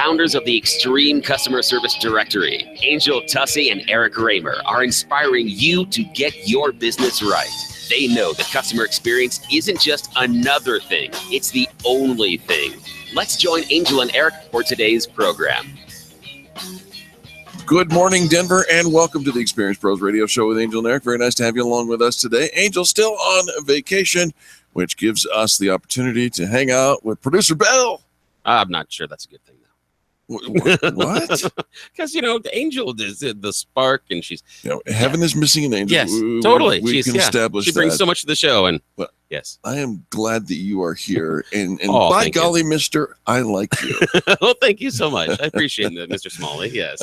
founders of the Extreme Customer Service Directory, Angel Tussey and Eric Raymer, are inspiring you to get your business right. They know the customer experience isn't just another thing, it's the only thing. Let's join Angel and Eric for today's program. Good morning, Denver, and welcome to the Experience Pros Radio Show with Angel and Eric. Very nice to have you along with us today. Angel's still on vacation, which gives us the opportunity to hang out with producer Bell. I'm not sure that's a good thing, though. What? Because, Angel is the spark, and she's... heaven is missing an angel. Yes, totally. We can establish she brings that. So much to the show, and well, yes. I am glad that you are here, and by golly, mister, I like you. Well, thank you so much. I appreciate that, Mr. Smalley, yes.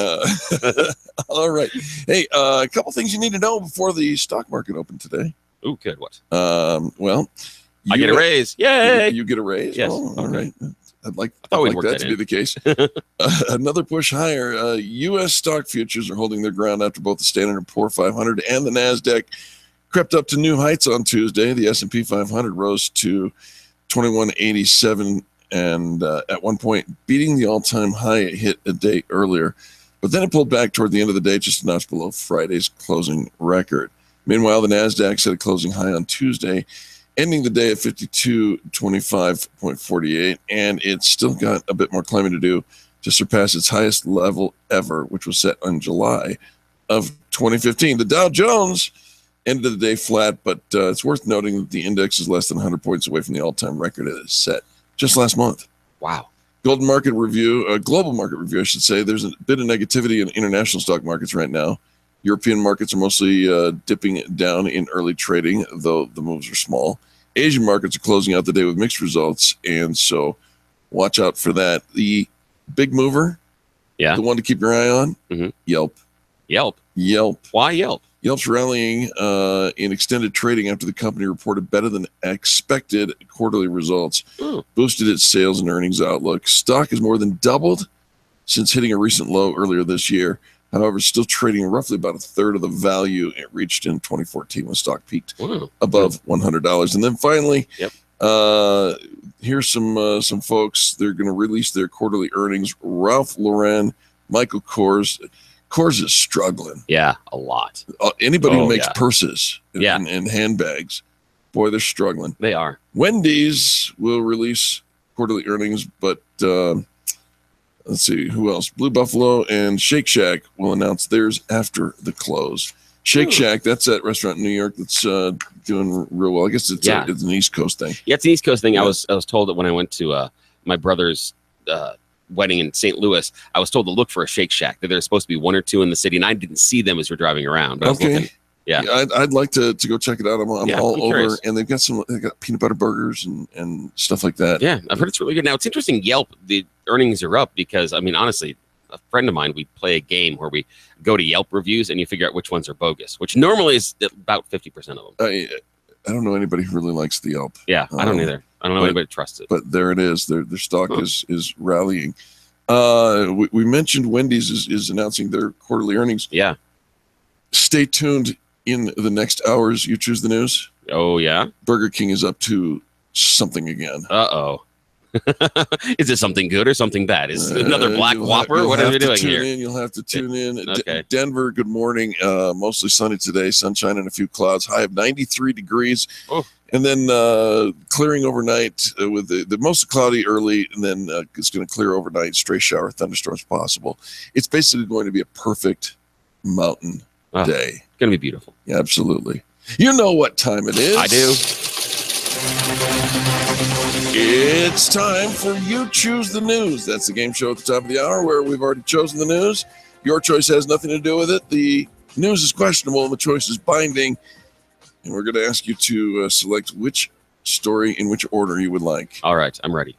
All right. Hey, a couple things you need to know before the stock market opened today. Ooh, good. What? Well... I get a raise. Yay! You get a raise? Yes. Oh, all right. I'd like that to be the case. Another push higher. U.S. stock futures are holding their ground after both the Standard & Poor's 500 and the NASDAQ crept up to new heights on Tuesday. The S&P 500 rose to 2187 and at one point beating the all-time high it hit a day earlier. But then it pulled back toward the end of the day, just a notch below Friday's closing record. Meanwhile, the NASDAQ set a closing high on Tuesday, ending the day at 5225.48, and it's still got a bit more climbing to do to surpass its highest level ever, which was set in July of 2015. The Dow Jones ended the day flat, but it's worth noting that the index is less than 100 points away from the all-time record it is set just last month. Wow. Global market review, I should say, there's a bit of negativity in international stock markets right now. European markets are mostly dipping down in early trading, though the moves are small. Asian markets are closing out the day with mixed results, and so watch out for that. The big mover, the one to keep your eye on, Yelp. Yelp? Why Yelp? Yelp's rallying in extended trading after the company reported better than expected quarterly results, boosted its sales and earnings outlook. Stock has more than doubled since hitting a recent low earlier this year. However, still trading roughly about a third of the value it reached in 2014 when stock peaked above $100. And then finally, here's some folks. They're going to release their quarterly earnings. Ralph Lauren, Michael Kors. Kors is struggling. Yeah, a lot. Anybody who makes purses and handbags, boy, they're struggling. They are. Wendy's will release quarterly earnings, but... let's see, who else? Blue Buffalo and Shake Shack will announce theirs after the close. Shake Shack, that's that restaurant in New York that's doing real well. I guess it's an East Coast thing. Yeah, it's an East Coast thing. Yeah. I was told that when I went to my brother's wedding in St. Louis, I was told to look for a Shake Shack. That there's supposed to be one or two in the city, and I didn't see them as we're driving around. But I was looking. Yeah, I'd like to go check it out. I'm all over, and they got peanut butter burgers and stuff like that. Yeah, I've heard it's really good. Now it's interesting. Yelp, the earnings are up because honestly, a friend of mine, we play a game where we go to Yelp reviews and you figure out which ones are bogus, which normally is about 50% of them. I don't know anybody who really likes the Yelp. Yeah, I don't either. I don't know anybody who trusts it. But there it is. Their stock is rallying. We mentioned Wendy's is announcing their quarterly earnings. Yeah. Stay tuned. In the next hours, you choose the news. Oh, yeah? Burger King is up to something again. Uh-oh. Is it something good or something bad? Is it another Black Whopper? What are we doing here? You'll have to tune in. Okay. Denver, good morning. Mostly sunny today. Sunshine and a few clouds. High of 93 degrees. Oh. And then clearing overnight with the most cloudy early, and then it's going to clear overnight. Stray shower, thunderstorms possible. It's basically going to be a perfect mountain day. It's going to be beautiful. Yeah, absolutely. You know what time it is. I do. It's time for You Choose the News. That's the game show at the top of the hour where we've already chosen the news. Your choice has nothing to do with it. The news is questionable and the choice is binding. And we're going to ask you to select which story in which order you would like. All right, I'm ready.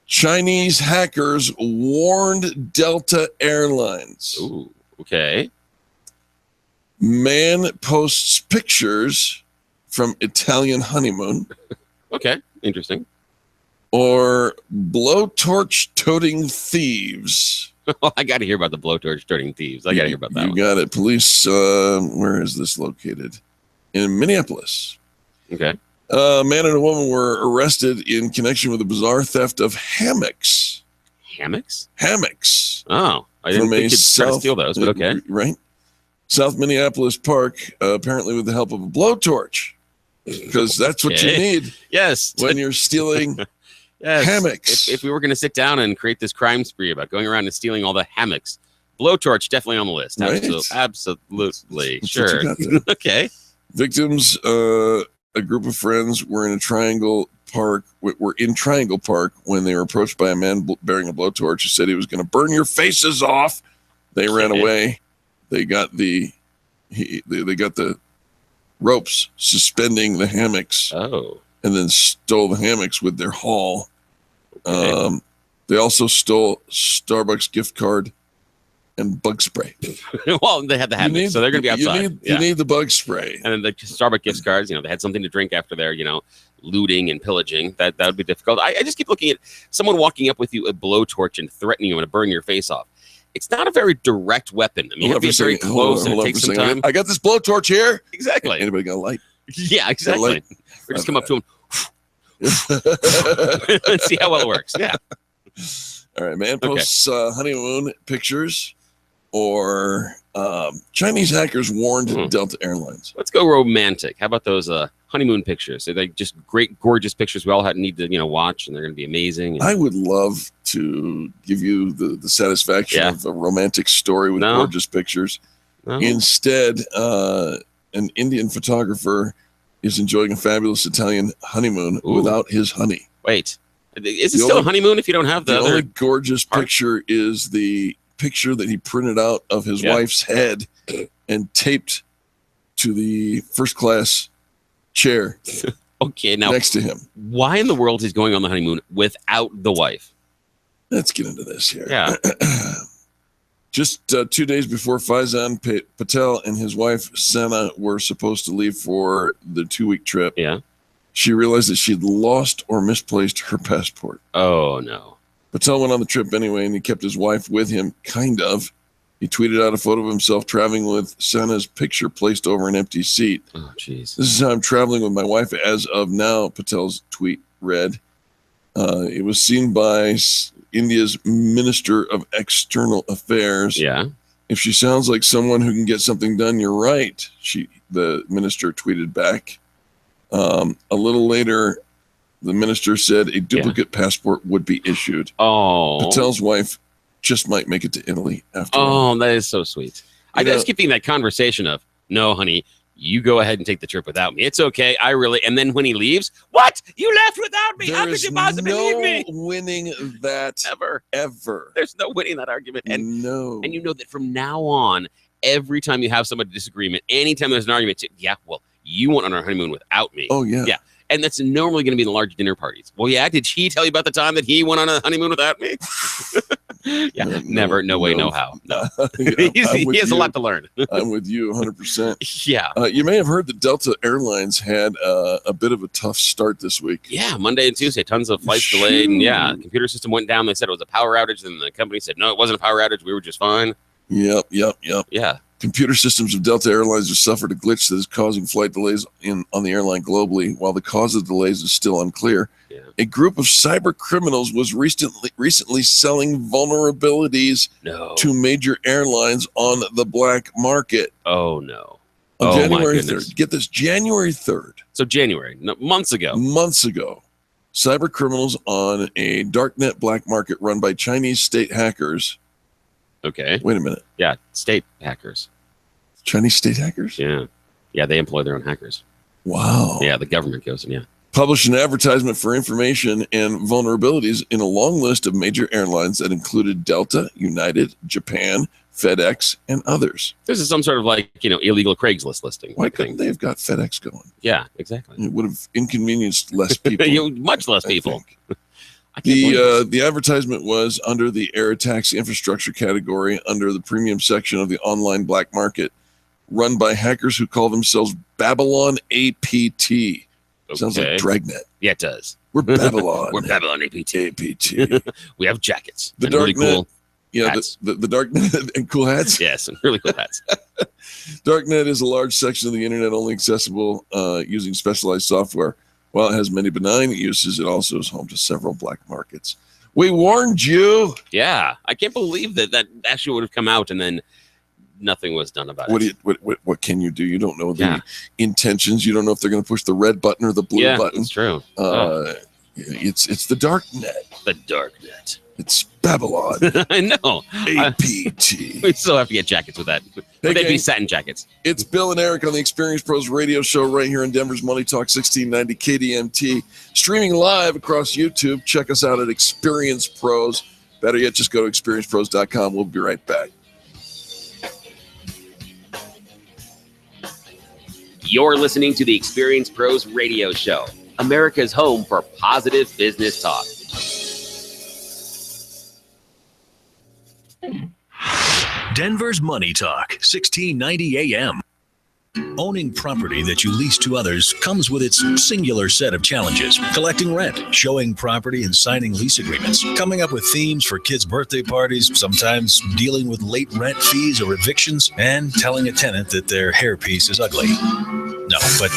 Chinese hackers warned Delta Airlines. Ooh, okay. Man posts pictures from Italian honeymoon. Okay, interesting. Or blowtorch toting thieves. I got to hear about the blowtorch toting thieves. I got to hear about that. You got it. Police, where is this located? In Minneapolis. Okay. A man and a woman were arrested in connection with a bizarre theft of hammocks. Hammocks? Hammocks. Oh, I didn't think you'd try to steal those, but okay. Right. South Minneapolis Park, apparently with the help of a blowtorch, because that's what you need. Yes. When you're stealing hammocks. If we were going to sit down and create this crime spree about going around and stealing all the hammocks, blowtorch definitely on the list. Right. Absolutely. That's Sure. Okay. Victims, a group of friends were in Triangle Park when they were approached by a man bearing a blowtorch who said he was going to burn your faces off. They ran away. They got the ropes suspending the hammocks. Oh. And then stole the hammocks with their haul. Okay. They also stole Starbucks gift card and bug spray. Well, they had the hammocks, so they're going to be outside. You need the bug spray. And then the Starbucks gift cards, they had something to drink after their, looting and pillaging. That would be difficult. I just keep looking at someone walking up with you a blowtorch and threatening you to burn your face off. It's not a very direct weapon. I mean, it is very close and it takes some time. I got this blowtorch here. Exactly. Anybody got a light? Yeah, exactly. Or just come up to him and see how well it works. Yeah. All right, man. Posts honeymoon pictures or Chinese hackers warned Delta Airlines. Let's go romantic. How about those honeymoon pictures? They're like just great, gorgeous pictures we all need to watch, and they're going to be amazing. I would love to give you the satisfaction of a romantic story with gorgeous pictures. No. Instead, an Indian photographer is enjoying a fabulous Italian honeymoon without his honey. Wait, is it still a honeymoon if you don't have the other? Only gorgeous picture is the picture that he printed out of his wife's head and taped to the first class chair now next to him. Why in the world is going on the honeymoon without the wife? Let's get into this here. Yeah. Just 2 days before Faizan Patel and his wife Sana were supposed to leave for the 2-week trip, she realized that she'd lost or misplaced her passport. Oh, no. Patel went on the trip anyway, and he kept his wife with him, kind of. He tweeted out a photo of himself traveling with Sana's picture placed over an empty seat. Oh, jeez. This is how I'm traveling with my wife as of now, Patel's tweet read. It was seen by India's Minister of External Affairs. Yeah. If she sounds like someone who can get something done, you're right, the minister tweeted back. A little later, the minister said a duplicate passport would be issued. Oh. Patel's wife just might make it to Italy after all. Oh, that is so sweet. I just keep thinking that conversation of, no, honey, you go ahead and take the trip without me. It's okay. And then when he leaves, what? You left without me. How could you possibly leave me? Winning that ever. There's no winning that argument. And no. And you know that from now on, every time you have somebody disagreement, anytime there's an argument, you went on our honeymoon without me. Oh, yeah. Yeah. And that's normally going to be in the large dinner parties. Well, yeah. Did he tell you about the time that he went on a honeymoon without me? Never. No way, no how. No. He has a lot to learn. I'm with you 100%. Yeah. You may have heard that Delta Airlines had a bit of a tough start this week. Yeah. Monday and Tuesday, tons of flights delayed. And the computer system went down. They said it was a power outage. And the company said, no, it wasn't a power outage. We were just fine. Yep. Yeah. Computer systems of Delta Airlines have suffered a glitch that is causing flight delays on the airline globally. While the cause of the delays is still unclear, a group of cyber criminals was recently selling vulnerabilities to major airlines on the black market. Oh, no. On January 3rd. Get this, January 3rd. So January, months ago. Cyber criminals on a darknet black market run by Chinese state hackers. Okay. Wait a minute. Yeah, state hackers. Chinese state hackers? Yeah. Yeah, they employ their own hackers. Wow. Yeah, the government goes in, Published an advertisement for information and vulnerabilities in a long list of major airlines that included Delta, United, Japan, FedEx, and others. This is some sort of illegal Craigslist listing. Why couldn't they have got FedEx going? Yeah, exactly. It would have inconvenienced less people. Much less people. The advertisement was under the air attacks infrastructure category under the premium section of the online black market, run by hackers who call themselves Babylon APT. Sounds like Dragnet. Yeah, it does. We're Babylon. We're Babylon APT. APT. We have jackets. The dark really cool hats. The darknet and cool hats. Yes, and really cool hats. Darknet is a large section of the internet only accessible using specialized software. While it has many benign uses, it also is home to several black markets. We warned you. Yeah, I can't believe that actually would have come out and then nothing was done about it. What can you do? You don't know the intentions. You don't know if they're going to push the red button or the blue button. It's true. It's the dark net. The dark net. It's Babylon. I know. APT. We still have to get jackets with that. But they'd be satin jackets. It's Bill and Eric on the Experience Pros radio show right here in Denver's Money Talk 1690 KDMT. Streaming live across YouTube. Check us out at Experience Pros. Better yet, just go to experiencepros.com. We'll be right back. You're listening to the Experience Pros radio show, America's home for positive business talk. Denver's Money Talk, 1690 AM. Owning property that you lease to others comes with its singular set of challenges. Collecting rent, showing property and signing lease agreements, coming up with themes for kids' birthday parties, sometimes dealing with late rent fees or evictions, and telling a tenant that their hairpiece is ugly. No, but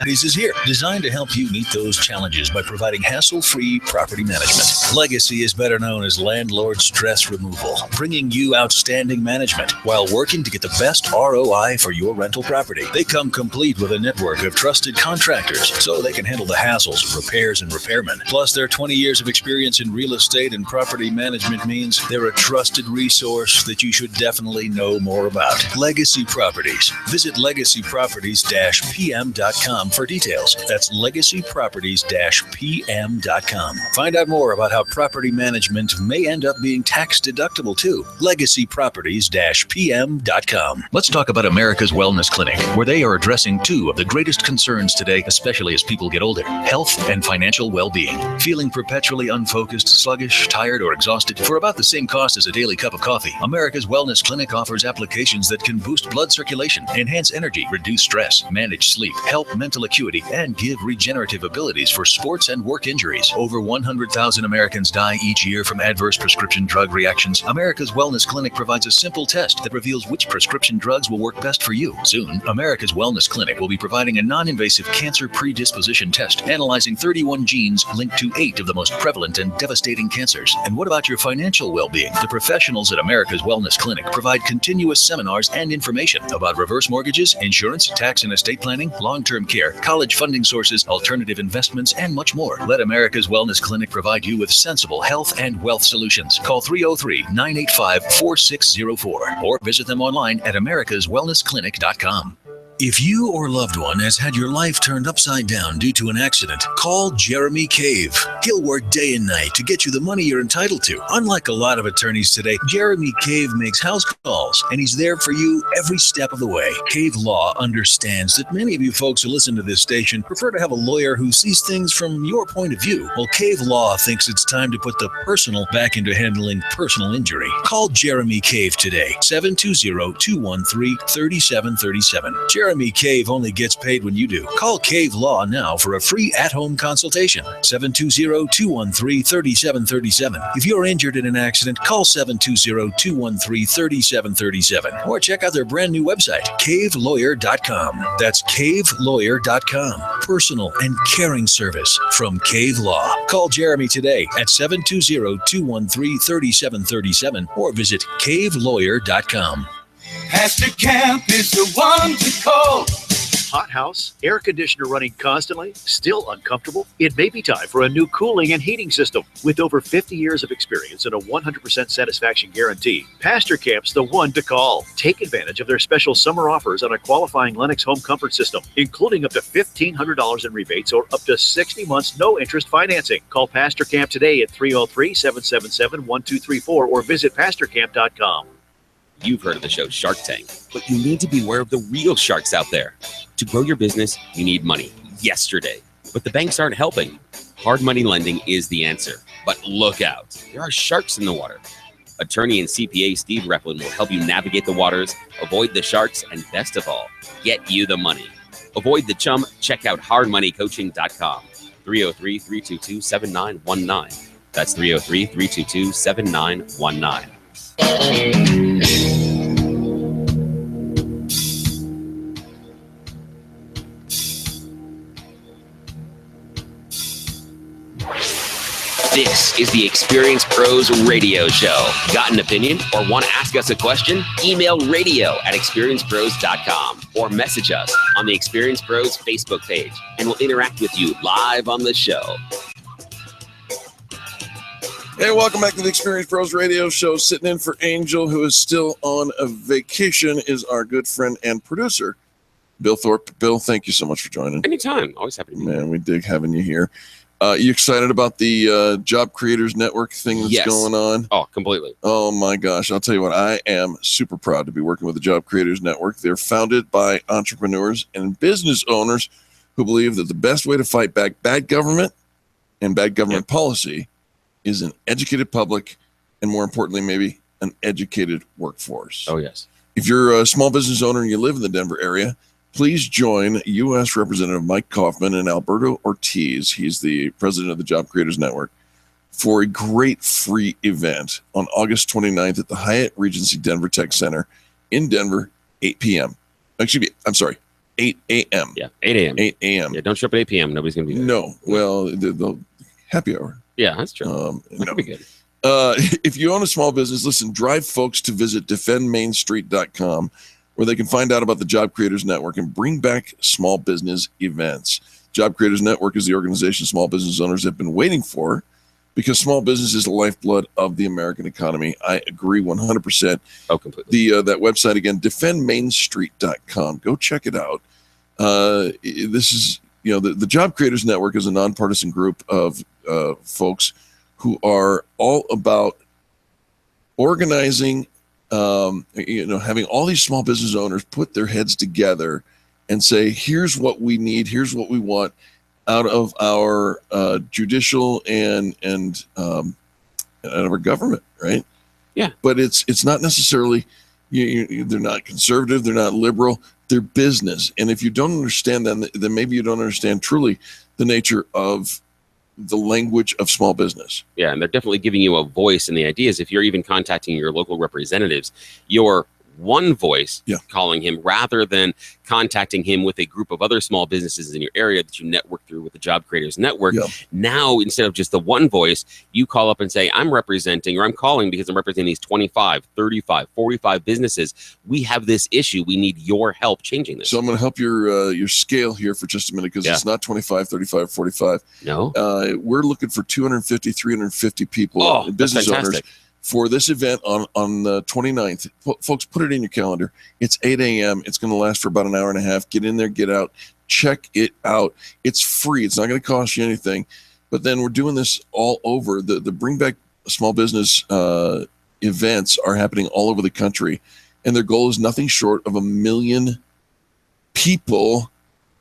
is here, designed to help you meet those challenges by providing hassle-free property management. Legacy is better known as landlord stress removal, bringing you outstanding management while working to get the best ROI for your rental property. They come complete with a network of trusted contractors, so they can handle the hassles of repairs and repairmen. Plus, their 20 years of experience in real estate and property management means they're a trusted resource that you should definitely know more about. Legacy Properties. Visit legacyproperties-pm.com for details. That's legacyproperties-pm.com. Find out more about how property management may end up being tax deductible too. legacyproperties-pm.com. Let's talk about America's Wellness Clinic, where they are addressing two of the greatest concerns today, especially as people get older: health and financial well-being. Feeling perpetually unfocused, sluggish, tired, or exhausted for about the same cost as a daily cup of coffee? America's Wellness Clinic offers applications that can boost blood circulation, enhance energy, reduce stress, manage sleep, help mental acuity, and give regenerative abilities for sports and work injuries. Over 100,000 Americans die each year from adverse prescription drug reactions. America's Wellness Clinic provides a simple test that reveals which prescription drugs will work best for you. Soon, America's Wellness Clinic will be providing a non-invasive cancer predisposition test, analyzing 31 genes linked to 8 of the most prevalent and devastating cancers. And what about your financial well-being? The professionals at America's Wellness Clinic provide continuous seminars and information about reverse mortgages, insurance, tax and estate planning, long-term care, college funding sources, alternative investments, and much more. Let America's Wellness Clinic provide you with sensible health and wealth solutions. Call 303-985-4604 or visit them online at americaswellnessclinic.com. If you or loved one has had your life turned upside down due to an accident, call Jeremy Cave. He'll work day and night to get you the money you're entitled to. Unlike a lot of attorneys today, Jeremy Cave makes house calls, and he's there for you every step of the way. Cave Law understands that many of you folks who listen to this station prefer to have a lawyer who sees things from your point of view. Well, Cave Law thinks it's time to put the personal back into handling personal injury. Call Jeremy Cave today, 720-213-3737. Jeremy Cave only gets paid when you do. Call Cave Law now for a free at-home consultation. 720-213-3737. If you're injured in an accident, call 720-213-3737. Or check out their brand new website, cavelawyer.com. That's cavelawyer.com. Personal and caring service from Cave Law. Call Jeremy today at 720-213-3737 or visit cavelawyer.com. Pastor Camp is the one to call. Hot house, air conditioner running constantly, still uncomfortable? It may be time for a new cooling and heating system. With over 50 years of experience and a 100% satisfaction guarantee, Pastor Camp's the one to call. Take advantage of their special summer offers on a qualifying Lennox home comfort system, including up to $1,500 in rebates or up to 60 months no interest financing. Call Pastor Camp today at 303-777-1234 or visit pastorcamp.com. You've heard of the show Shark Tank, but you need to be aware of the real sharks out there. To grow your business, you need money yesterday, but the banks aren't helping. Hard money lending is the answer, but look out. There are sharks in the water. Attorney and CPA Steve Replin will help you navigate the waters, avoid the sharks, and best of all, get you the money. Avoid the chum. Check out hardmoneycoaching.com. 303-322-7919. That's 303-322-7919. This is the Experience Pros Radio Show. Got an opinion or want to ask us a question? Email radio@experiencepros.com or message us on the Experience Pros Facebook page, and we'll interact with you live on the show. Hey, welcome back to the Experience Pros Radio Show. Sitting in for Angel, who is still on a vacation, is our good friend and producer, Bill Thorpe. Bill, thank you so much for joining. Anytime. Always happy to be here. Man, we dig having you here. You excited about the Job Creators Network thing that's going on? Oh, completely. Oh, my gosh. I'll tell you what, I am super proud to be working with the Job Creators Network. They're founded by entrepreneurs and business owners who believe that the best way to fight back bad government and bad government policy is an educated public and, more importantly, maybe an educated workforce. Oh, yes. If you're a small business owner and you live in the Denver area, please join U.S. Representative Mike Kaufman and Alberto Ortiz, he's the president of the Job Creators Network, for a great free event on August 29th at the Hyatt Regency Denver Tech Center in Denver, 8 p.m. Excuse me, I'm sorry, 8 a.m. Yeah, 8 a.m. 8 a.m. Yeah, don't show up at 8 p.m. Nobody's going to be there. No, well, the happy hour. Yeah, that's true. No. Be good. If you own a small business, listen, drive folks to visit defendmainstreet.com, where they can find out about the Job Creators Network and bring back small business events. Job Creators Network is the organization small business owners have been waiting for, because small business is the lifeblood of the American economy. I agree 100%. Oh, completely. That website again, defendmainstreet.com. Go check it out. This is, the Job Creators Network is a nonpartisan group of folks who are all about organizing, having all these small business owners put their heads together and say, here's what we need, here's what we want out of our judicial and out of our government, right? Yeah. But it's not necessarily, they're not conservative, they're not liberal, they're business. And if you don't understand that, then maybe you don't understand truly the nature of the language of small business. Yeah, and they're definitely giving you a voice, and the idea is if you're even contacting your local representatives, you're one voice calling him rather than contacting him with a group of other small businesses in your area that you network through with the Job Creators Network. Now, instead of just the one voice, you call up and say, I'm representing, or I'm calling because I'm representing these 25, 35, 45 businesses. We have this issue. We need your help changing this. So I'm going to help your scale here for just a minute, because it's not 25, 35, 45. No. We're looking for 250, 350 people, business owners, for this event on the 29th. Folks, put it in your calendar. It's 8 a.m. It's going to last for about an hour and a half. Get in there, get out, check it out. It's free. It's not going to cost you anything. But then we're doing this all over. The Bring Back Small Business events are happening all over the country. And their goal is nothing short of 1 million people,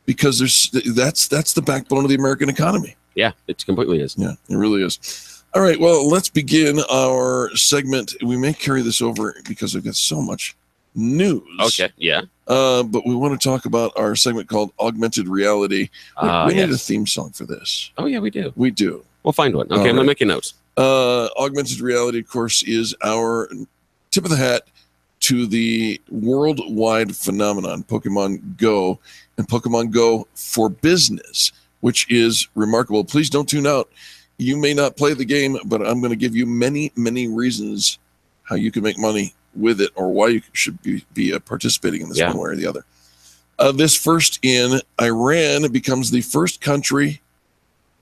because that's the backbone of the American economy. Yeah, it completely is. Yeah, it really is. All right, well, let's begin our segment. We may carry this over because I've got so much news. Okay, yeah. But we want to talk about our segment called Augmented Reality. We need a theme song for this. Oh, yeah, we do. We do. We'll find one. Okay, I'm going to make a note. Augmented reality, of course, is our tip of the hat to the worldwide phenomenon, Pokemon Go, and Pokemon Go for Business, which is remarkable. Please don't tune out. You may not play the game, but I'm going to give you many, many reasons how you can make money with it, or why you should be participating in this one way or the other. This first in Iran becomes the first country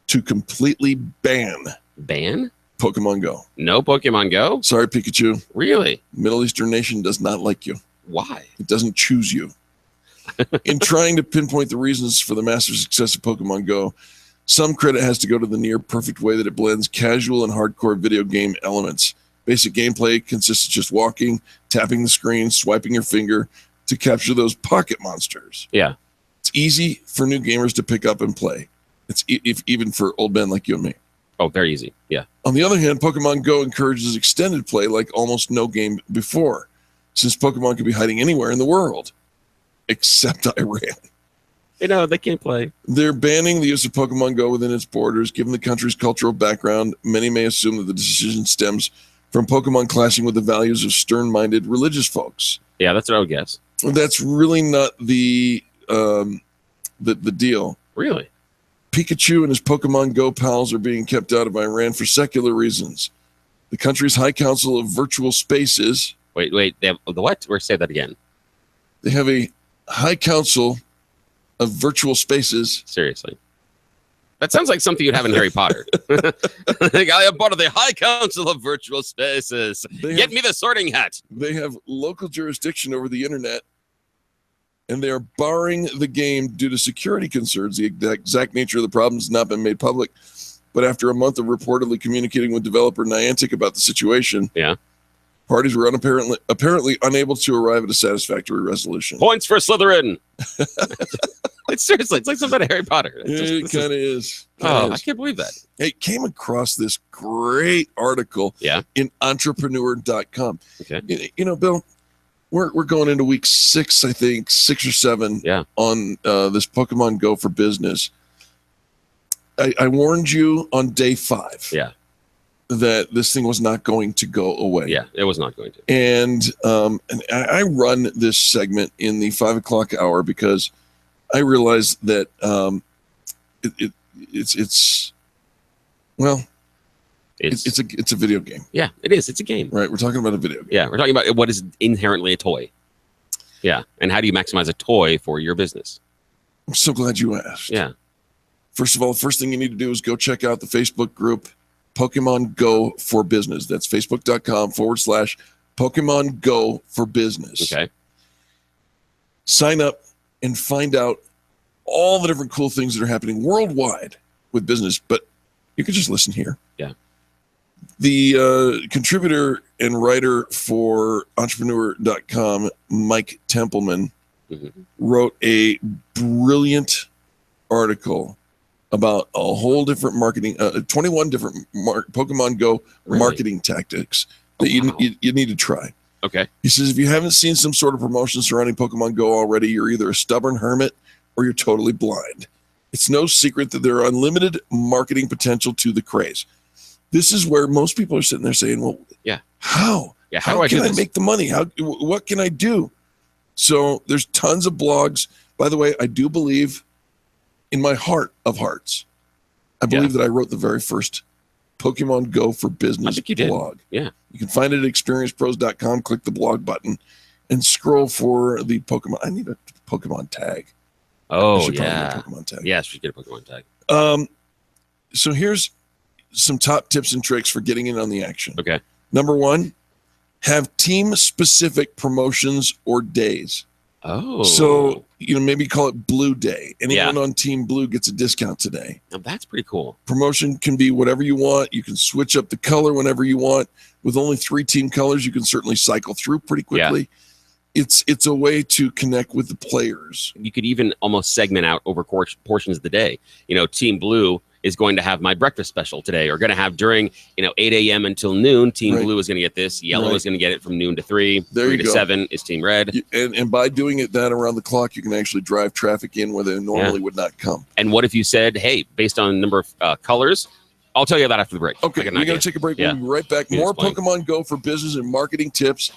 to completely ban Pokemon Go. No Pokemon Go? Sorry, Pikachu. Really? Middle Eastern nation does not like you. Why? It doesn't choose you. In trying to pinpoint the reasons for the massive success of Pokemon Go, some credit has to go to the near-perfect way that it blends casual and hardcore video game elements. Basic gameplay consists of just walking, tapping the screen, swiping your finger to capture those pocket monsters. Yeah. It's easy for new gamers to pick up and play. It's even for old men like you and me. Oh, very easy. Yeah. On the other hand, Pokemon Go encourages extended play like almost no game before, since Pokemon can be hiding anywhere in the world, except Iran. They can't play. They're banning the use of Pokemon Go within its borders. Given the country's cultural background, many may assume that the decision stems from Pokemon clashing with the values of stern-minded religious folks. Yeah, that's what I would guess. That's really not the deal. Really? Pikachu and his Pokemon Go pals are being kept out of Iran for secular reasons. The country's High Council of Virtual Spaces. Wait. They have the what? Or say that again. They have a High Council of Virtual Spaces. Seriously. That sounds like something you'd have in Harry Potter. I am part of the High Council of Virtual Spaces. Get me the sorting hat. They have local jurisdiction over the internet, and they are barring the game due to security concerns. The exact nature of the problem has not been made public, but after a month of reportedly communicating with developer Niantic about the situation, parties were apparently unable to arrive at a satisfactory resolution. Points for Slytherin. It's seriously, it's like something out of Harry Potter. It kind of is. I can't believe that. Hey, came across this great article in entrepreneur.com. Okay. You know, Bill, we're going into week 6, I think, 6 or 7 on this Pokemon Go for business. I warned you on day 5 that this thing was not going to go away. Yeah, it was not going to. And I run this segment in the 5 o'clock hour because I realize that it's a video game. Yeah, it is. It's a game. Right. We're talking about a video game. Yeah, we're talking about what is inherently a toy. Yeah, and how do you maximize a toy for your business? I'm so glad you asked. Yeah. First of all, the first thing you need to do is go check out the Facebook group Pokemon Go for Business. That's facebook.com/Pokemon Go for Business. Okay. Sign up and find out all the different cool things that are happening worldwide with business, but you can just listen here. Yeah. The contributor and writer for entrepreneur.com, Mike Templeman, wrote a brilliant article about a whole different marketing, 21 different Pokemon Go marketing tactics that you need to try. Okay. He says, if you haven't seen some sort of promotion surrounding Pokemon Go already, you're either a stubborn hermit or you're totally blind. It's no secret that there are unlimited marketing potential to the craze. This is where most people are sitting there saying, well, how? Yeah, how can I make the money? What can I do? So there's tons of blogs. By the way, I do believe in my heart of hearts, I believe that I wrote the very first Pokemon Go for Business blog. Yeah. You can find it at experiencepros.com, click the blog button, and scroll for the Pokemon. I need a Pokemon tag. Oh, yeah. Pokemon tag. Yes, we should get a Pokemon tag. So here's some top tips and tricks for getting in on the action. Okay. Number 1, have team-specific promotions or days. Oh. So, maybe call it Blue Day. Anyone on Team Blue gets a discount today. Now, that's pretty cool. Promotion can be whatever you want. You can switch up the color whenever you want. With only 3 team colors, you can certainly cycle through pretty quickly. Yeah. It's a way to connect with the players. You could even almost segment out over portions of the day. Team Blue is going to have my breakfast special today, or going to have during 8 a.m. until noon. Team Blue is going to get this. Yellow is going to get it from noon to 3. There 3 you to go. 7 is Team Red. And by doing it that around the clock, you can actually drive traffic in where they normally would not come. And what if you said, hey, based on the number of colors, I'll tell you that after the break. Okay, we're going to take a break. We'll be right back. More Pokemon Go for business and marketing tips.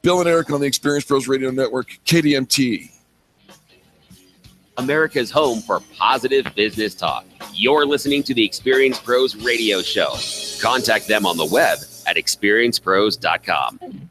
Bill and Eric on the Experience Pros Radio Network, KDMT. America's home for positive business talk. You're listening to the Experience Pros Radio Show. Contact them on the web at experiencepros.com.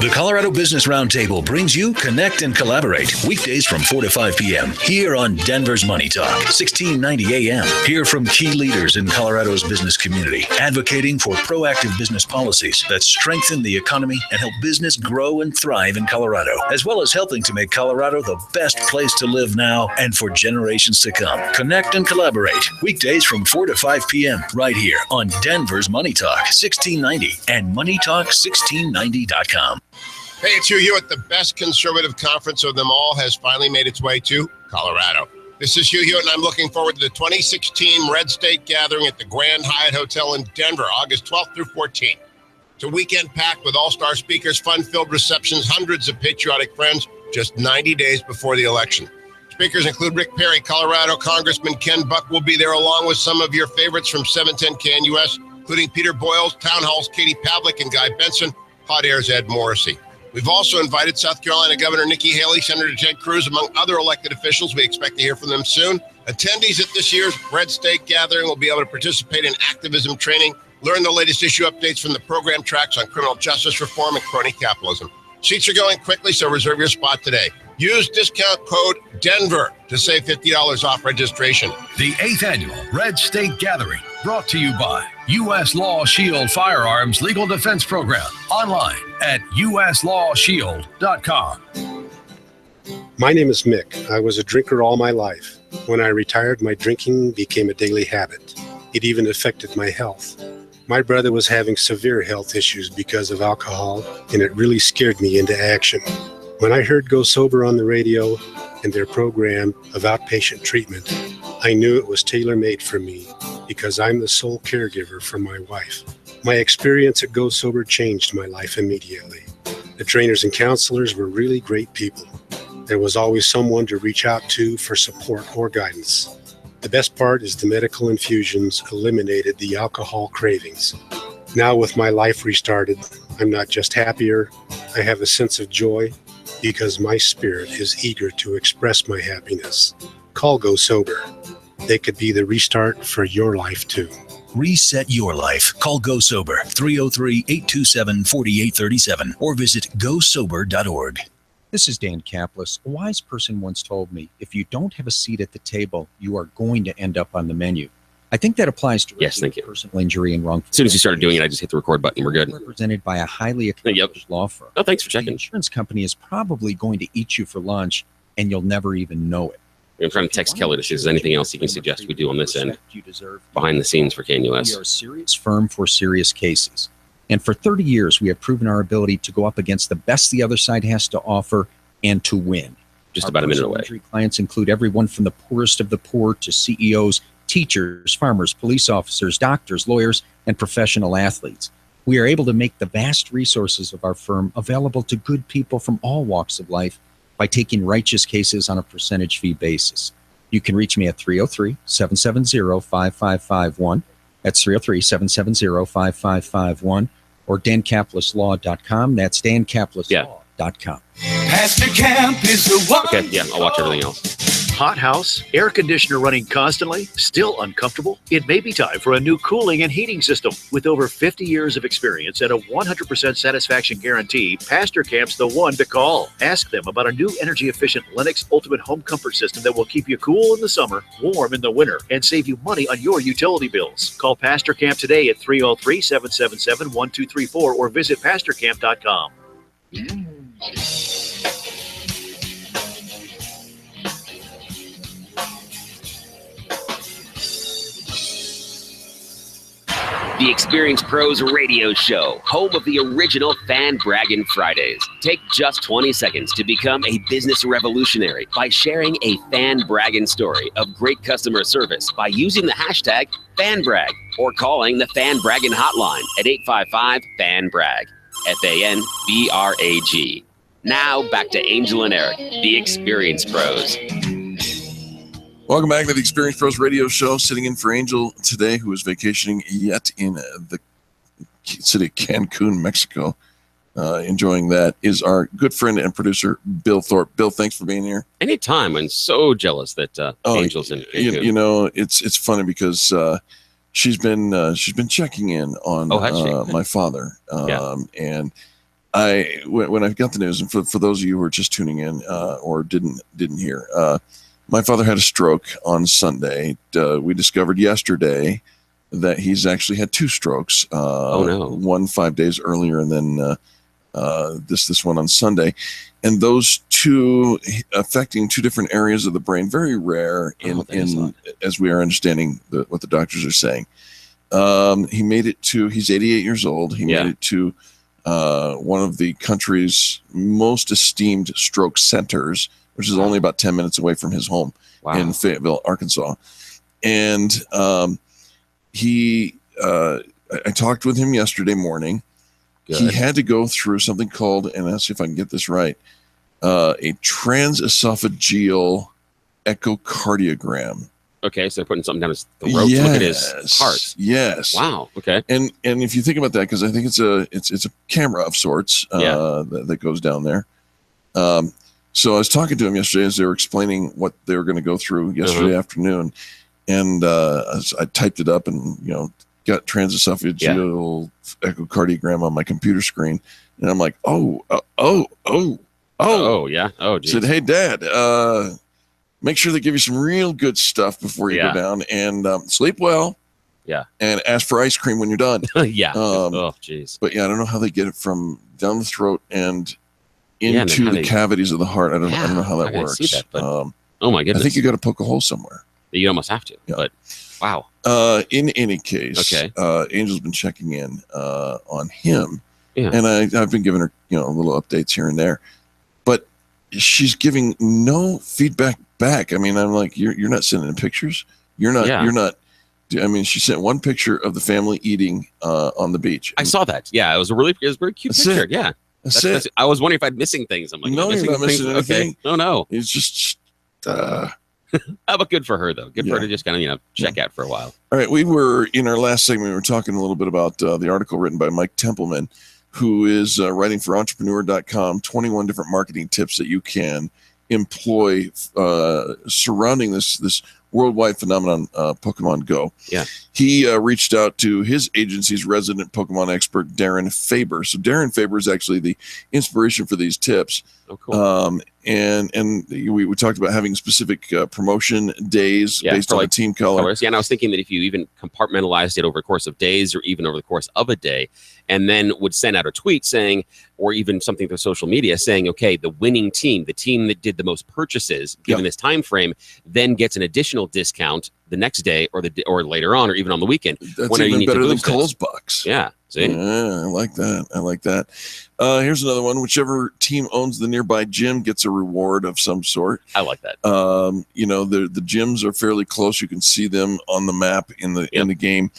The Colorado Business Roundtable brings you Connect and Collaborate weekdays from 4 to 5 p.m. here on Denver's Money Talk, 1690 a.m. Hear from key leaders in Colorado's business community, advocating for proactive business policies that strengthen the economy and help business grow and thrive in Colorado, as well as helping to make Colorado the best place to live now and for generations to come. Connect and Collaborate weekdays from 4 to 5 p.m. right here on Denver's Money Talk, 1690 and moneytalk1690.com. Hey, it's Hugh Hewitt. The best conservative conference of them all has finally made its way to Colorado. This is Hugh Hewitt, and I'm looking forward to the 2016 Red State Gathering at the Grand Hyatt Hotel in Denver, August 12th through 14th. It's a weekend packed with all-star speakers, fun-filled receptions, hundreds of patriotic friends, just 90 days before the election. Speakers include Rick Perry, Colorado Congressman Ken Buck will be there, along with some of your favorites from 710 KNUS, including Peter Boyles, Town Hall's Katie Pavlik, and Guy Benson, Hot Air's Ed Morrissey. We've also invited South Carolina Governor Nikki Haley, Senator Ted Cruz, among other elected officials. We expect to hear from them soon. Attendees at this year's Red State Gathering will be able to participate in activism training, learn the latest issue updates from the program tracks on criminal justice reform and crony capitalism. Seats are going quickly, so reserve your spot today. Use discount code DENVER to save $50 off registration. The 8th Annual Red State Gathering, brought to you by U.S. Law Shield Firearms Legal Defense Program. Online at uslawshield.com. My name is Mick. I was a drinker all my life. When I retired, my drinking became a daily habit. It even affected my health. My brother was having severe health issues because of alcohol, and it really scared me into action. When I heard Go Sober on the radio and their program of outpatient treatment, I knew it was tailor-made for me because I'm the sole caregiver for my wife. My experience at Go Sober changed my life immediately. The trainers and counselors were really great people. There was always someone to reach out to for support or guidance. The best part is the medical infusions eliminated the alcohol cravings. Now with my life restarted, I'm not just happier, I have a sense of joy because my spirit is eager to express my happiness. Call Go Sober. They could be the restart for your life too. Reset your life. Call Go Sober, 303-827-4837, or visit gosober.org. This is Dan Kaplis. A wise person once told me, if you don't have a seat at the table, you are going to end up on the menu. I think that applies to personal injury and wrongful. As soon as you started doing it, I just hit the record button. We're good. Represented by a highly accomplished law firm. Oh, thanks for checking. The insurance company is probably going to eat you for lunch, and you'll never even know it. I'm trying to text Kelly to see if there's anything else he can suggest we do on this end, behind the scenes for KNUS. We are a serious firm for serious cases. And for 30 years, we have proven our ability to go up against the best the other side has to offer and to win. Just about a minute away. Injury clients include everyone from the poorest of the poor to CEOs, teachers, farmers, police officers, doctors, lawyers, and professional athletes. We are able to make the vast resources of our firm available to good people from all walks of life by taking righteous cases on a percentage fee basis. You can reach me at 303-770-5551. That's 303-770-5551, or dankapleslaw.com. That's dankapleslaw.com. Pastor Camp is the one. Okay, yeah, I'll watch everything else. Hot house, air conditioner running constantly, still uncomfortable? It may be time for a new cooling and heating system. With over 50 years of experience and a 100% satisfaction guarantee, Pastor Camp's the one to call. Ask them about a new energy-efficient Lennox Ultimate Home Comfort System that will keep you cool in the summer, warm in the winter, and save you money on your utility bills. Call Pastor Camp today at 303-777-1234 or visit pastorcamp.com. The Experienced Pros Radio Show, home of the original Fan Braggin Fridays. Take just 20 seconds to become a business revolutionary by sharing a Fan Braggin story of great customer service by using the hashtag FanBrag or calling the Fan Braggin hotline at 855-FAN-BRAG, FANBRAG. Now back to Angel and Eric, the Experienced Pros. Welcome back to the Experienced Pros Radio Show. Sitting in for Angel today, who is vacationing yet in the city of Cancun, Mexico. Enjoying that is our good friend and producer, Bill Thorpe. Bill, thanks for being here. Anytime. I'm so jealous that Angel's in Cancun. You know, it's funny because she's been checking in on my father, and When I got the news, and for those of you who are just tuning in or didn't hear, my father had a stroke on Sunday. We discovered yesterday that he's actually had 2 strokes. One 5 days earlier, and then this one on Sunday, and those 2 affecting 2 different areas of the brain. Very rare in as we are understanding what the doctors are saying. He made it to. He's 88 years old. He made it to one of the country's most esteemed stroke centers, which is only about 10 minutes away from his home in Fayetteville, Arkansas. And I talked with him yesterday morning. Good. He had to go through something called, and let's see if I can get this right, a transesophageal echocardiogram. Okay, so they're putting something down his throat to look at his heart. Yes. Wow. Okay. And if you think about that, because I think it's a camera of sorts that goes down there. So I was talking to him yesterday as they were explaining what they were going to go through yesterday afternoon, and I typed it up and got transesophageal echocardiogram on my computer screen, and I'm like, oh yeah, geez. Said, hey Dad, make sure they give you some real good stuff before you go down, and sleep well. Yeah. And ask for ice cream when you're done. Yeah. Oh, jeez. But I don't know how they get it from down the throat and into the cavities of the heart. I don't know how that works. See that, but, oh my goodness. I think you got to poke a hole somewhere. You almost have to. Yeah. But wow. In any case, Angel's been checking in on him, and I've been giving her little updates here and there, but she's giving no feedback back. I mean, I'm like, you're not sending pictures. You're not. I mean, she sent one picture of the family eating on the beach. I saw that. Yeah, it was a very cute picture. Yeah. That's I was wondering if I'd missing things. I'm like, no, you're not missing anything. Okay. No. It's just. But good for her, though. Good for her to just kind of check out for a while. All right, we were in our last segment. We were talking a little bit about the article written by Mike Templeman, who is writing for Entrepreneur.com. 21 different marketing tips that you can employ surrounding this worldwide phenomenon, Pokemon Go. Yeah. He reached out to his agency's resident Pokemon expert, Darren Faber. So Darren Faber is actually the inspiration for these tips. Oh, cool. And we talked about having specific promotion days based on the team color. Colors. Yeah, and I was thinking that if you even compartmentalized it over the course of days or even over the course of a day, and then would send out a tweet saying, or even something through social media saying, okay, the winning team, the team that did the most purchases given this time frame, then gets an additional discount the next day or later on or even on the weekend. That's even better than Kohl's Bucks. Yeah. See? Yeah, I like that. Here's another one. Whichever team owns the nearby gym gets a reward of some sort. I like that. The gyms are fairly close. You can see them on the map in the game.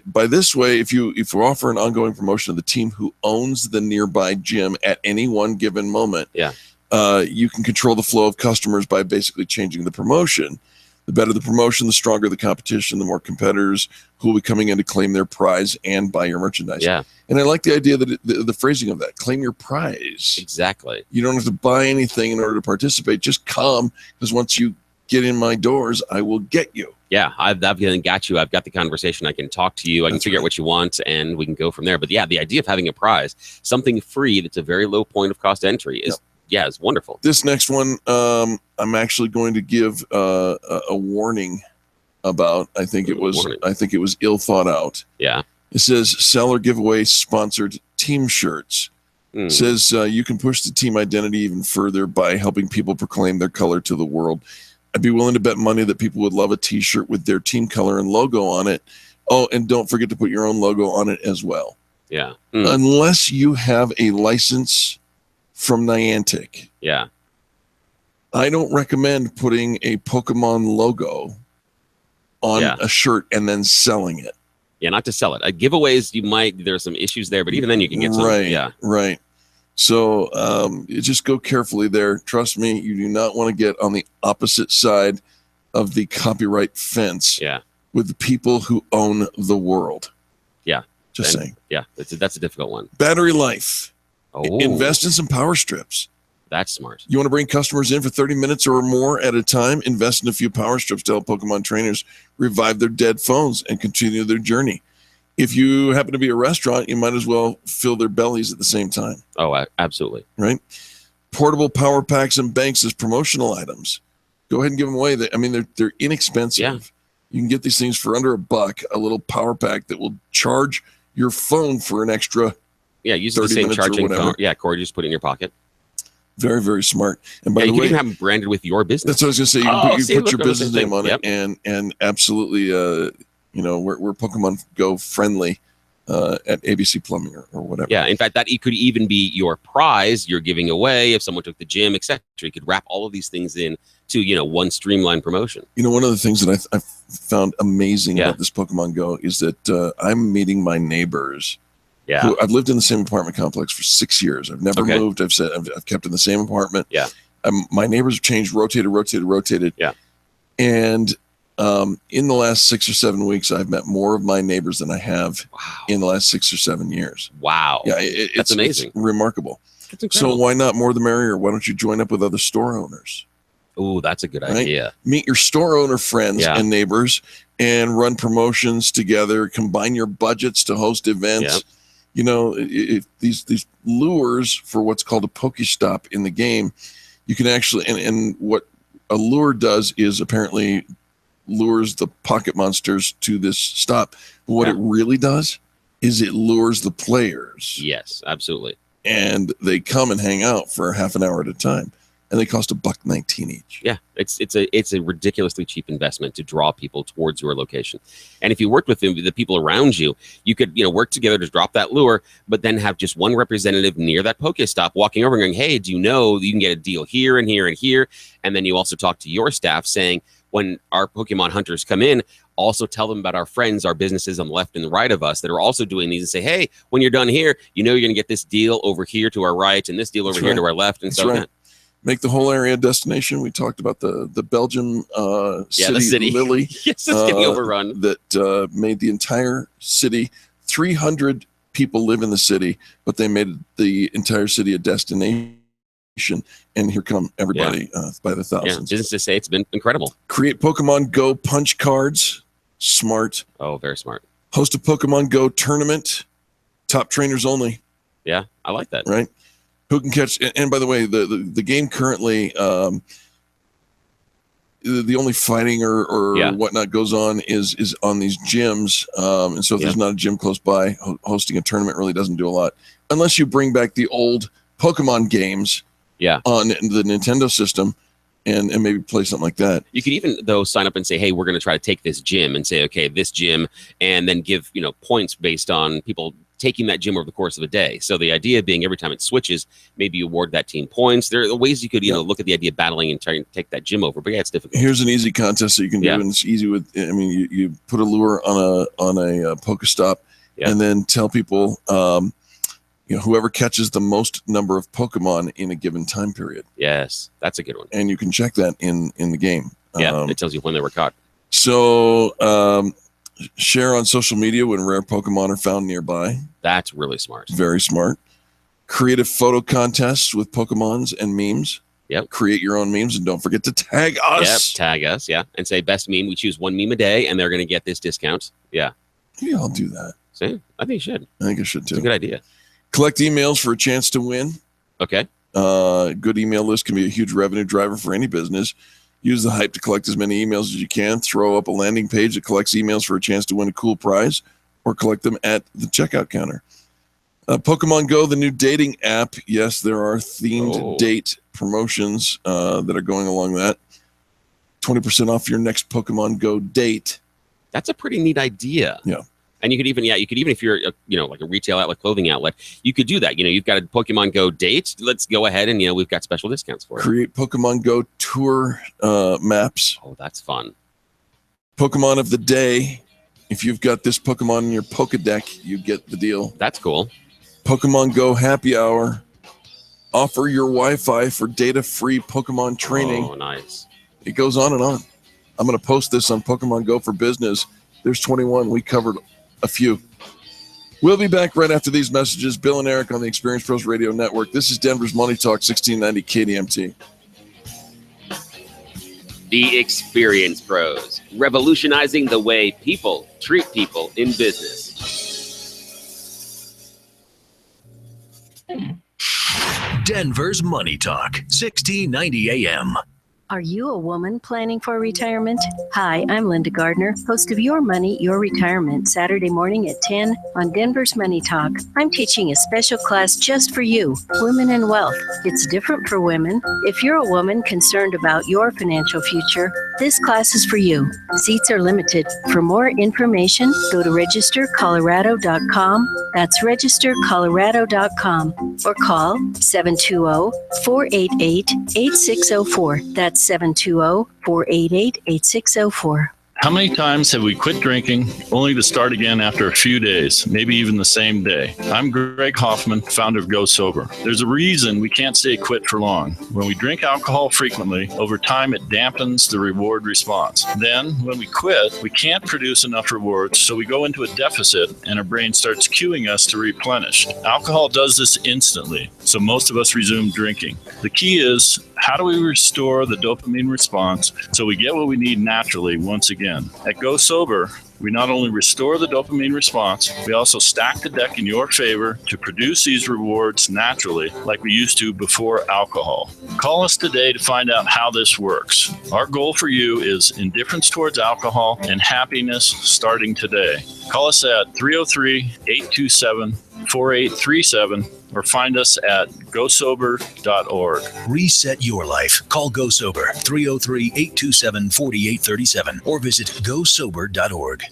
By this way, if you offer an ongoing promotion of the team who owns the nearby gym at any one given moment, you can control the flow of customers by basically changing the promotion. The better the promotion, the stronger the competition, the more competitors who will be coming in to claim their prize and buy your merchandise. Yeah. And I like the idea that the phrasing of that, claim your prize. Exactly. You don't have to buy anything in order to participate. Just come, because once you get in my doors, I will get you. Yeah, I've got you. I've got the conversation. I can talk to you. I can figure out what you want, and we can go from there. But yeah, the idea of having a prize, something free that's a very low point of cost entry is it's wonderful. This next one, I'm actually going to give a warning about. I think it was ill thought out. Yeah. It says seller giveaway sponsored team shirts. It says you can push the team identity even further by helping people proclaim their color to the world. I'd be willing to bet money that people would love a T-shirt with their team color and logo on it. Oh, and don't forget to put your own logo on it as well. Yeah. Unless you have a license from Niantic. Yeah. I don't recommend putting a Pokemon logo on a shirt and then selling it. Yeah, not to sell it. Giveaways, there's some issues there, but even then you can get some. Right. So just go carefully there. Trust me, you do not want to get on the opposite side of the copyright fence with the people who own the world. Yeah. Just saying. Yeah, that's a difficult one. Battery life. Oh. Invest in some power strips. That's smart. You want to bring customers in for 30 minutes or more at a time? Invest in a few power strips to help Pokemon trainers revive their dead phones and continue their journey. If you happen to be a restaurant, you might as well fill their bellies at the same time. Oh, absolutely. Right? Portable power packs and banks as promotional items. Go ahead and give them away. They're inexpensive. Yeah. You can get these things for under $1, a little power pack that will charge your phone for an extra use the same charging phone. Yeah, cord, just put it in your pocket. Very, very smart. And by the you way, can even have them branded with your business. That's what I was going to say. You can put your business name on it, and absolutely, we're Pokemon Go friendly at ABC Plumbing or whatever. Yeah, in fact, that it could even be your prize you're giving away if someone took the gym, etc. You could wrap all of these things in to one streamlined promotion. One of the things that I found amazing about this Pokemon Go is that I'm meeting my neighbors. Yeah, who I've lived in the same apartment complex for 6 years. I've never moved. I've kept in the same apartment. Yeah, my neighbors have changed, rotated. Yeah, and in the last 6 or 7 weeks, I've met more of my neighbors than I have in the last 6 or 7 years. Wow. Yeah, that's amazing. It's remarkable. That's incredible. So why not more the merrier? Why don't you join up with other store owners? Oh, that's a good idea. Meet your store owner friends and neighbors and run promotions together. Combine your budgets to host events. These lures for what's called a Pokestop in the game, you can actually, and what a lure does is apparently lures the pocket monsters to this stop. But what it really does is it lures the players. Yes, absolutely. And they come and hang out for half an hour at a time. And they cost $1.19 each. Yeah, it's a ridiculously cheap investment to draw people towards your location. And if you worked with the people around you, you could work together to drop that lure, but then have just one representative near that Pokestop walking over and going, "Hey, do you know you can get a deal here and here and here?" And then you also talk to your staff saying, when our Pokemon hunters come in, also tell them about our friends, our businesses on the left and the right of us that are also doing these, and say, "Hey, when you're done here, you're going to get this deal over here to our right and this deal over here to our left," and so on. Make the whole area a destination. We talked about the Belgium city, Lily. Yes, it's getting overrun. That made the entire city. 300 people live in the city, but they made the entire city a destination. And here come everybody by the thousands. Yeah, just to say, it's been incredible. Create Pokemon Go punch cards. Smart. Oh, very smart. Host a Pokemon Go tournament. Top trainers only. Yeah, I like that. Right. Who can catch? And by the way, the game currently, the only fighting or whatnot goes on is on these gyms. And so if there's not a gym close by, hosting a tournament really doesn't do a lot, unless you bring back the old Pokemon games. Yeah. On the Nintendo system, and maybe play something like that. You could even though sign up and say, "Hey, we're going to try to take this gym," and say, "Okay, this gym," and then give points based on people taking that gym over the course of a day. So the idea being every time it switches, maybe you award that team points. There are ways you could, look at the idea of battling and trying to take that gym over. But yeah, it's difficult. Here's an easy contest that you can do, and it's easy with. I mean, you put a lure on a Pokestop, and then tell people, whoever catches the most number of Pokemon in a given time period. Yes, that's a good one. And you can check that in the game. Yeah, it tells you when they were caught. So. Share on social media when rare Pokemon are found nearby. That's really smart. Very smart. Creative photo contests with Pokemons and memes. Yep. Create your own memes and don't forget to tag us. Yep, tag us, and say best meme. We choose one meme a day and they're going to get this discount. Yeah. Maybe I'll do that. See, I think you should. I think I should too. It's a good idea. Collect emails for a chance to win. Okay. Good email list can be a huge revenue driver for any business. Use the hype to collect as many emails as you can. Throw up a landing page that collects emails for a chance to win a cool prize, or collect them at the checkout counter. Pokemon Go, the new dating app. Yes, there are themed date promotions that are going along that. 20% off your next Pokemon Go date. That's a pretty neat idea. Yeah. And you could even, if you're, like a retail outlet, clothing outlet, you could do that. You've got a Pokemon Go date. Let's go ahead and, we've got special discounts for it. Create Pokemon Go tour maps. Oh, that's fun. Pokemon of the day. If you've got this Pokemon in your Pokedex, you get the deal. That's cool. Pokemon Go happy hour. Offer your Wi-Fi for data-free Pokemon training. Oh, nice. It goes on and on. I'm going to post this on Pokemon Go for Business. There's 21. We covered a few. We'll be back right after these messages. Bill and Eric on the Experience Pros Radio Network. This is Denver's Money Talk, 1690 KDMT. The Experience Pros, revolutionizing the way people treat people in business. Denver's Money Talk, 1690 AM. Are you a woman planning for retirement? Hi, I'm Linda Gardner, host of Your Money, Your Retirement, Saturday morning at 10 on Denver's Money Talk. I'm teaching a special class just for you, Women and Wealth. It's different for women. If you're a woman concerned about your financial future, this class is for you. Seats are limited. For more information, go to registercolorado.com. That's registercolorado.com or call 720-488-8604. That's 720-488-8604. How many times have we quit drinking only to start again after a few days, maybe even the same day? I'm Greg Hoffman, founder of Go Sober. There's a reason we can't stay quit for long. When we drink alcohol frequently, over time it dampens the reward response. Then, when we quit, we can't produce enough rewards, so we go into a deficit and our brain starts cueing us to replenish. Alcohol does this instantly, so most of us resume drinking. The key is, how do we restore the dopamine response so we get what we need naturally once again? At Go Sober, we not only restore the dopamine response, we also stack the deck in your favor to produce these rewards naturally like we used to before alcohol. Call us today to find out how this works. Our goal for you is indifference towards alcohol and happiness starting today. Call us at 303-827-4837 or find us at gosober.org. Reset your life. Call Go Sober, 303-827-4837 or visit gosober.org.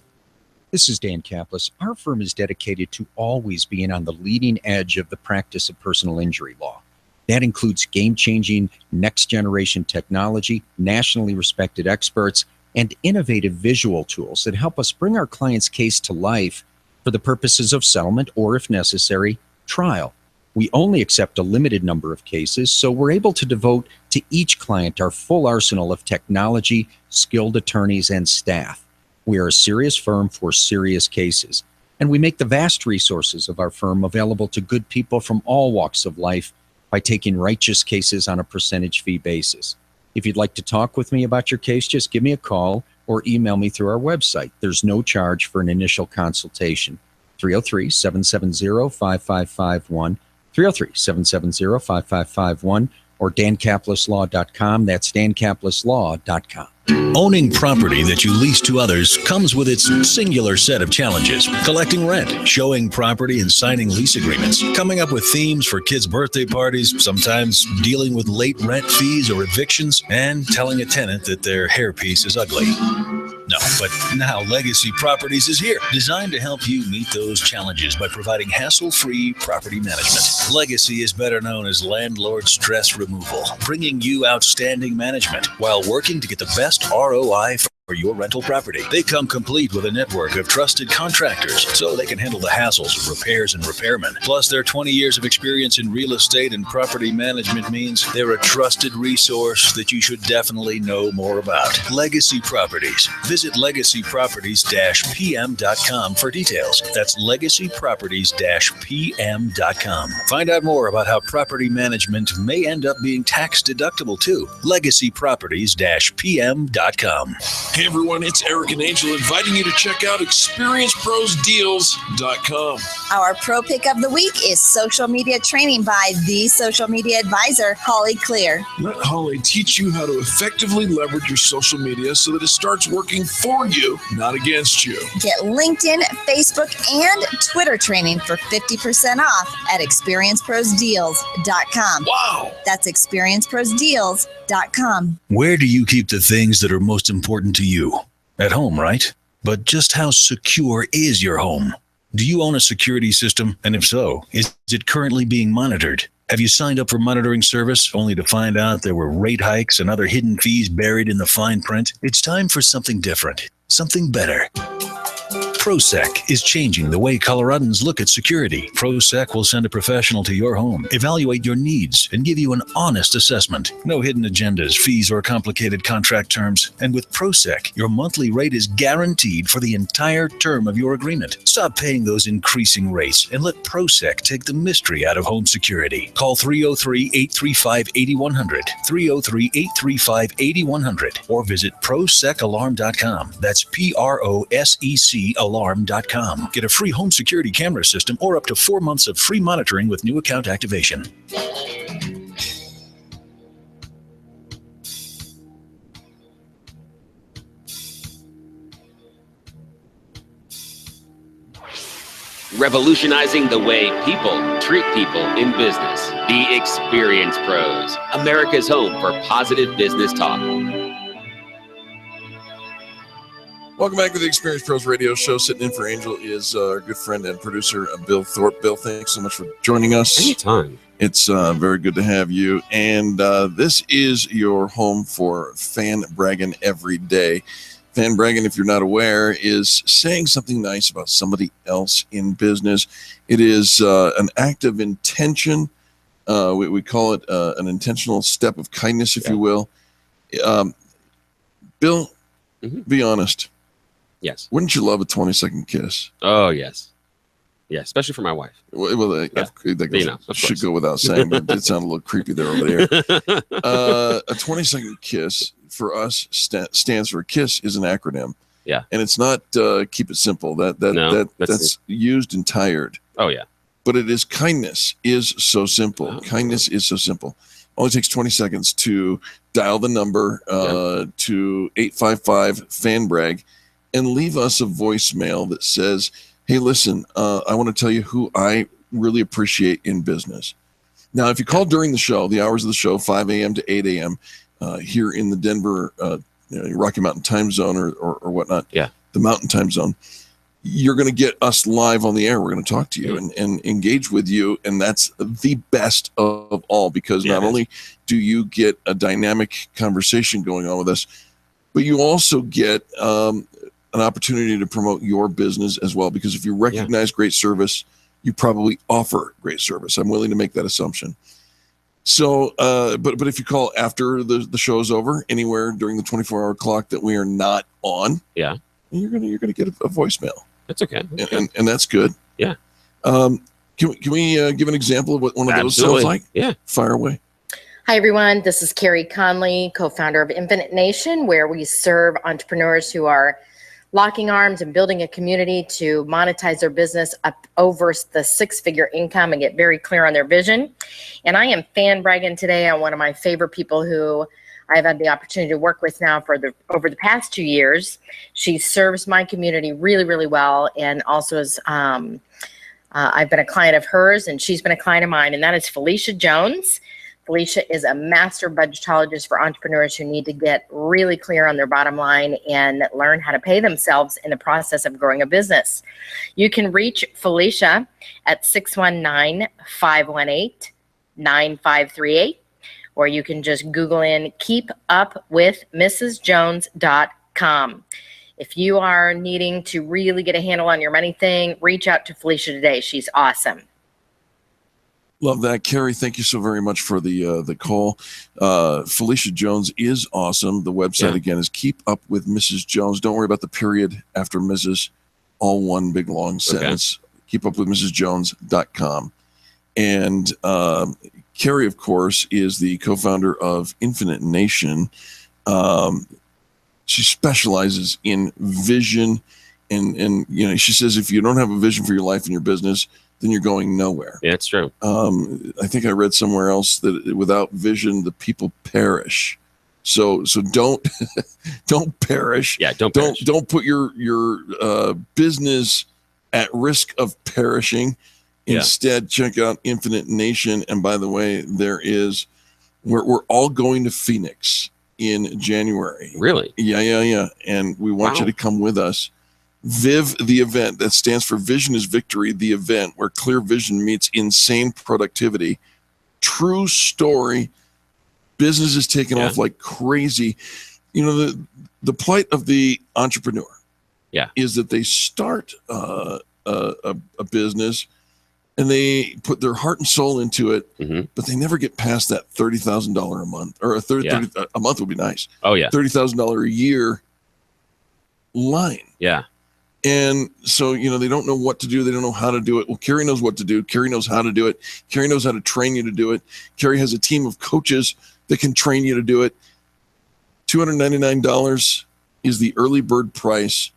This is Dan Kaplis. Our firm is dedicated to always being on the leading edge of the practice of personal injury law. That includes game-changing, next-generation technology, nationally respected experts, and innovative visual tools that help us bring our client's case to life for the purposes of settlement or, if necessary, trial. We only accept a limited number of cases, so we're able to devote to each client our full arsenal of technology, skilled attorneys, and staff. We are a serious firm for serious cases, and we make the vast resources of our firm available to good people from all walks of life by taking righteous cases on a percentage fee basis. If you'd like to talk with me about your case, just give me a call or email me through our website. There's no charge for an initial consultation. 303-770-5551, 303-770-5551, or dankapleslaw.com. That's dankapleslaw.com. Owning property that you lease to others comes with its singular set of challenges. Collecting rent, showing property and signing lease agreements, coming up with themes for kids' birthday parties, sometimes dealing with late rent fees or evictions, and telling a tenant that their hairpiece is ugly. No, but now Legacy Properties is here, designed to help you meet those challenges by providing hassle-free property management. Legacy is better known as landlord stress removal, bringing you outstanding management while working to get the best ROI for your rental property. They come complete with a network of trusted contractors so they can handle the hassles of repairs and repairmen. Plus, their 20 years of experience in real estate and property management means they're a trusted resource that you should definitely know more about. Legacy Properties. Visit legacyproperties-pm.com for details. That's legacyproperties-pm.com. Find out more about how property management may end up being tax deductible too. legacyproperties-pm.com. Hey everyone, it's Eric and Angel inviting you to check out experienceprosdeals.com. Our pro pick of the week is social media training by the social media advisor, Holly Clear. Let Holly teach you how to effectively leverage your social media so that it starts working for you, not against you. Get LinkedIn, Facebook, and Twitter training for 50% off at experienceprosdeals.com. Wow! That's experienceprosdeals.com. Where do you keep the things that are most important to you? At home, right? But just how secure is your home? Do you own a security system? And if so, is it currently being monitored? Have you signed up for monitoring service only to find out there were rate hikes and other hidden fees buried in the fine print? It's time for something different, something better. ProSec is changing the way Coloradans look at security. ProSec will send a professional to your home, evaluate your needs, and give you an honest assessment. No hidden agendas, fees, or complicated contract terms. And with ProSec, your monthly rate is guaranteed for the entire term of your agreement. Stop paying those increasing rates and let ProSec take the mystery out of home security. Call 303-835-8100, 303-835-8100, or visit prosecalarm.com. That's PROSEC USAlarm.com. Get a free home security camera system or up to 4 months of free monitoring with new account activation. Revolutionizing the way people treat people in business. The Experience Pros, America's home for positive business talk. Welcome back to the Experience Pros Radio Show. Sitting in for Angel is our good friend and producer, Bill Thorpe. Bill, thanks so much for joining us. Anytime. It's very good to have you. And this is your home for fan bragging every day. Fan bragging, if you're not aware, is saying something nice about somebody else in business. It is an act of intention. We call it an intentional step of kindness, if you will. Bill, be honest. Yes. Wouldn't you love a 20-second kiss? Oh, yes. Yeah, especially for my wife. Well, that should go without saying, but it sounded a little creepy there over there. A 20-second kiss for us stands for KISS is an acronym. Yeah. And it's not keep it simple. That's used and tired. Oh, yeah. But it is kindness is so simple. Oh, kindness is so simple. Only takes 20 seconds to dial the number to 855-FAN-BRAG and leave us a voicemail that says, hey, listen, I want to tell you who I really appreciate in business. Now, if you call during the show, the hours of the show, 5 a.m. to 8 a.m., here in the Denver, Rocky Mountain time zone or whatnot, the Mountain time zone, you're going to get us live on the air. We're going to talk to you and engage with you. And that's the best of all, because not only do you get a dynamic conversation going on with us, but you also get an opportunity to promote your business as well. Because if you recognize great service, you probably offer great service. I'm willing to make that assumption. So, but if you call after the show is over, anywhere during the 24-hour clock that we are not on, you're gonna get a voicemail. That's okay. And that's good. Yeah. Can we give an example of what one of those sounds like? Yeah. Fire away. Hi, everyone. This is Carrie Conley, co-founder of Infinite Nation, where we serve entrepreneurs who are locking arms and building a community to monetize their business up over the six-figure income and get very clear on their vision. And I am fan bragging today on one of my favorite people who I've had the opportunity to work with now for over the past 2 years. She serves my community really, really well, and also is I've been a client of hers, and she's been a client of mine, and that is Felicia Jones. Felicia is a master budgetologist for entrepreneurs who need to get really clear on their bottom line and learn how to pay themselves in the process of growing a business. You can reach Felicia at 619-518-9538, or you can just Google in keepupwithmrsjones.com. If you are needing to really get a handle on your money thing, reach out to Felicia today. She's awesome. Love that, Carrie. Thank you so very much for the call. Felicia Jones is awesome. The website again is Keep Up with Mrs. Jones. Don't worry about the period after Mrs. All one big long sentence. KeepUpWithMrsJones.com. And Carrie, of course, is the co-founder of Infinite Nation. She specializes in vision, and she says if you don't have a vision for your life and your business, then you're going nowhere. Yeah, it's true. I think I read somewhere else that without vision, the people perish. So don't perish. Yeah, don't perish. Don't put your business at risk of perishing. Instead, check out Infinite Nation. And by the way, we're all going to Phoenix in January. Really? Yeah. And we want you to come with us. VIV, the event, that stands for Vision is Victory, the event where clear vision meets insane productivity. True story. Business is taking off like crazy. The plight of the entrepreneur is that they start a business and they put their heart and soul into it, but they never get past that $30,000 a month, or a month would be nice. Oh, yeah. $30,000 a year line. Yeah. And so, they don't know what to do. They don't know how to do it. Well, Carrie knows what to do. Carrie knows how to do it. Carrie knows how to train you to do it. Carrie has a team of coaches that can train you to do it. $299 is the early bird price.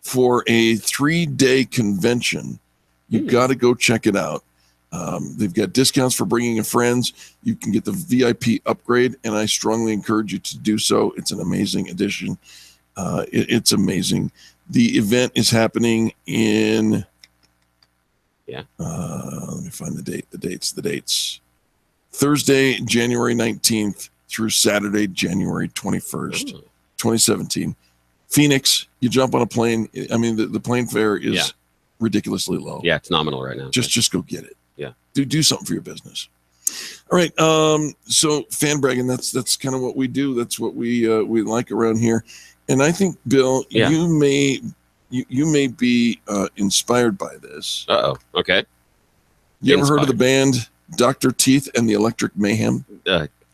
for a 3-day convention. You've got to go check it out. They've got discounts for bringing in friends. You can get the VIP upgrade, and I strongly encourage you to do so. It's an amazing addition. It's amazing. The event is happening in... let me find the dates. Thursday, January 19th through Saturday, January 21st, 2017. Phoenix, you jump on a plane. I mean, the plane fare is ridiculously low. Yeah, it's nominal right now. Just go get it. Yeah. Do something for your business. All right. So fan bragging, that's kind of what we do. That's what we like around here. And I think, Bill, you may be inspired by this. Uh-oh. Okay. You ever heard of the band Dr. Teeth and the Electric Mayhem?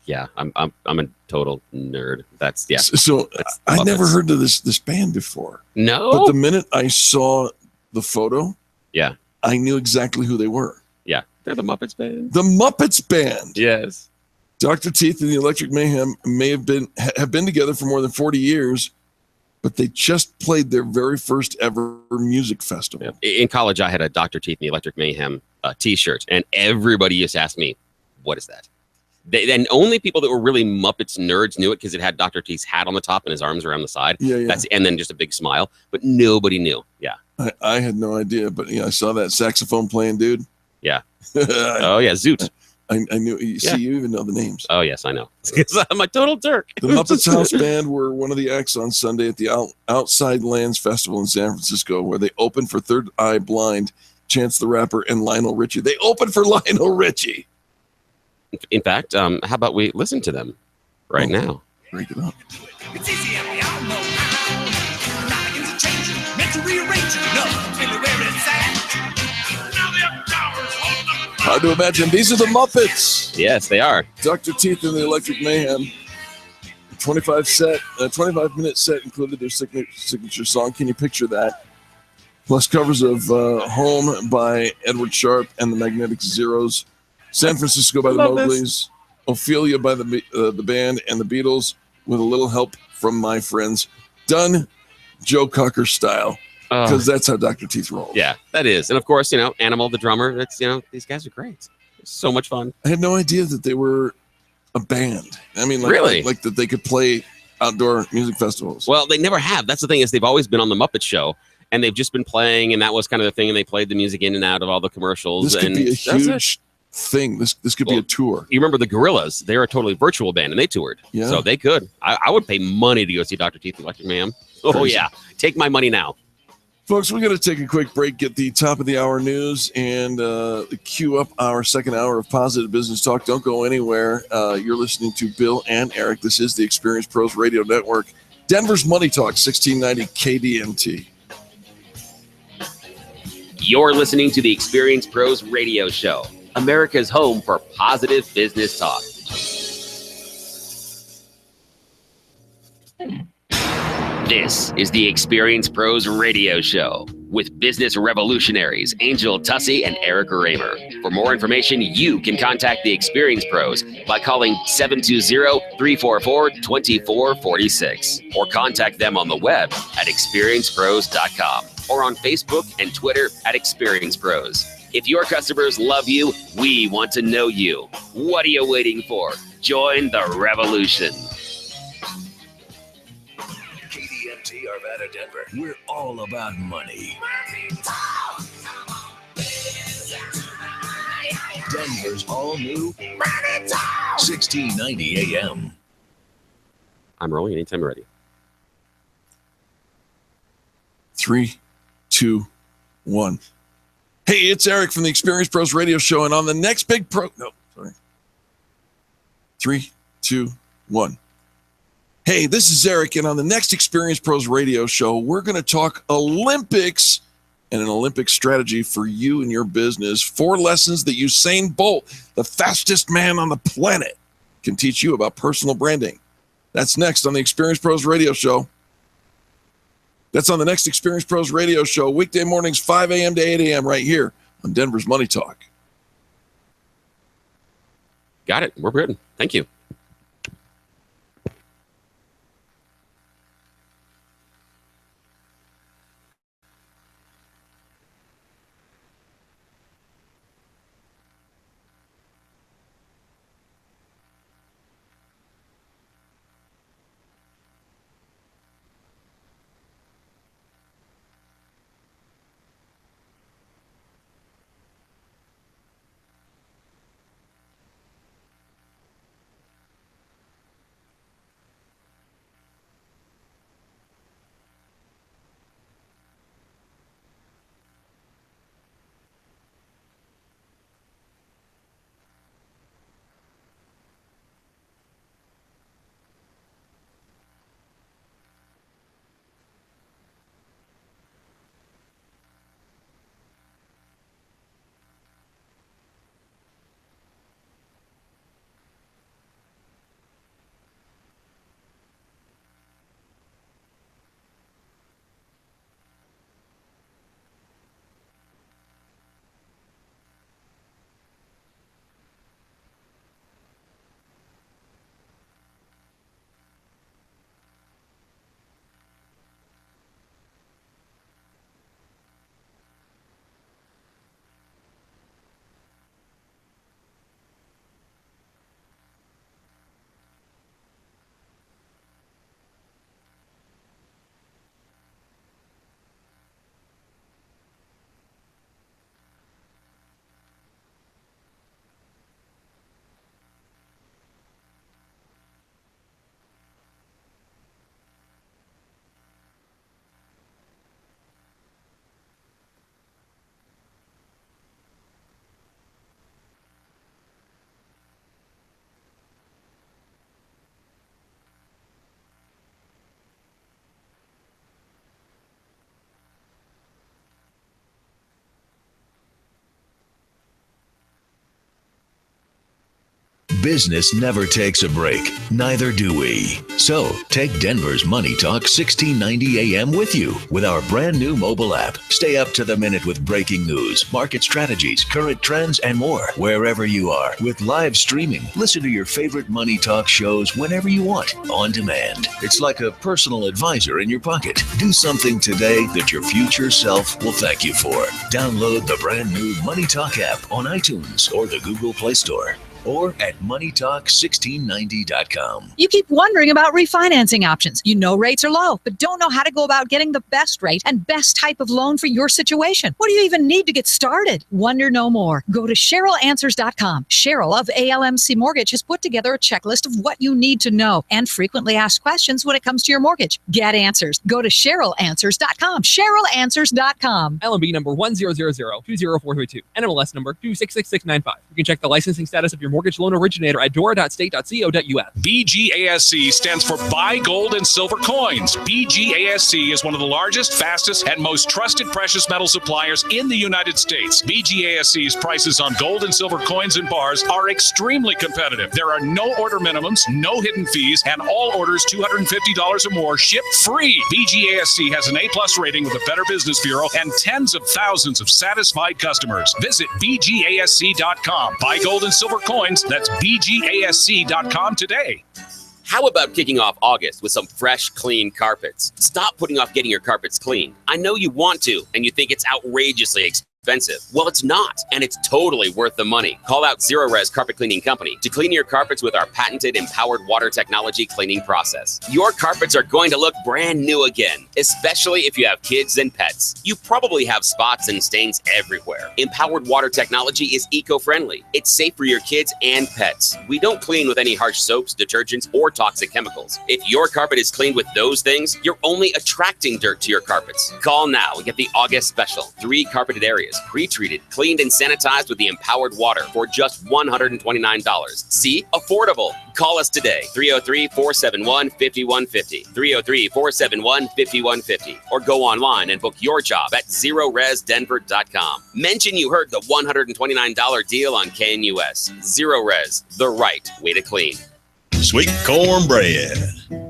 Yeah, I'm a total nerd. That's So I never heard of this band before. No. But the minute I saw the photo, yeah, I knew exactly who they were. Yeah, they're the Muppets band. The Muppets band. Yes. Dr. Teeth and the Electric Mayhem have been together for more than 40 years, but they just played their very first ever music festival. Yeah. In college, I had a Dr. Teeth and the Electric Mayhem T-shirt, and everybody used to ask me, "What is that?" And only people that were really Muppets nerds knew it because it had Dr. Teeth's hat on the top and his arms around the side. Yeah. And then just a big smile, but nobody knew. Yeah. I had no idea, but I saw that saxophone playing dude. Yeah. Oh yeah, Zoot. I knew. See, you even know the names. Oh yes, I know. I'm a total jerk. The Muppets House Band were one of the acts on Sunday at the Outside Lands Festival in San Francisco, where they opened for Third Eye Blind, Chance the Rapper, and Lionel Richie. They opened for Lionel Richie. In fact, how about we listen to them right now? Break it up. It's easy and we all know how. Nothing's changing, meant to rearrange it. No, really where it's at. Now the uptowers hold up. Hard to imagine. These are the Muppets. Yes, they are. Dr. Teeth and the Electric Mayhem. 25-minute set included their signature song. Can you picture that? Plus covers of Home by Edward Sharpe and the Magnetic Zeros. San Francisco by the Mowglis, Ophelia by the band, and the Beatles with a little help from my friends. Done Joe Cocker style, because that's how Dr. Teeth rolls. Yeah, that is. And of course, Animal, the drummer, that's, these guys are great. It's so much fun. I had no idea that they were a band. I mean, really? Like that they could play outdoor music festivals. Well, they never have. That's the thing, is they've always been on the Muppet Show. And they've just been playing, and that was kind of the thing, and they played the music in and out of all the commercials. This could be a huge thing. This could be a tour. You remember the Gorillas? They're a totally virtual band, and they toured. Yeah. So they could. I would pay money to go see Dr. Teeth and Electric Mayhem. Oh, Crazy. yeah. Take my money now. Folks, we're going to take a quick break, get the top of the hour news, and cue up our second hour of Positive Business Talk. Don't go anywhere. You're listening to Bill and Eric. This is the Experience Pros Radio Network. Denver's Money Talk, 1690 KDNT. You're listening to the Experience Pros Radio Show, America's home for positive business talk. This is the Experience Pros Radio Show with business revolutionaries Angel Tussey and Eric Raymer. For more information, you can contact the Experience Pros by calling 720-344-2446 or contact them on the web at experiencepros.com or on Facebook and Twitter at Experience Pros. If your customers love you, we want to know you. What are you waiting for? Join the revolution. KDNT Arvada, Denver. We're all about money. Denver's all new 1690 AM. I'm rolling anytime you're ready. 3, 2, 1. Hey, it's Eric from the Experience Pros Radio Show, and on the next big 3, 2, 1. Hey, this is Eric, and on the next Experience Pros Radio Show, we're going to talk Olympics and an Olympic strategy for you and your business. 4 lessons that Usain Bolt, the fastest man on the planet, can teach you about personal branding. That's next on the Experience Pros Radio Show. That's on the next Experience Pros Radio Show, weekday mornings, 5 a.m. to 8 a.m. right here on Denver's Money Talk. Got it. We're good. Thank you. Business never takes a break. Neither do we. So take Denver's Money Talk 1690 AM with you with our brand new mobile app. Stay up to the minute with breaking news, market strategies, current trends, and more wherever you are. With live streaming, listen to your favorite Money Talk shows whenever you want, on demand. It's like a personal advisor in your pocket. Do something today that your future self will thank you for. Download the brand new Money Talk app on iTunes or the Google Play Store, or at moneytalk1690.com. You keep wondering about refinancing options. You know rates are low, but don't know how to go about getting the best rate and best type of loan for your situation. What do you even need to get started? Wonder no more. Go to CherylAnswers.com. Cheryl of ALMC Mortgage has put together a checklist of what you need to know and frequently asked questions when it comes to your mortgage. Get answers. Go to CherylAnswers.com. CherylAnswers.com. LMB number 100020432. NMLS number 266695. You can check the licensing status of your mortgage loan originator at dora.state.co.us. BGASC stands for Buy Gold and Silver Coins. BGASC is one of the largest, fastest, and most trusted precious metal suppliers in the United States. BGASC's prices on gold and silver coins and bars are extremely competitive. There are no order minimums, no hidden fees, and all orders $250 or more ship free. BGASC has an A+ rating with the Better Business Bureau and tens of thousands of satisfied customers. Visit BGASC.com. Buy gold and silver coins. That's BGASC.com today. How about kicking off August with some fresh, clean carpets? Stop putting off getting your carpets clean. I know you want to, and you think it's outrageously expensive. Well, it's not, and it's totally worth the money. Call out Zero Res Carpet Cleaning Company to clean your carpets with our patented empowered water technology cleaning process. Your carpets are going to look brand new again, especially if you have kids and pets. You probably have spots and stains everywhere. Empowered water technology is eco-friendly. It's safe for your kids and pets. We don't clean with any harsh soaps, detergents, or toxic chemicals. If your carpet is cleaned with those things, you're only attracting dirt to your carpets. Call now and get the August special. 3 carpeted areas, pre-treated, cleaned, and sanitized with the empowered water for just $129. See? Affordable. Call us today, 303-471-5150, 303-471-5150, or go online and book your job at ZeroResDenver.com. Mention you heard the $129 deal on KNUS. Zero Res, the right way to clean. Sweet cornbread,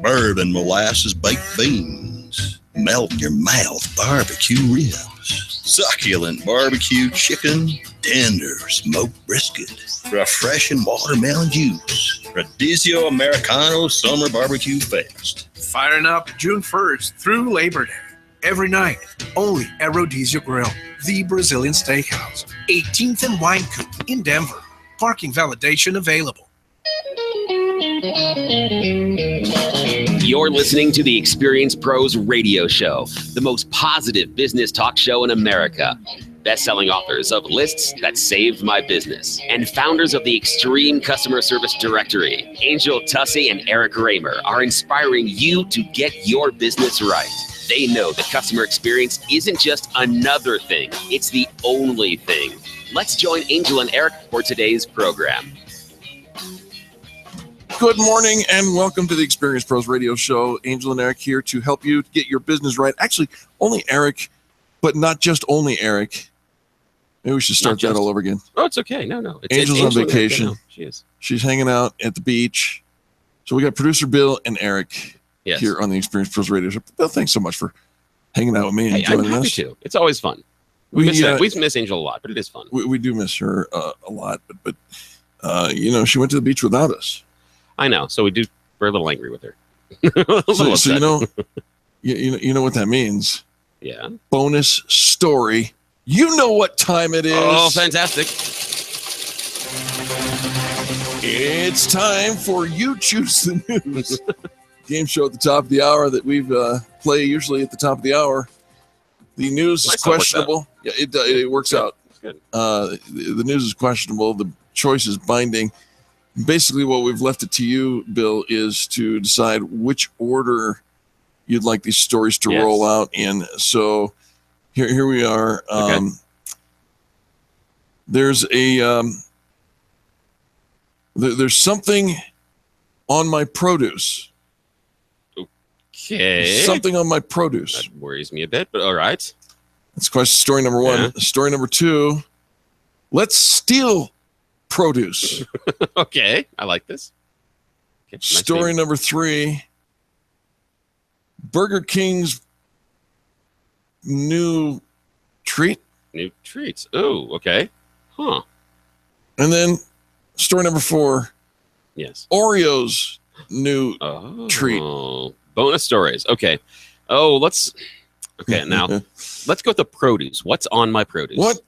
bourbon molasses baked beans, melt in your mouth barbecue ribs, succulent barbecue chicken, tender smoked brisket, refreshing watermelon juice, Radizio Americano Summer Barbecue Fest. Firing up June 1st through Labor Day. Every night, only at Rodizio Grill, the Brazilian Steakhouse, 18th and Wine Coop in Denver. Parking validation available. You're listening to the Experience Pros radio show, the most positive business talk show in America. Best-selling authors of Lists That Saved My Business and founders of the Extreme Customer Service Directory, Angel Tussey and Eric Raymer, are inspiring you to get your business right. They know that customer experience isn't just another thing, it's the only thing. Let's join Angel and Eric for today's program. Good morning and welcome to the Experience Pros radio show. Angel and Eric here to help you get your business right. Actually, only Eric, but not just only Eric. Maybe we should start that all over again. Oh, it's okay. No. Angel's on vacation. No, she is. She's hanging out at the beach. So we got producer Bill and Eric here on the Experience Pros radio show. Bill, thanks so much for hanging out with me and joining us. I'm happy to. It's always fun. We miss Angel a lot, but it is fun. We do miss her a lot, but she went to the beach without us. I know, so we're a little angry with her. so you know what that means. Yeah. Bonus story. You know what time it is. Oh, fantastic. It's time for You Choose the News. Game show at the top of the hour that we play usually at the top of the hour. The news is questionable. Yeah, it works out. It's good. The news is questionable. The choice is binding. Basically, what we've left it to you, Bill, is to decide which order you'd like these stories to roll out in. So here we are. Okay. There's there's something on my produce. Okay. Something on my produce. That worries me a bit, but all right. That's question story number 1. Yeah. Story number 2. Let's steal produce. Okay, I like this. Okay, nice Story name. number 3. Burger King's new treat. New treats. Ooh, okay. Huh. And then story number 4. Yes. Oreo's new treat. Bonus stories. Okay. Oh, okay, now let's go with the produce. What's on my produce? What?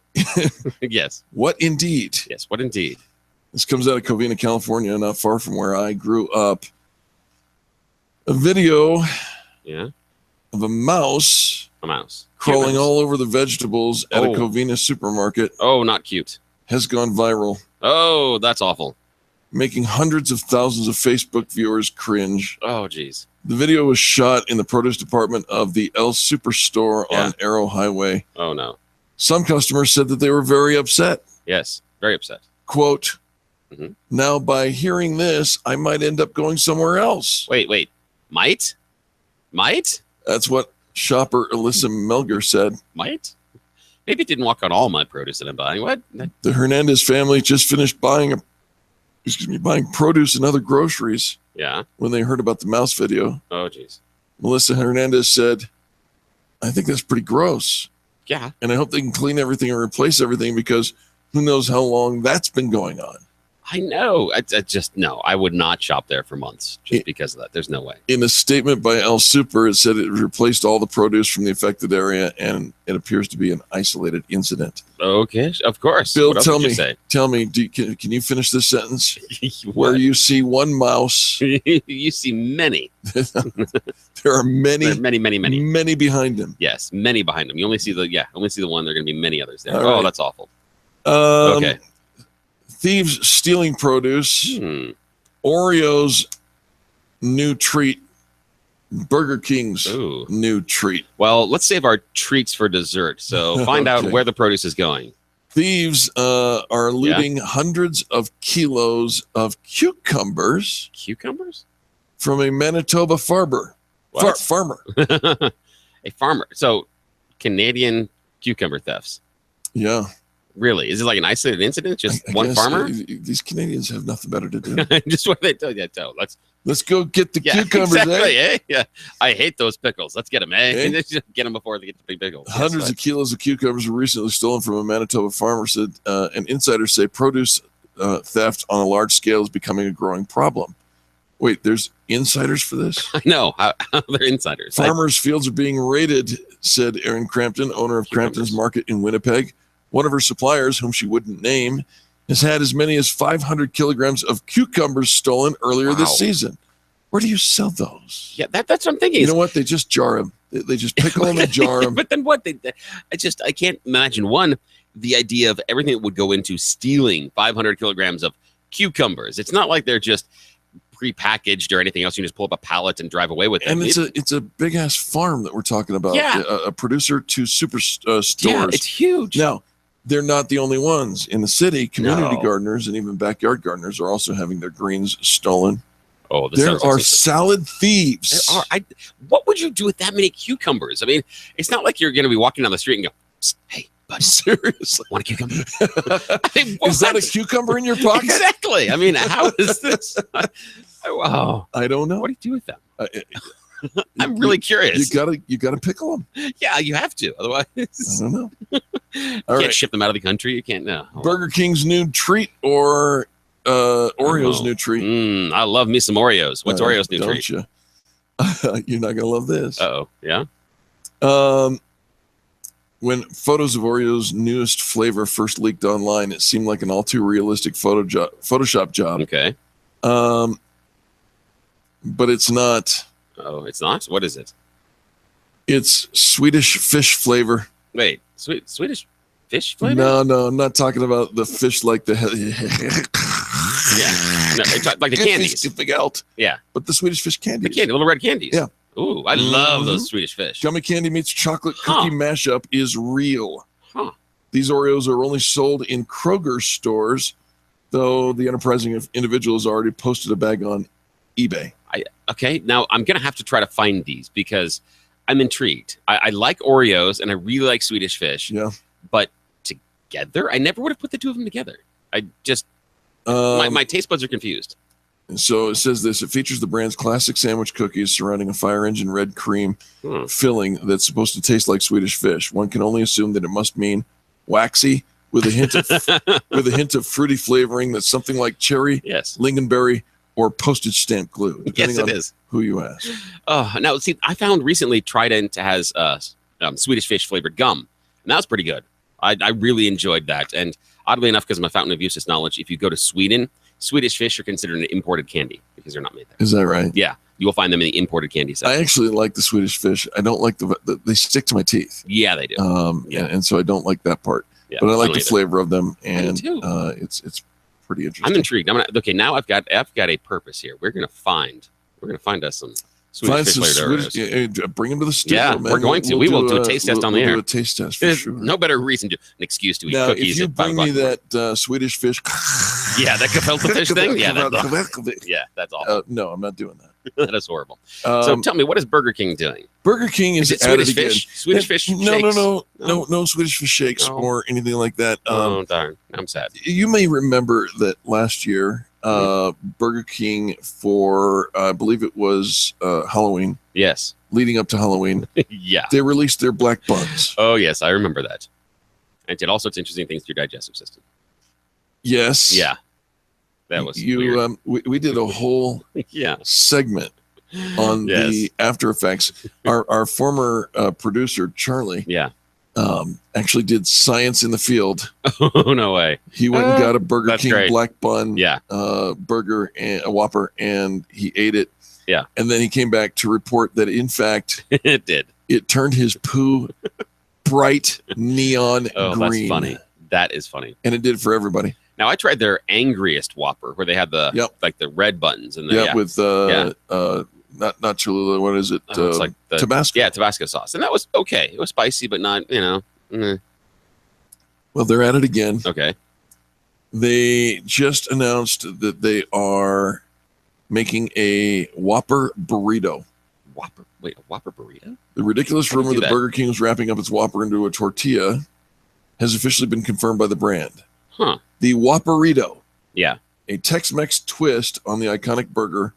Yes. What indeed? Yes, what indeed? This comes out of Covina, California, not far from where I grew up. A video of a mouse crawling all over the vegetables at a Covina supermarket. Oh, not cute. Has gone viral. Oh, that's awful. Making hundreds of thousands of Facebook viewers cringe. Oh, geez. The video was shot in the produce department of the El Superstore on Arrow Highway. Oh, no. Some customers said that they were very upset. Yes, very upset. Quote, now by hearing this, I might end up going somewhere else. Wait. Might? That's what shopper Alyssa Melger said. Might? Maybe it didn't walk on all my produce that I'm buying. What? The Hernandez family just finished buying produce and other groceries. Yeah. When they heard about the mouse video. Oh, geez. Melissa Hernandez said, I think that's pretty gross. Yeah. And I hope they can clean everything and replace everything because who knows how long that's been going on. I know. I just, no, I would not shop there for months just because of that. There's no way. In a statement by El Super, it said it replaced all the produce from the affected area and it appears to be an isolated incident. Okay, of course. Bill, What else would you say? tell me, can you finish this sentence? Where you see one mouse. You see many. There are many. There are many. Many behind him. Yes, many behind him. You only see the one. There are going to be many others there. All Oh, right. that's awful. Okay. Thieves stealing produce. Oreo's new treat. Burger King's new treat. Well, let's save our treats for dessert. So find out where the produce is going. Thieves are looting hundreds of kilos of cucumbers. Cucumbers? From a Manitoba farmer. Farmer. A farmer. So Canadian cucumber thefts. Yeah. Really? Is it like an isolated incident? Just I one guess, farmer? These Canadians have nothing better to do. Just what they do. Yeah, Let's go get the cucumbers, exactly, eh? Yeah. I hate those pickles. Let's get them, eh? Eh? Just get them before they get the big pickles. Hundreds of kilos of cucumbers were recently stolen from a Manitoba farmer, said, and insiders say produce theft on a large scale is becoming a growing problem. Wait, there's insiders for this? I know. How they're insiders. Farmers' fields are being raided, said Erin Crampton, owner of Crampton's Market in Winnipeg. One of her suppliers, whom she wouldn't name, has had as many as 500 kilograms of cucumbers stolen earlier this season. Where do you sell those? Yeah, that's what I'm thinking. You know what? They just jar them. They just pickle them and jar them. But then what? I can't imagine, one, the idea of everything that would go into stealing 500 kilograms of cucumbers. It's not like they're just prepackaged or anything else. You can just pull up a pallet and drive away with them. And it's a big ass farm that we're talking about. Yeah. A producer to super stores. Yeah, it's huge. Now, they're not the only ones. In the city, community No. gardeners and even backyard gardeners are also having their greens stolen. Oh, this there sounds like are something. salad thieves. There are. What would you do with that many cucumbers? I mean, it's not like you're going to be walking down the street and go, "Psst, hey, bud, seriously, want a cucumber?" Is that a cucumber in your pocket? Exactly. I mean, how is this? Wow. I don't know. What do you do with them? I'm really curious. You gotta pickle them. Yeah, you have to. Otherwise, I don't know. You can't ship them out of the country. You can't. No. Burger King's new treat or Oreo's new treat. I love me some Oreos. What's Oreo's new don't treat? You? You're not gonna love this. Oh, yeah. When photos of Oreo's newest flavor first leaked online, it seemed like an all too realistic Photoshop job. Okay. But it's not. Oh, it's not? What is it? It's Swedish fish flavor. Wait, Swedish fish flavor? No, I'm not talking about the fish like the Yeah. No, like the candies. Yeah. But the Swedish fish candies. The candy, little red candies. Yeah. Ooh, I love those Swedish fish. Gummy candy meets chocolate cookie mashup is real. Huh. These Oreos are only sold in Kroger stores, though the enterprising individual has already posted a bag on eBay. Okay, now I'm going to have to try to find these because I'm intrigued. I like Oreos and I really like Swedish fish. Yeah. But together, I never would have put the two of them together. I just My taste buds are confused. So it says this. It features the brand's classic sandwich cookies surrounding a fire engine red cream filling that's supposed to taste like Swedish fish. One can only assume that it must mean waxy with a hint of fruity flavoring that's something like cherry, lingonberry, or postage stamp glue. Yes, it is. Who you ask. Oh, now see, I found recently Trident has Swedish fish flavored gum, and that was pretty good. I really enjoyed that. And oddly enough, because of my fountain of useless knowledge, if you go to Sweden, Swedish fish are considered an imported candy because they're not made there. Is that right? Yeah, you will find them in the imported candy section. I actually like the Swedish fish. I don't like they stick to my teeth. Yeah, they do. And so I don't like that part. Yeah, but I like don't the either. flavor of them, and too. It's pretty interesting. I'm intrigued. Okay, now I've got a purpose here. We're gonna find us some Swedish fish flavored Oreos. Bring them to the studio. Yeah, man. we're going to. We will do a taste test on the air. We'll do a taste test for There's sure. no better reason to an excuse to eat Now, cookies. if you at 5 bring me o'clock. that Swedish fish, yeah, that gefilte fish thing. Yeah, that's awful. No, I'm not doing that. That is horrible. So tell me, what is Burger King doing? Burger King is it added Swedish again. fish? Swedish fish? No, shakes? no Swedish fish shakes or anything like that. Oh darn, I'm sad. You may remember that last year, Burger King for I believe it was Halloween. Yes, leading up to Halloween. Yeah, they released their black buns. Oh yes, I remember that. And did all sorts of interesting things to your digestive system. Yes. Yeah. That was weird. We did a whole segment on the After Effects. Our former producer Charlie, actually did science in the field. Oh no way! He went and got a Burger King great. black bun, burger and a Whopper, and he ate it. Yeah, and then he came back to report that in fact it did. It turned his poo bright neon green. That's funny. That is funny, and it did for everybody. Now I tried their angriest Whopper, where they had the like the red buttons and with not Cholula. What is it? It's like the Tabasco. Yeah, Tabasco sauce, and that was okay. It was spicy, but not Well, they're at it again. Okay. They just announced that they are making a Whopper burrito. Whopper? Wait, a Whopper burrito? The ridiculous rumor that Burger King was wrapping up its Whopper into a tortilla has officially been confirmed by the brand. Huh. The Whopperito. Yeah. A Tex-Mex twist on the iconic burger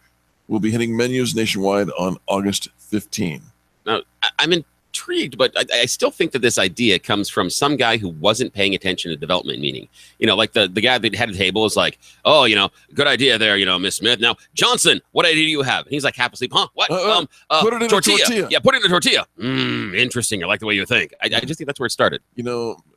will be hitting menus nationwide on August 15. Now, I'm intrigued, but I still think that this idea comes from some guy who wasn't paying attention to development meaning. You know, like the guy that had the table is like, oh, good idea there, Miss Smith. Now, Johnson, what idea do you have? And he's like, half asleep. Huh? What? Put it in tortilla. a tortilla. Yeah, put it in a tortilla. Interesting. I like the way you think. I just think that's where it started.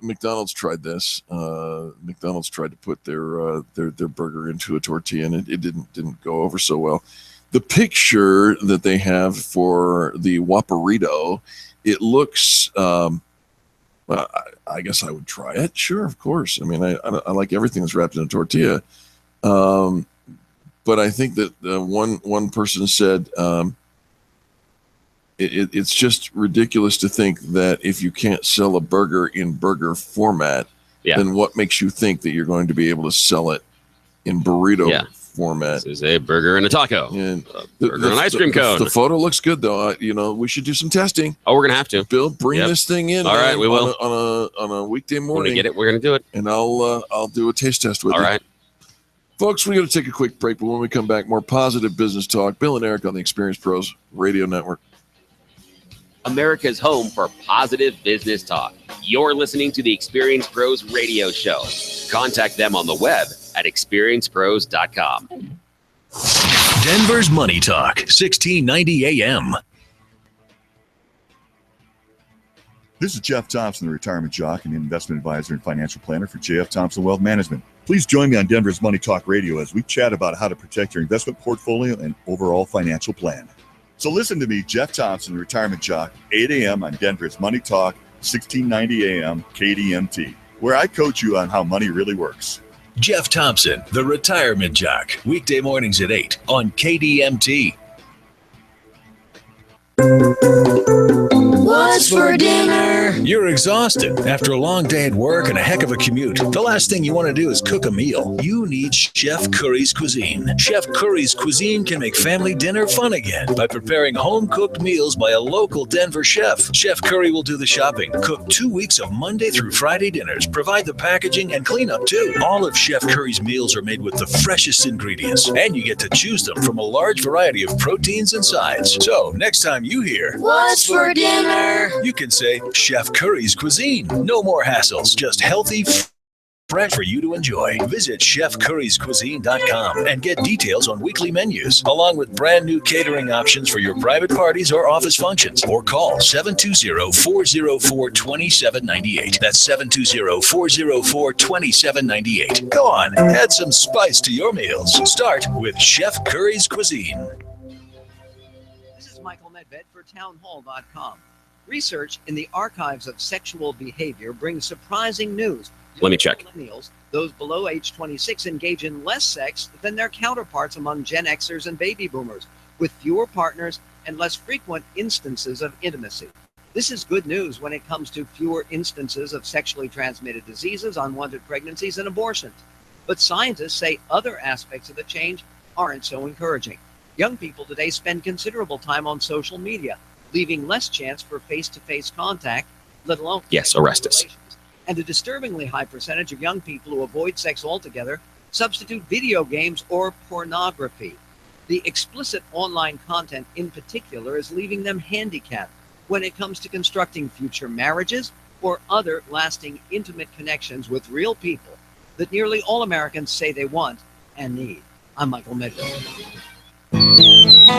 McDonald's tried this. McDonald's tried to put their burger into a tortilla, and it didn't go over so well. The picture that they have for the Whopperito, it looks. Well, I guess I would try it. Sure, of course. I mean, I like everything that's wrapped in a tortilla. But I think that one person said it's just ridiculous to think that if you can't sell a burger in burger format, then what makes you think that you're going to be able to sell it in burrito format? This is a burger and a taco. And burger and an ice cream cone. The photo looks good, though. We should do some testing. Oh, we're gonna have to. Bill, bring this thing in. All right, we will on a weekday morning. When we get it, we're gonna do it, and I'll do a taste test with you. All right, folks. We got to take a quick break, but when we come back, more positive business talk. Bill and Eric on the Experience Pros Radio Network. America's home for positive business talk. You're listening to the Experience Pros Radio Show. Contact them on the web at experiencepros.com. Denver's Money Talk, 1690 AM. This is Jeff Thompson, the retirement jock and investment advisor and financial planner for J.F. Thompson Wealth Management. Please join me on Denver's Money Talk Radio as we chat about how to protect your investment portfolio and overall financial plan. So listen to me, Jeff Thompson, the retirement jock, 8 a.m. on Denver's Money Talk, 1690 AM, KDMT, where I coach you on how money really works. Jeff Thompson, the retirement jock, weekday mornings at 8 on KDMT. Whoa! What's for dinner? You're exhausted after a long day at work and a heck of a commute. The last thing you want to do is cook a meal. You need Chef Curry's Cuisine. Chef Curry's Cuisine can make family dinner fun again by preparing home-cooked meals by a local Denver chef. Chef Curry will do the shopping, cook 2 weeks of Monday through Friday dinners, provide the packaging and cleanup too. All of Chef Curry's meals are made with the freshest ingredients, and you get to choose them from a large variety of proteins and sides. So next time you hear, "What's for dinner?" you can say, Chef Curry's Cuisine. No more hassles, just healthy, fresh for you to enjoy. Visit chefcurryscuisine.com and get details on weekly menus, along with brand new catering options for your private parties or office functions. Or call 720-404-2798. That's 720-404-2798. Go on, add some spice to your meals. Start with Chef Curry's Cuisine. This is Michael Medved for townhall.com. Research in the archives of sexual behavior brings surprising news. Let me check. Millennials, those below age 26, engage in less sex than their counterparts among Gen Xers and baby boomers, with fewer partners and less frequent instances of intimacy. This is good news when it comes to fewer instances of sexually transmitted diseases, unwanted pregnancies, and abortions. But scientists say other aspects of the change aren't so encouraging. Young people today spend considerable time on social media, leaving less chance for face-to-face contact, let alone Orestis. And a disturbingly high percentage of young people who avoid sex altogether substitute video games or pornography. The explicit online content in particular is leaving them handicapped when it comes to constructing future marriages or other lasting intimate connections with real people that nearly all Americans say they want and need. I'm Michael Medved.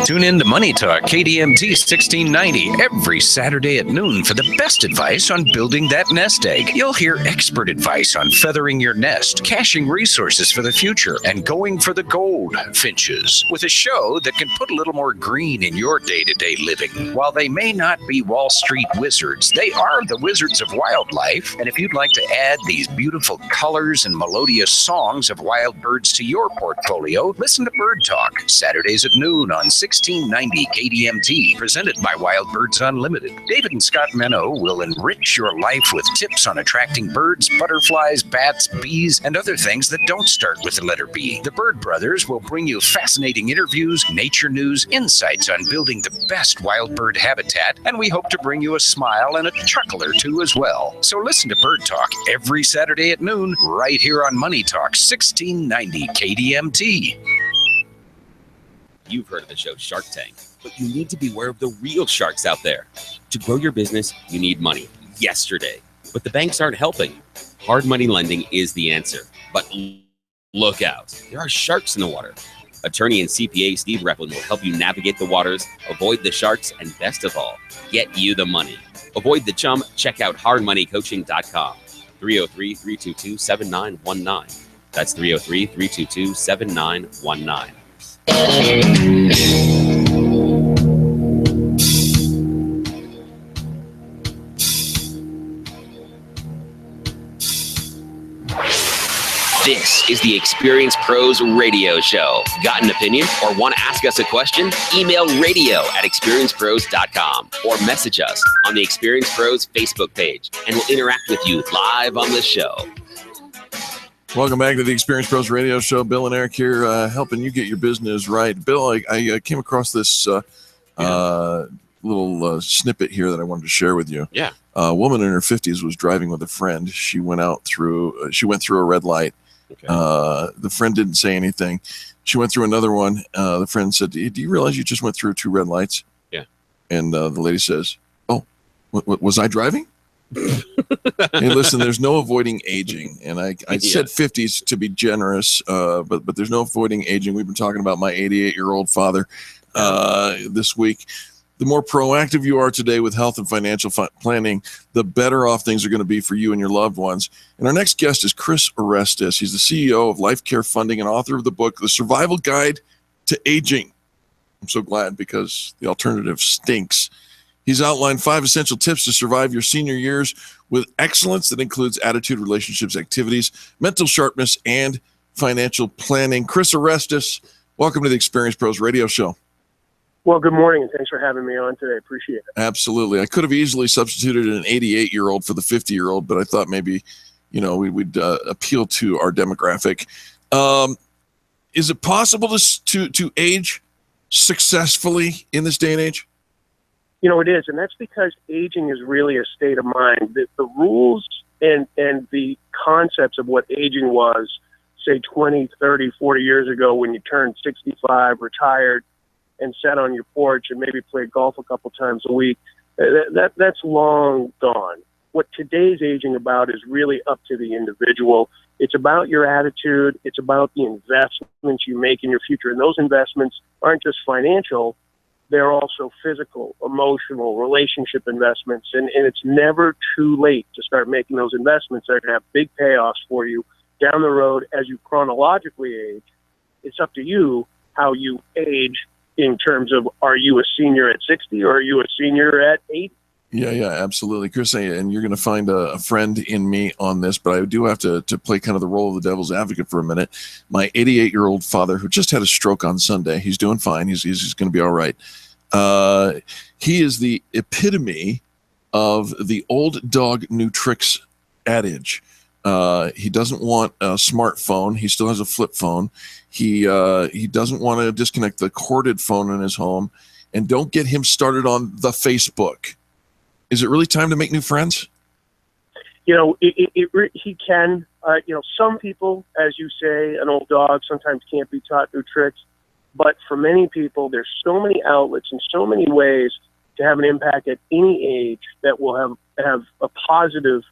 Tune in to Money Talk KDMT 1690 every Saturday at noon for the best advice on building that nest egg. You'll hear expert advice on feathering your nest, caching resources for the future, and going for the goldfinches, with a show that can put a little more green in your day-to-day living. While they may not be Wall Street wizards, they are the wizards of wildlife. And if you'd like to add these beautiful colors and melodious songs of wild birds to your portfolio, listen to Bird Talk Saturdays at noon on 1690 KDMT, presented by Wild Birds Unlimited. David and Scott Menno will enrich your life with tips on attracting birds, butterflies, bats, bees, and other things that don't start with the letter B. The Bird Brothers will bring you fascinating interviews, nature news, insights on building the best wild bird habitat, and we hope to bring you a smile and a chuckle or two as well. So listen to Bird Talk every Saturday at noon, right here on Money Talk 1690 KDMT. You've heard of the show Shark Tank, but you need to be aware of the real sharks out there. To grow your business, you need money yesterday, but the banks aren't helping. Hard money lending is the answer, but look out. There are sharks in the water. Attorney and CPA Steve Replin will help you navigate the waters, avoid the sharks, and best of all, get you the money. Avoid the chum. Check out hardmoneycoaching.com. 303-322-7919. That's 303-322-7919. This is the Experience Pros Radio Show. Got an opinion or want to ask us a question? Email radio@experiencepros.com or message us on the Experience Pros Facebook page, and we'll interact with you live on the show. Welcome back to the Experience Pros Radio Show. Bill and Eric here, helping you get your business right. Bill, I came across this little snippet here that I wanted to share with you. Yeah. A woman in her 50s was driving with a friend. She went through a red light. Okay. The friend didn't say anything. She went through another one. The friend said, "Do you realize you just went through 2 red lights?" Yeah. And the lady says, "Oh, was I driving?" Hey, listen, there's no avoiding aging, and I said 50s to be generous, but there's no avoiding aging. We've been talking about my 88-year-old father this week. The more proactive you are today with health and financial planning, the better off things are going to be for you and your loved ones. And our next guest is Chris Orestis. He's the CEO of Life Care Funding and author of the book, The Survival Guide to Aging. I'm so glad, because the alternative stinks. He's outlined 5 essential tips to survive your senior years with excellence that includes attitude, relationships, activities, mental sharpness, and financial planning. Chris Orestis, welcome to the Experience Pros Radio Show. Well, good morning, and thanks for having me on today. Appreciate it. Absolutely. I could have easily substituted an 88-year-old for the 50-year-old, but I thought maybe, we would appeal to our demographic. Is it possible to age successfully in this day and age? It is, and that's because aging is really a state of mind. The rules and the concepts of what aging was, say 20, 30, 40 years ago when you turned 65, retired, and sat on your porch and maybe played golf a couple times a week, that's long gone. What today's aging about is really up to the individual. It's about your attitude. It's about the investments you make in your future. And those investments aren't just financial. They're also physical, emotional, relationship investments. And it's never too late to start making those investments that are going to have big payoffs for you down the road as you chronologically age. It's up to you how you age in terms of, are you a senior at 60 or are you a senior at 80? Yeah, absolutely. Chris, and you're going to find a friend in me on this, but I do have to play kind of the role of the devil's advocate for a minute. My 88-year-old father, who just had a stroke on Sunday, he's doing fine. He's going to be all right. He is the epitome of the old dog, new tricks adage. He doesn't want a smartphone. He still has a flip phone. He doesn't want to disconnect the corded phone in his home. And don't get him started on the Facebook. Is it really time to make new friends? He can. Some people, as you say, an old dog sometimes can't be taught new tricks. But for many people, there's so many outlets and so many ways to have an impact at any age that will have a positive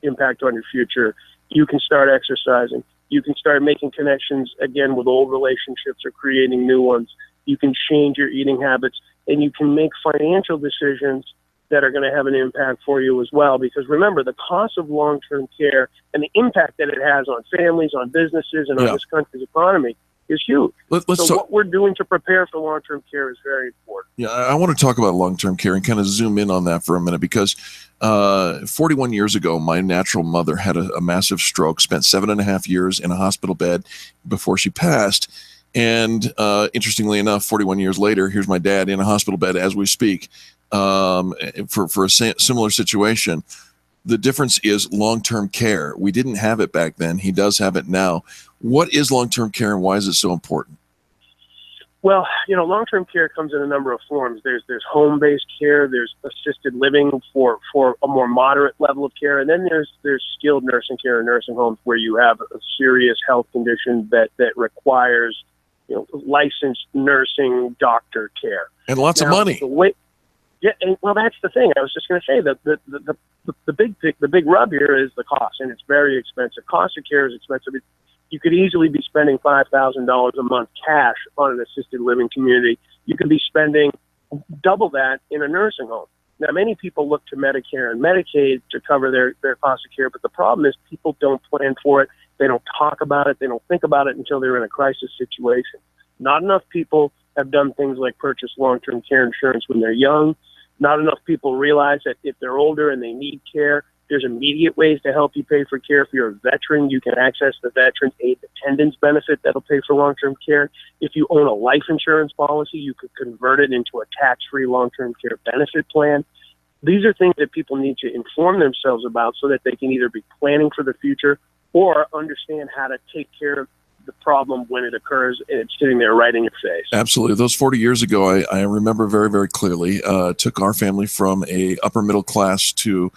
impact on your future. You can start exercising. You can start making connections again with old relationships or creating new ones. You can change your eating habits, and you can make financial decisions that are going to have an impact for you as well. Because remember, the cost of long-term care and the impact that it has on families, on businesses, and on this country's economy is huge. What we're doing to prepare for long-term care is very important. Yeah, I want to talk about long-term care and kind of zoom in on that for a minute, because 41 years ago, my natural mother had a massive stroke, spent 7.5 years in a hospital bed before she passed. And interestingly enough, 41 years later, here's my dad in a hospital bed as we speak for a similar situation. The difference is long-term care. We didn't have it back then. He does have it now. What is long-term care and why is it so important? Well, long-term care comes in a number of forms. There's home-based care, there's assisted living for a more moderate level of care, and then there's skilled nursing care in nursing homes where you have a serious health condition that requires licensed nursing doctor care. And lots of money. That's the thing. I was just going to say that the big rub here is the cost, and it's very expensive. Cost of care is expensive. You could easily be spending $5,000 a month cash on an assisted living community. You could be spending double that in a nursing home. Now, many people look to Medicare and Medicaid to cover their cost of care, but the problem is people don't plan for it. They don't talk about it. They don't think about it until they're in a crisis situation. Not enough people have done things like purchase long-term care insurance when they're young. Not enough people realize that if they're older and they need care, there's immediate ways to help you pay for care. If you're a veteran, you can access the Veterans Aid Dependents benefit that'll pay for long-term care. If you own a life insurance policy, you could convert it into a tax-free long-term care benefit plan. These are things that people need to inform themselves about so that they can either be planning for the future or understand how to take care of the problem when it occurs and it's sitting there right in your face. Absolutely. Those 40 years ago, I remember very, very clearly, took our family from a upper middle class to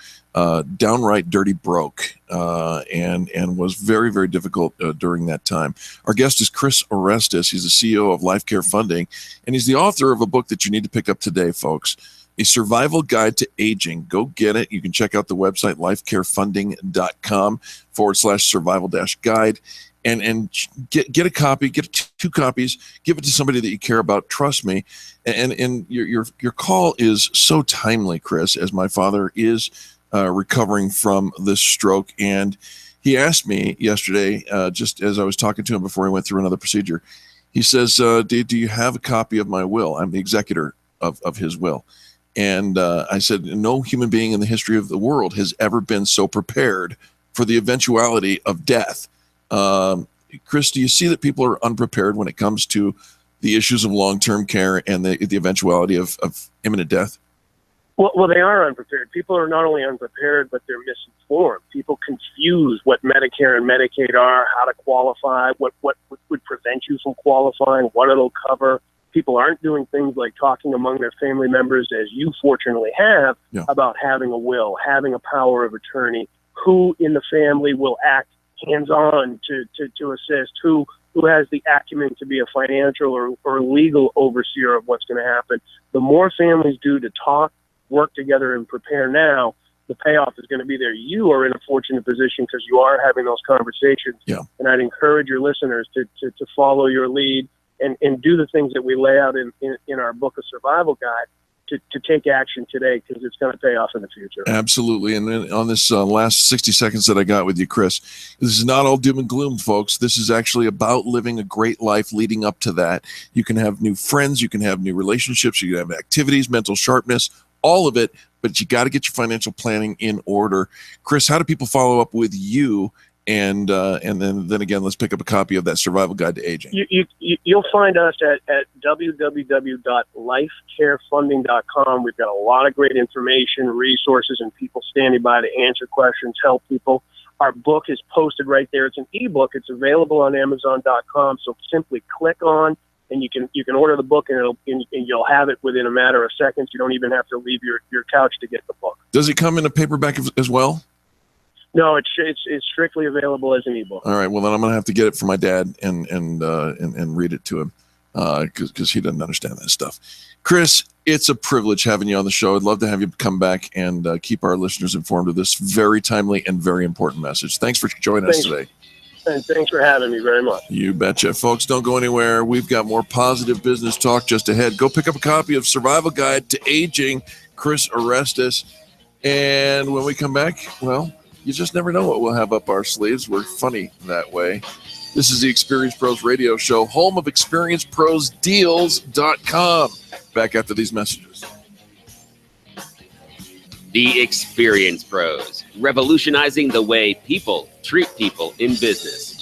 downright dirty broke, and was very, very difficult during that time. Our guest is Chris Orestis. He's the CEO of Life Care Funding, and he's the author of a book that you need to pick up today, folks. A Survival Guide to Aging. Go get it. You can check out the website, lifecarefunding.com/survival-guide. And get a copy, get 2 copies, give it to somebody that you care about. Trust me. And your call is so timely, Chris, as my father is recovering from this stroke. And he asked me yesterday, just as I was talking to him before he went through another procedure, he says, do you have a copy of my will? I'm the executor of his will. And I said, no human being in the history of the world has ever been so prepared for the eventuality of death. Chris, do you see that people are unprepared when it comes to the issues of long-term care and the eventuality of imminent death? Well, they are unprepared. People are not only unprepared, but they're misinformed. People confuse what Medicare and Medicaid are, how to qualify, what would prevent you from qualifying, what it'll cover. People aren't doing things like talking among their family members, as you fortunately have, about having a will, having a power of attorney, who in the family will act hands-on to assist, who has the acumen to be a financial or legal overseer of what's going to happen. The more families do to talk, work together, and prepare now, the payoff is going to be there. You are in a fortunate position because you are having those conversations. Yeah. And I'd encourage your listeners to follow your lead and do the things that we lay out in our book, A Survival Guide, to take action today, because it's going to pay off in the future. Absolutely. And then on this last 60 seconds that I got with you, Chris, this is not all doom and gloom, folks. This is actually about living a great life leading up to that. You can have new friends, you can have new relationships, you can have activities, mental sharpness, all of it, but you got to get your financial planning in order. Chris, how do people follow up with you? And then again, let's pick up a copy of that Survival Guide to Aging. You'll find us at www.lifecarefunding.com. We've got a lot of great information, resources, and people standing by to answer questions, help people. Our book is posted right there. It's an ebook. It's available on Amazon.com. So simply click on, and you can order the book, and you'll have it within a matter of seconds. You don't even have to leave your couch to get the book. Does it come in a paperback as well? No, it's strictly available as an ebook. All right. Well, then I'm gonna have to get it for my dad and read it to him because he doesn't understand that stuff. Chris, it's a privilege having you on the show. I'd love to have you come back and keep our listeners informed of this very timely and very important message. Thanks for joining us today. And thanks for having me very much. You betcha. Folks, don't go anywhere. We've got more positive business talk just ahead. Go pick up a copy of Survival Guide to Aging, Chris Orestis. And when we come back, well, you just never know what we'll have up our sleeves. We're funny that way. This is the Experience Pros Radio Show, home of ExperienceProsDeals.com. Back after these messages. The Experience Pros, revolutionizing the way people treat people in business.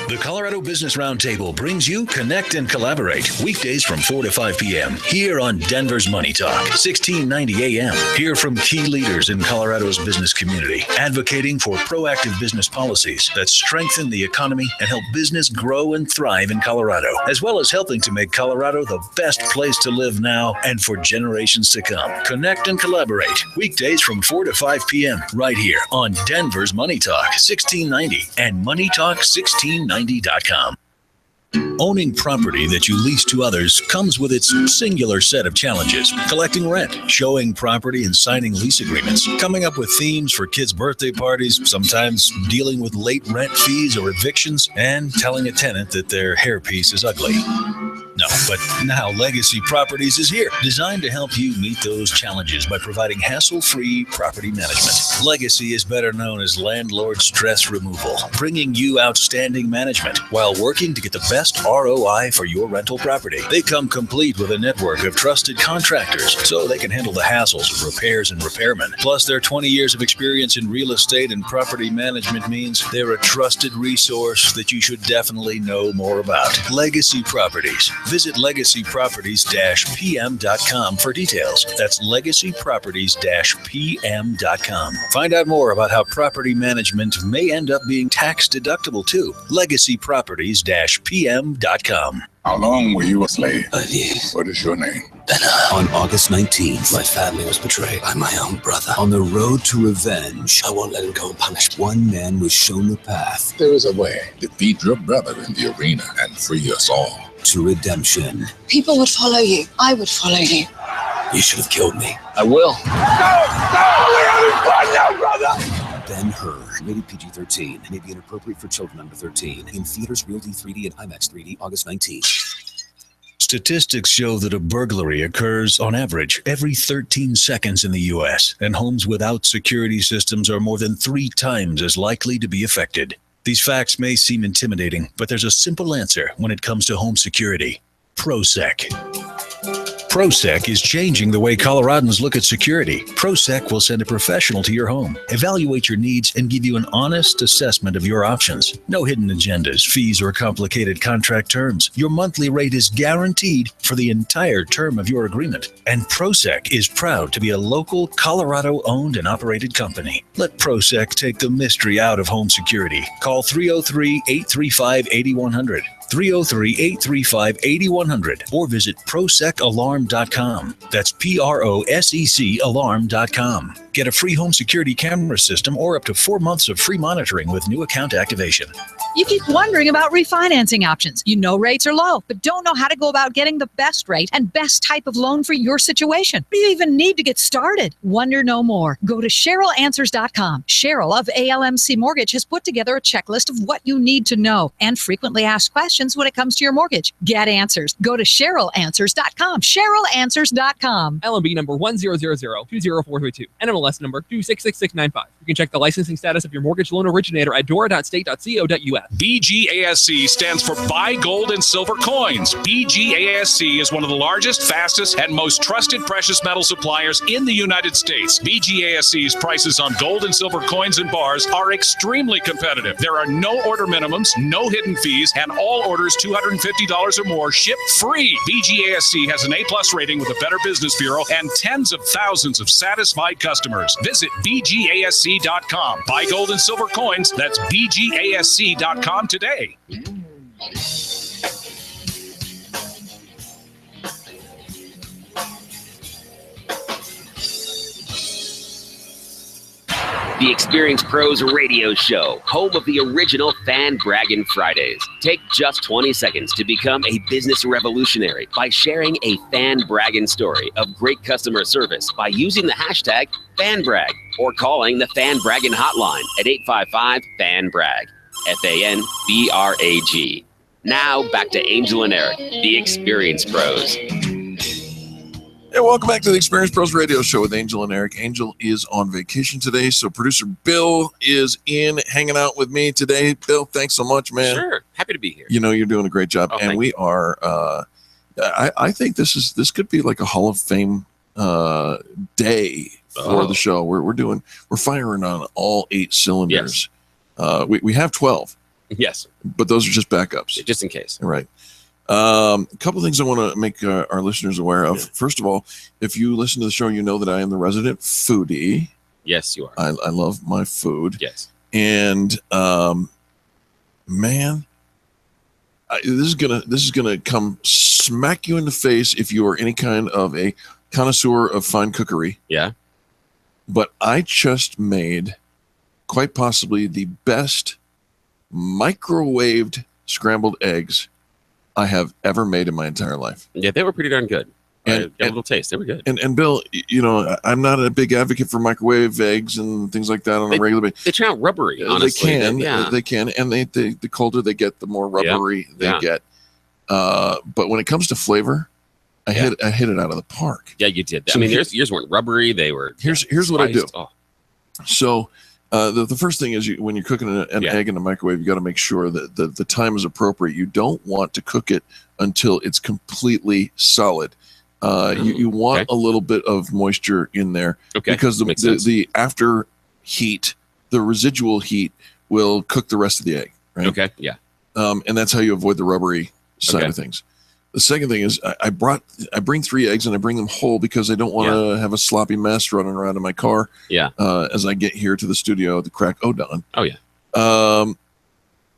The Colorado Business Roundtable brings you Connect and Collaborate weekdays from 4 to 5 p.m. here on Denver's Money Talk, 1690 a.m. Hear from key leaders in Colorado's business community, advocating for proactive business policies that strengthen the economy and help business grow and thrive in Colorado, as well as helping to make Colorado the best place to live now and for generations to come. Connect and Collaborate weekdays from 4 to 5 p.m. right here on Denver's Money Talk, 1690 and MoneyTalk1690.com. Owning property that you lease to others comes with its singular set of challenges. Collecting rent, showing property and signing lease agreements, coming up with themes for kids' birthday parties, sometimes dealing with late rent fees or evictions, and telling a tenant that their hairpiece is ugly. No, but now Legacy Properties is here, designed to help you meet those challenges by providing hassle-free property management. Legacy is better known as landlord stress removal, bringing you outstanding management while working to get the best ROI for your rental property. They come complete with a network of trusted contractors, so they can handle the hassles of repairs and repairmen. Plus, their 20 years of experience in real estate and property management means they're a trusted resource that you should definitely know more about. Legacy Properties. Visit legacyproperties-pm.com for details. That's legacyproperties-pm.com. Find out more about how property management may end up being tax deductible too. legacyproperties-pm.com. How long were you a slave? 5 years. What is your name? On August 19th, my family was betrayed by my own brother. On the road to revenge, I won't let him go unpunished. One man was shown the path. There is a way. Defeat your brother in the arena and free us all. To redemption. People would follow you. I would follow you. You should have killed me. I will. No, we're having fun now, brother! Ben-Hur, rated PG-13, may be inappropriate for children under 13. In theaters, Real D 3D and IMAX 3D, August 19th. Statistics show that a burglary occurs on average every 13 seconds in the U.S., and homes without security systems are more than 3 times as likely to be affected. These facts may seem intimidating, but there's a simple answer when it comes to home security: ProSec. ProSec is changing the way Coloradans look at security. ProSec will send a professional to your home, evaluate your needs, and give you an honest assessment of your options. No hidden agendas, fees, or complicated contract terms. Your monthly rate is guaranteed for the entire term of your agreement. And ProSec is proud to be a local Colorado-owned and operated company. Let ProSec take the mystery out of home security. Call 303-835-8100. 303-835-8100 or visit ProSecAlarm.com. That's PROSEC Alarm.com. Get a free home security camera system or up to 4 months of free monitoring with new account activation. You keep wondering about refinancing options. You know rates are low, but don't know how to go about getting the best rate and best type of loan for your situation. What do you even need to get started? Wonder no more. Go to CherylAnswers.com. Cheryl of ALMC Mortgage has put together a checklist of what you need to know and frequently asked questions when it comes to your mortgage. Get answers. Go to CherylAnswers.com. CherylAnswers.com. LMB number 100020432. NMLS number 266695. You can check the licensing status of your mortgage loan originator at dora.state.co.us. BGASC stands for Buy Gold and Silver Coins. BGASC is one of the largest, fastest, and most trusted precious metal suppliers in the United States. BGASC's prices on gold and silver coins and bars are extremely competitive. There are no order minimums, no hidden fees, and all orders $250 or more ship free. BGASC has an A+ rating with the Better Business Bureau and tens of thousands of satisfied customers. Visit BGASC.com. Buy gold and silver coins. That's BGASC.com today. The Experienced Pros Radio Show, home of the original Fan Braggin Fridays. Take just 20 seconds to become a business revolutionary by sharing a Fan Braggin story of great customer service by using the hashtag FanBrag or calling the Fan Braggin hotline at 855-FAN-BRAG, FANBRAG. Now back to Angel and Eric, the Experienced Pros. Hey, welcome back to the Experience Pros Radio Show with Angel and Eric. Angel is on vacation today, so producer Bill is hanging out with me today. Bill, thanks so much, man. Sure, happy to be here. You know, you're doing a great job, and we are. I think this could be like a Hall of Fame day for the show. We're firing on all 8 cylinders. Yes. We have 12. Yes, but those are just backups, just in case. Right. A couple things I want to make our listeners aware of. First of all, if you listen to the show, you know that I am the resident foodie. Yes, you are. I love my food. Yes. And man, this is gonna come smack you in the face if you are any kind of a connoisseur of fine cookery. Yeah. But I just made quite possibly the best microwaved scrambled eggs I have ever made in my entire life. Yeah, they were pretty darn good. And got a little taste. They were good. And Bill, you know, I'm not a big advocate for microwave eggs and things like that on a regular basis. They turn out rubbery, honestly. They can. And the colder they get, the more rubbery they get. But when it comes to flavor, I hit it out of the park. Yeah, you did. So I mean, yours weren't rubbery. They were. Here's what I do. So the first thing is when you're cooking an egg in a microwave, you got to make sure that the time is appropriate. You don't want to cook it until it's completely solid. You want a little bit of moisture in there because the after heat, the residual heat will cook the rest of the egg. Right? Okay. Yeah. And that's how you avoid the rubbery side of things. The second thing is I bring 3 eggs and I bring them whole because I don't want to have a sloppy mess running around in my car. Yeah. As I get here to the studio at the crack o' dawn. Oh yeah.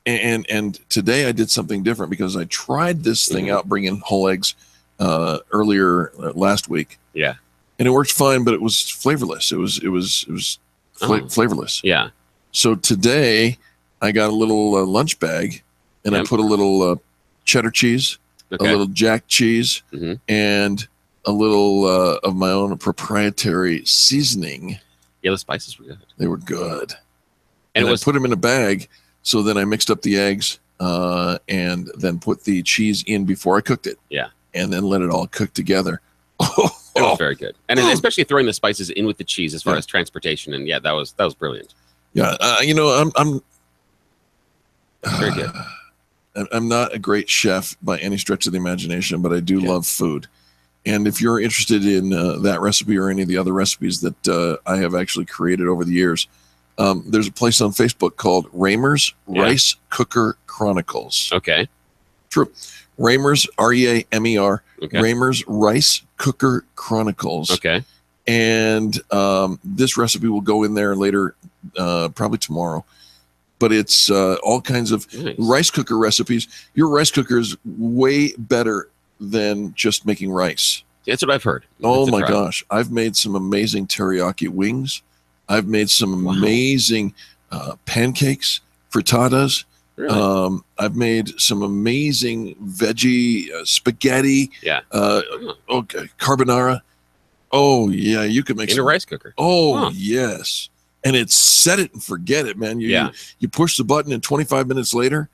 And today I did something different because I tried this thing out, bringing whole eggs earlier last week. Yeah. And it worked fine, but it was flavorless. It was flavorless. Yeah. So today I got a little lunch bag, and I put a little cheddar cheese, a little jack cheese, and a little of my own proprietary seasoning. Yeah, the spices were good. They were good. And I put them in a bag. So then I mixed up the eggs and then put the cheese in before I cooked it. Yeah. And then let it all cook together. It was very good. And especially throwing the spices in with the cheese as far as transportation. And that was brilliant. Yeah. I'm very good. I'm not a great chef by any stretch of the imagination, but I do love food. And if you're interested in that recipe or any of the other recipes that I have actually created over the years, there's a place on Facebook called Raymer's Rice Cooker Chronicles. Okay. True. Raymer's, R-E-A-M-E-R, Raymer's Rice Cooker Chronicles. Okay. And this recipe will go in there later, probably tomorrow. But it's all kinds of rice cooker recipes. Your rice cooker is way better than just making rice. That's what I've heard. Oh my gosh. I've made some amazing teriyaki wings. I've made some amazing pancakes, frittatas. Really? I've made some amazing veggie spaghetti. Yeah. Okay. Carbonara. Oh yeah, you could make in a rice cooker. Oh yes. And it's set it and forget it, man. You push the button and 25 minutes later,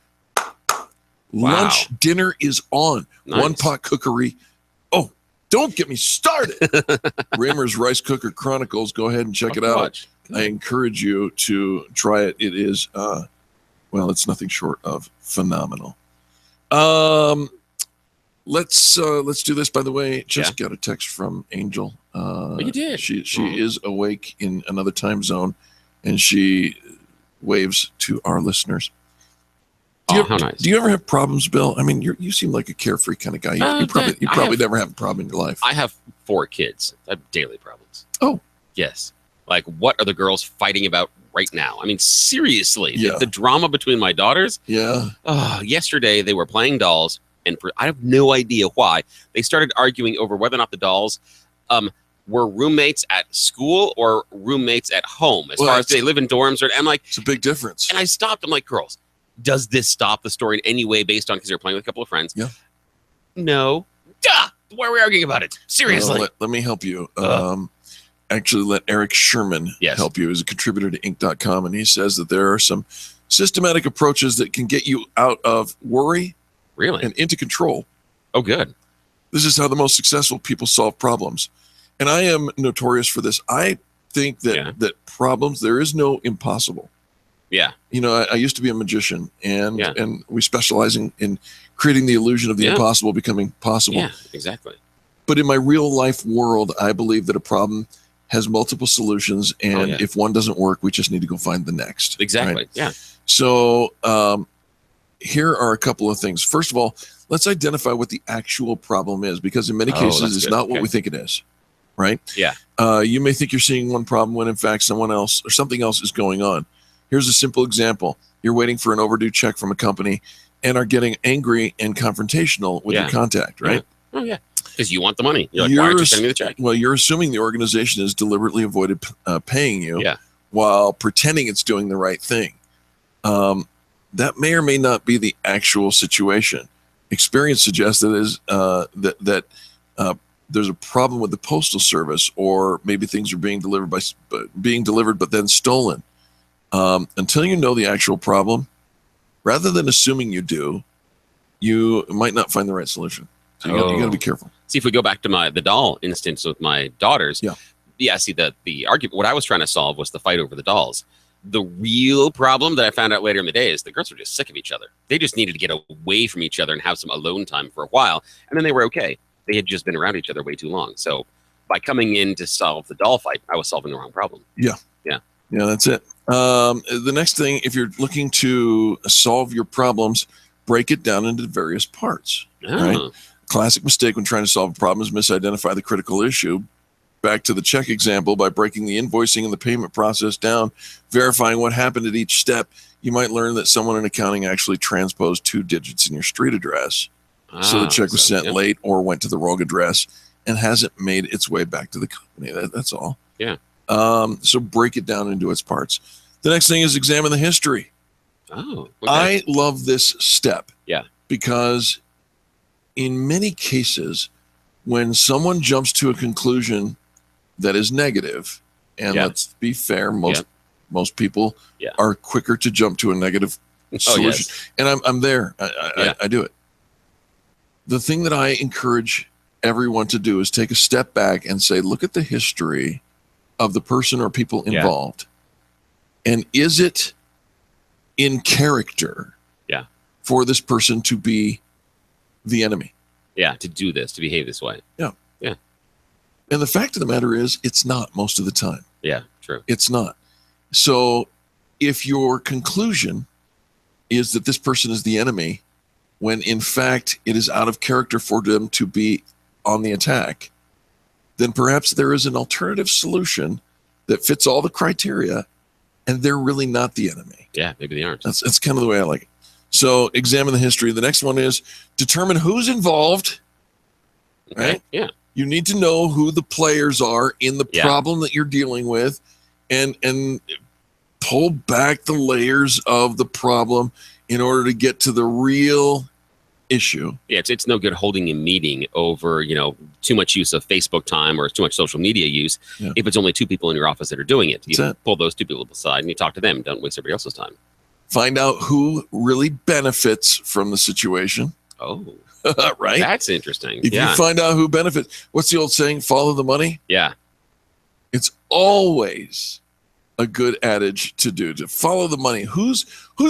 lunch, dinner is on. Nice. One pot cookery. Oh, don't get me started. Raymer's Rice Cooker Chronicles. Go ahead and check it out. I encourage you to try it. It is, it's nothing short of phenomenal. Let's do this. By the way, just got a text from Angel. You did. She is awake in another time zone, and she waves to our listeners. How nice. Do you ever have problems, Bill? I mean, you seem like a carefree kind of guy. You probably never have a problem in your life. I have 4 kids. I have daily problems. Oh. Yes. Like, what are the girls fighting about right now? I mean, seriously, the drama between my daughters. Yeah. Yesterday, they were playing dolls, and I have no idea why. They started arguing over whether or not the dolls were roommates at school or roommates at home. As far as they live in dorms. I'm like, it's a big difference. And I stopped. I'm like, girls, does this stop the story in any way based on because they're playing with a couple of friends? Yeah. No. Duh! Why are we arguing about it? Seriously. Let me help you. Actually, let Eric Sherman help you. He's a contributor to Inc.com, and he says that there are some systematic approaches that can get you out of worry and into control. Oh, good. This is how the most successful people solve problems. And I am notorious for this. I think that problems, there is no impossible. Yeah. I used to be a magician, and we specialize in creating the illusion of the impossible becoming possible. Yeah, exactly. But in my real life world, I believe that a problem has multiple solutions, and if one doesn't work, we just need to go find the next. Exactly. Right? Yeah. So here are a couple of things. First of all, let's identify what the actual problem is, because in many cases, it's not what we think it is. Right? Yeah. You may think you're seeing one problem when in fact someone else or something else is going on. Here's a simple example. You're waiting for an overdue check from a company and are getting angry and confrontational with your contact, right? Oh, yeah. Because you want the money. You're like, why aren't you sending me the check? Well, you're assuming the organization has deliberately avoided paying you while pretending it's doing the right thing. That may or may not be the actual situation. Experience suggests that there's a problem with the postal service, or maybe things are being delivered but then stolen. Until you know the actual problem, rather than assuming you do, you might not find the right solution. So you got to be careful. See, if we go back to the doll instance with my daughters. Yeah. See, the argument, what I was trying to solve was the fight over the dolls. The real problem that I found out later in the day is the girls were just sick of each other. They just needed to get away from each other and have some alone time for a while, and then they were okay. They had just been around each other way too long. So by coming in to solve the doll fight, I was solving the wrong problem. Yeah. Yeah. Yeah, that's it. The next thing, if you're looking to solve your problems, break it down into various parts. Right? Classic mistake when trying to solve a problem is misidentify the critical issue. Back to the check example, by breaking the invoicing and the payment process down, verifying what happened at each step, you might learn that someone in accounting actually transposed 2 digits in your street address. So the check was sent late or went to the wrong address and hasn't made its way back to the company. That's all. Yeah. So break it down into its parts. The next thing is examine the history. Oh, okay. I love this step. Yeah. Because in many cases, when someone jumps to a conclusion that is negative, and let's be fair, most people are quicker to jump to a negative solution. And I'm there. I do it. The thing that I encourage everyone to do is take a step back and say, look at the history of the person or people involved. And is it in character for this person to be the enemy? Yeah, to do this, to behave this way. Yeah. Yeah. And the fact of the matter is, it's not most of the time. Yeah, true. It's not. So if your conclusion is that this person is the enemy, when in fact it is out of character for them to be on the attack, then perhaps there is an alternative solution that fits all the criteria, and they're really not the enemy. Yeah, maybe they aren't. That's kind of the way I like it. So examine the history. The next one is determine who's involved. Okay. Right? Yeah. You need to know who the players are in the problem that you're dealing with, and pull back the layers of the problem in order to get to the real issue. Yeah, it's no good holding a meeting over, too much use of Facebook time or too much social media use if it's only 2 people in your office that are doing it. You pull those 2 people aside and you talk to them. Don't waste everybody else's time. Find out who really benefits from the situation. Oh, right. That's interesting. If you find out who benefits, what's the old saying? Follow the money. Yeah. It's always a good adage to do, to follow the money. Who's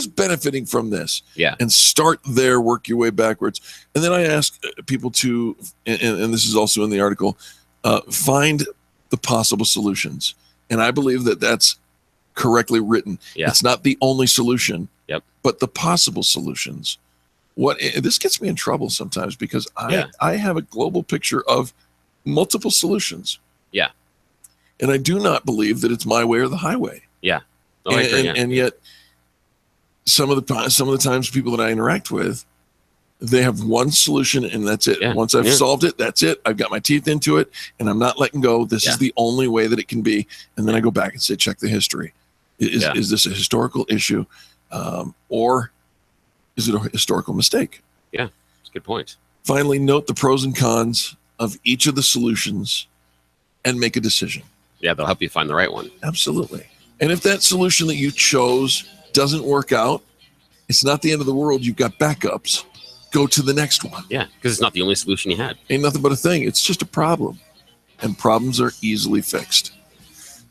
benefiting from this? Yeah. And start there, work your way backwards. And then I ask people to, and this is also in the article, find the possible solutions. And I believe that that's correctly written. Yeah. It's not the only solution, but the possible solutions. This gets me in trouble sometimes because I have a global picture of multiple solutions. Yeah. And I do not believe that it's my way or the highway. Yeah. And yet some of the times people that I interact with, they have one solution and that's it. Yeah. Once I've solved it, that's it. I've got my teeth into it and I'm not letting go. This is the only way that it can be. And then I go back and say, check the history. Is this a historical issue? Or is it a historical mistake? Yeah, that's a good point. Finally, note the pros and cons of each of the solutions and make a decision. Yeah, they'll help you find the right one. Absolutely. And if that solution that you chose doesn't work out, it's not the end of the world. You've got backups. Go to the next one. Yeah, because it's not the only solution you had. Ain't nothing but a thing. It's just a problem. And problems are easily fixed.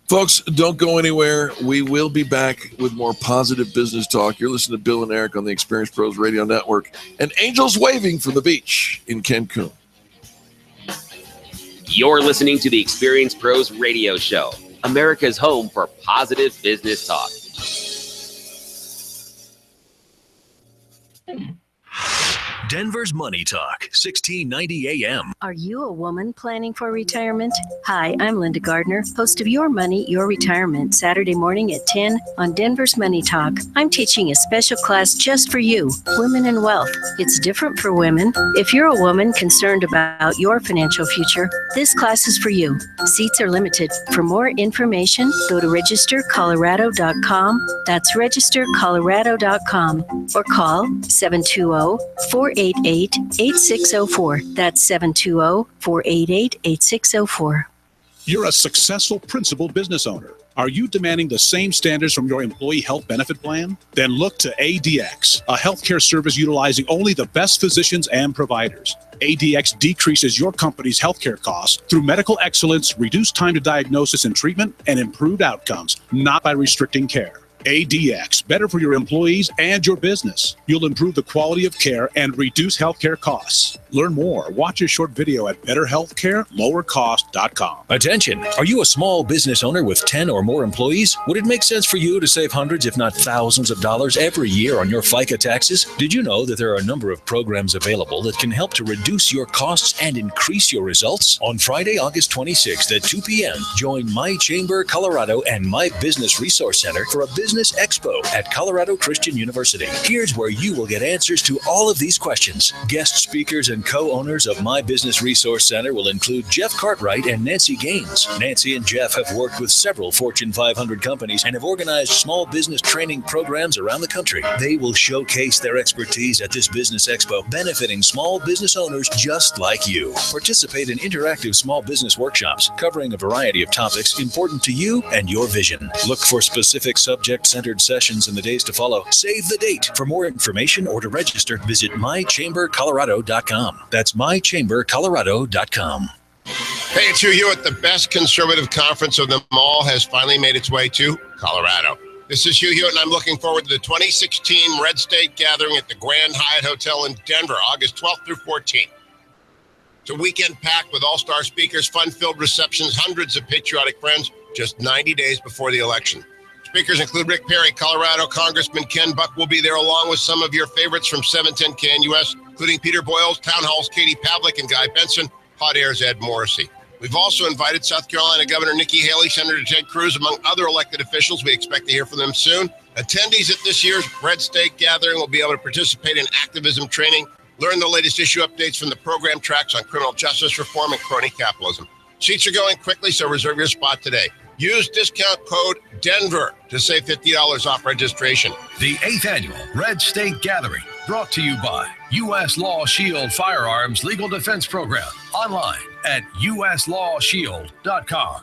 Folks, don't go anywhere. We will be back with more positive business talk. You're listening to Bill and Eric on the Experience Pros Radio Network and angels waving from the beach in Cancun. You're listening to the Experience Pros Radio Show, America's home for positive business talk. Denver's Money Talk, 1690 AM. Are you a woman planning for retirement? Hi, I'm Linda Gardner, host of Your Money, Your Retirement, Saturday morning at 10 on Denver's Money Talk. I'm teaching a special class just for you, Women in Wealth. It's different for women. If you're a woman concerned about your financial future, this class is for you. Seats are limited. For more information, go to registercolorado.com. That's registercolorado.com or call 720-488-8604. That's 720-488-8604. You're a successful principal business owner. Are you demanding the same standards from your employee health benefit plan? Then look to ADX, a healthcare service utilizing only the best physicians and providers. ADX decreases your company's healthcare costs through medical excellence, reduced time to diagnosis and treatment, and improved outcomes, not by restricting care. ADX, better for your employees and your business. You'll improve the quality of care and reduce healthcare costs. Learn more. Watch a short video at betterhealthcarelowercost.com. Attention! Are you a small business owner with 10 or more employees? Would it make sense for you to save hundreds, if not thousands of dollars every year on your FICA taxes? Did you know that there are a number of programs available that can help to reduce your costs and increase your results? On Friday, August 26th at 2 p.m., join My Chamber Colorado and My Business Resource Center for a business expo at Colorado Christian University. Here's where you will get answers to all of these questions. Guest speakers and co-owners of My Business Resource Center will include Jeff Cartwright and Nancy Gaines. Nancy and Jeff have worked with several Fortune 500 companies and have organized small business training programs around the country. They will showcase their expertise at this business expo, benefiting small business owners just like you. Participate in interactive small business workshops covering a variety of topics important to you and your vision. Look for specific subject-centered sessions in the days to follow. Save the date. For more information or to register, visit mychambercolorado.com. That's mychambercolorado.com. Hey, it's Hugh Hewitt. The best conservative conference of them all has finally made its way to Colorado. This is Hugh Hewitt, and I'm looking forward to the 2016 Red State Gathering at the Grand Hyatt Hotel in Denver, August 12th through 14th. It's a weekend packed with all-star speakers, fun-filled receptions, hundreds of patriotic friends, just 90 days before the election. Speakers include Rick Perry, Colorado Congressman Ken Buck will be there, along with some of your favorites from 710 KNUS, including Peter Boyles, Town Hall's Katie Pavlik, and Guy Benson, Hot Air's Ed Morrissey. We've also invited South Carolina Governor Nikki Haley, Senator Ted Cruz, among other elected officials. We expect to hear from them soon. Attendees at this year's Red State Gathering will be able to participate in activism training, learn the latest issue updates from the program tracks on criminal justice reform and crony capitalism. Seats are going quickly, so reserve your spot today. Use discount code DENVER to save $50 off registration. The 8th Annual Red State Gathering, brought to you by U.S. Law Shield Firearms Legal Defense Program. Online at uslawshield.com.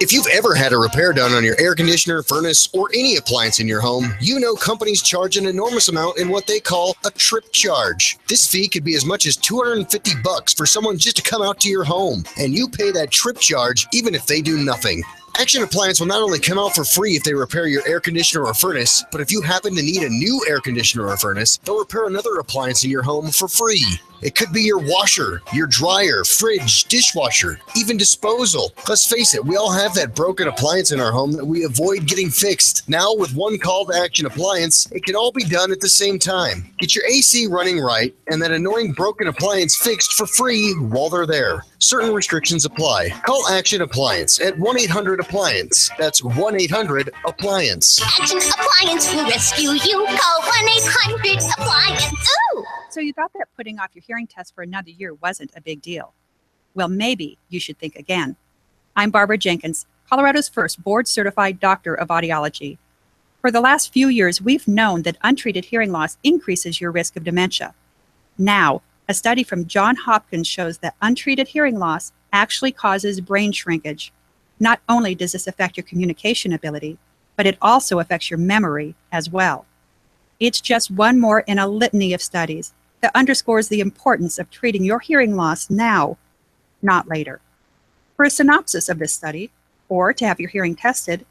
If you've ever had a repair done on your air conditioner, furnace, or any appliance in your home, you know companies charge an enormous amount in what they call a trip charge. This fee could be as much as $250 for someone just to come out to your home, and you pay that trip charge even if they do nothing. Action Appliance will not only come out for free if they repair your air conditioner or furnace, but if you happen to need a new air conditioner or furnace, they'll repair another appliance in your home for free. It could be your washer, your dryer, fridge, dishwasher, even disposal. Let's face it, we all have that broken appliance in our home that we avoid getting fixed. Now, with one call to Action Appliance, it can all be done at the same time. Get your AC running right and that annoying broken appliance fixed for free while they're there. Certain restrictions apply. Call Action Appliance at 1-800-APPLIANCE. That's 1-800-APPLIANCE. Action Appliance will rescue you. Call 1-800-APPLIANCE. Ooh! So you thought that putting off your hearing test for another year wasn't a big deal. Well, maybe you should think again. I'm Barbara Jenkins, Colorado's first board-certified doctor of audiology. For the last few years, we've known that untreated hearing loss increases your risk of dementia. Now, a study from Johns Hopkins shows that untreated hearing loss actually causes brain shrinkage. Not only does this affect your communication ability, but it also affects your memory as well. It's just one more in a litany of studies that underscores the importance of treating your hearing loss now, not later. For a synopsis of this study, or to have your hearing tested,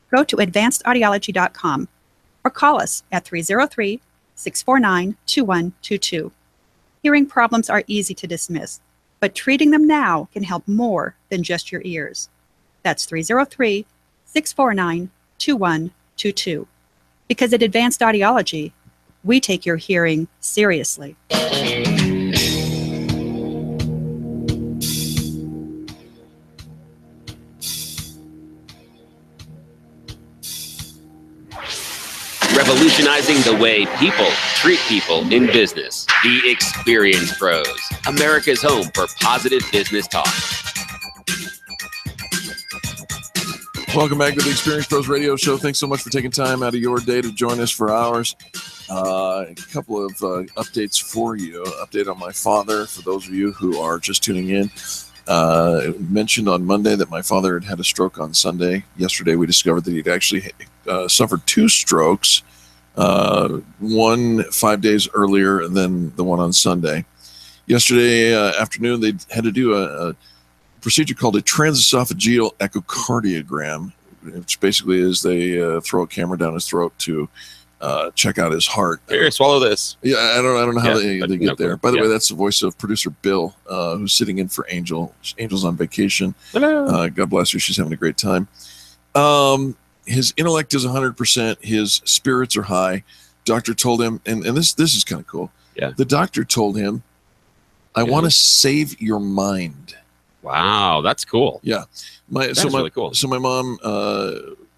go to advancedaudiology.com or call us at 303-649-2122. Hearing problems are easy to dismiss, but treating them now can help more than just your ears. That's 303-649-2122. Because at Advanced Audiology, we take your hearing seriously. Revolutionizing the way people treat people in business. The Experience Pros, America's home for positive business talk. Welcome back to the Experience Pros Radio Show. Thanks so much for taking time out of your day to join us for ours. A couple of updates for you. Update on my father, for those of you who are just tuning in. Mentioned on Monday that my father had a stroke on Sunday. Yesterday we discovered that he'd actually suffered two strokes, one 5 days earlier and then the one on Sunday. Yesterday afternoon they had to do a procedure called a transesophageal echocardiogram, which basically is they throw a camera down his throat to check out his heart. Here, swallow this. Yeah, I don't know how Yeah, they no get there. clue. By the Yeah. way, that's the voice of producer Bill, who's sitting in for Angel. Angel's on vacation. Hello. God bless her. She's having a great time. His intellect is 100%. His spirits are high. Doctor told him, and this is kind of cool. Yeah. The doctor told him, I want to save your mind. Wow, that's cool. Yeah. That's really cool. So my mom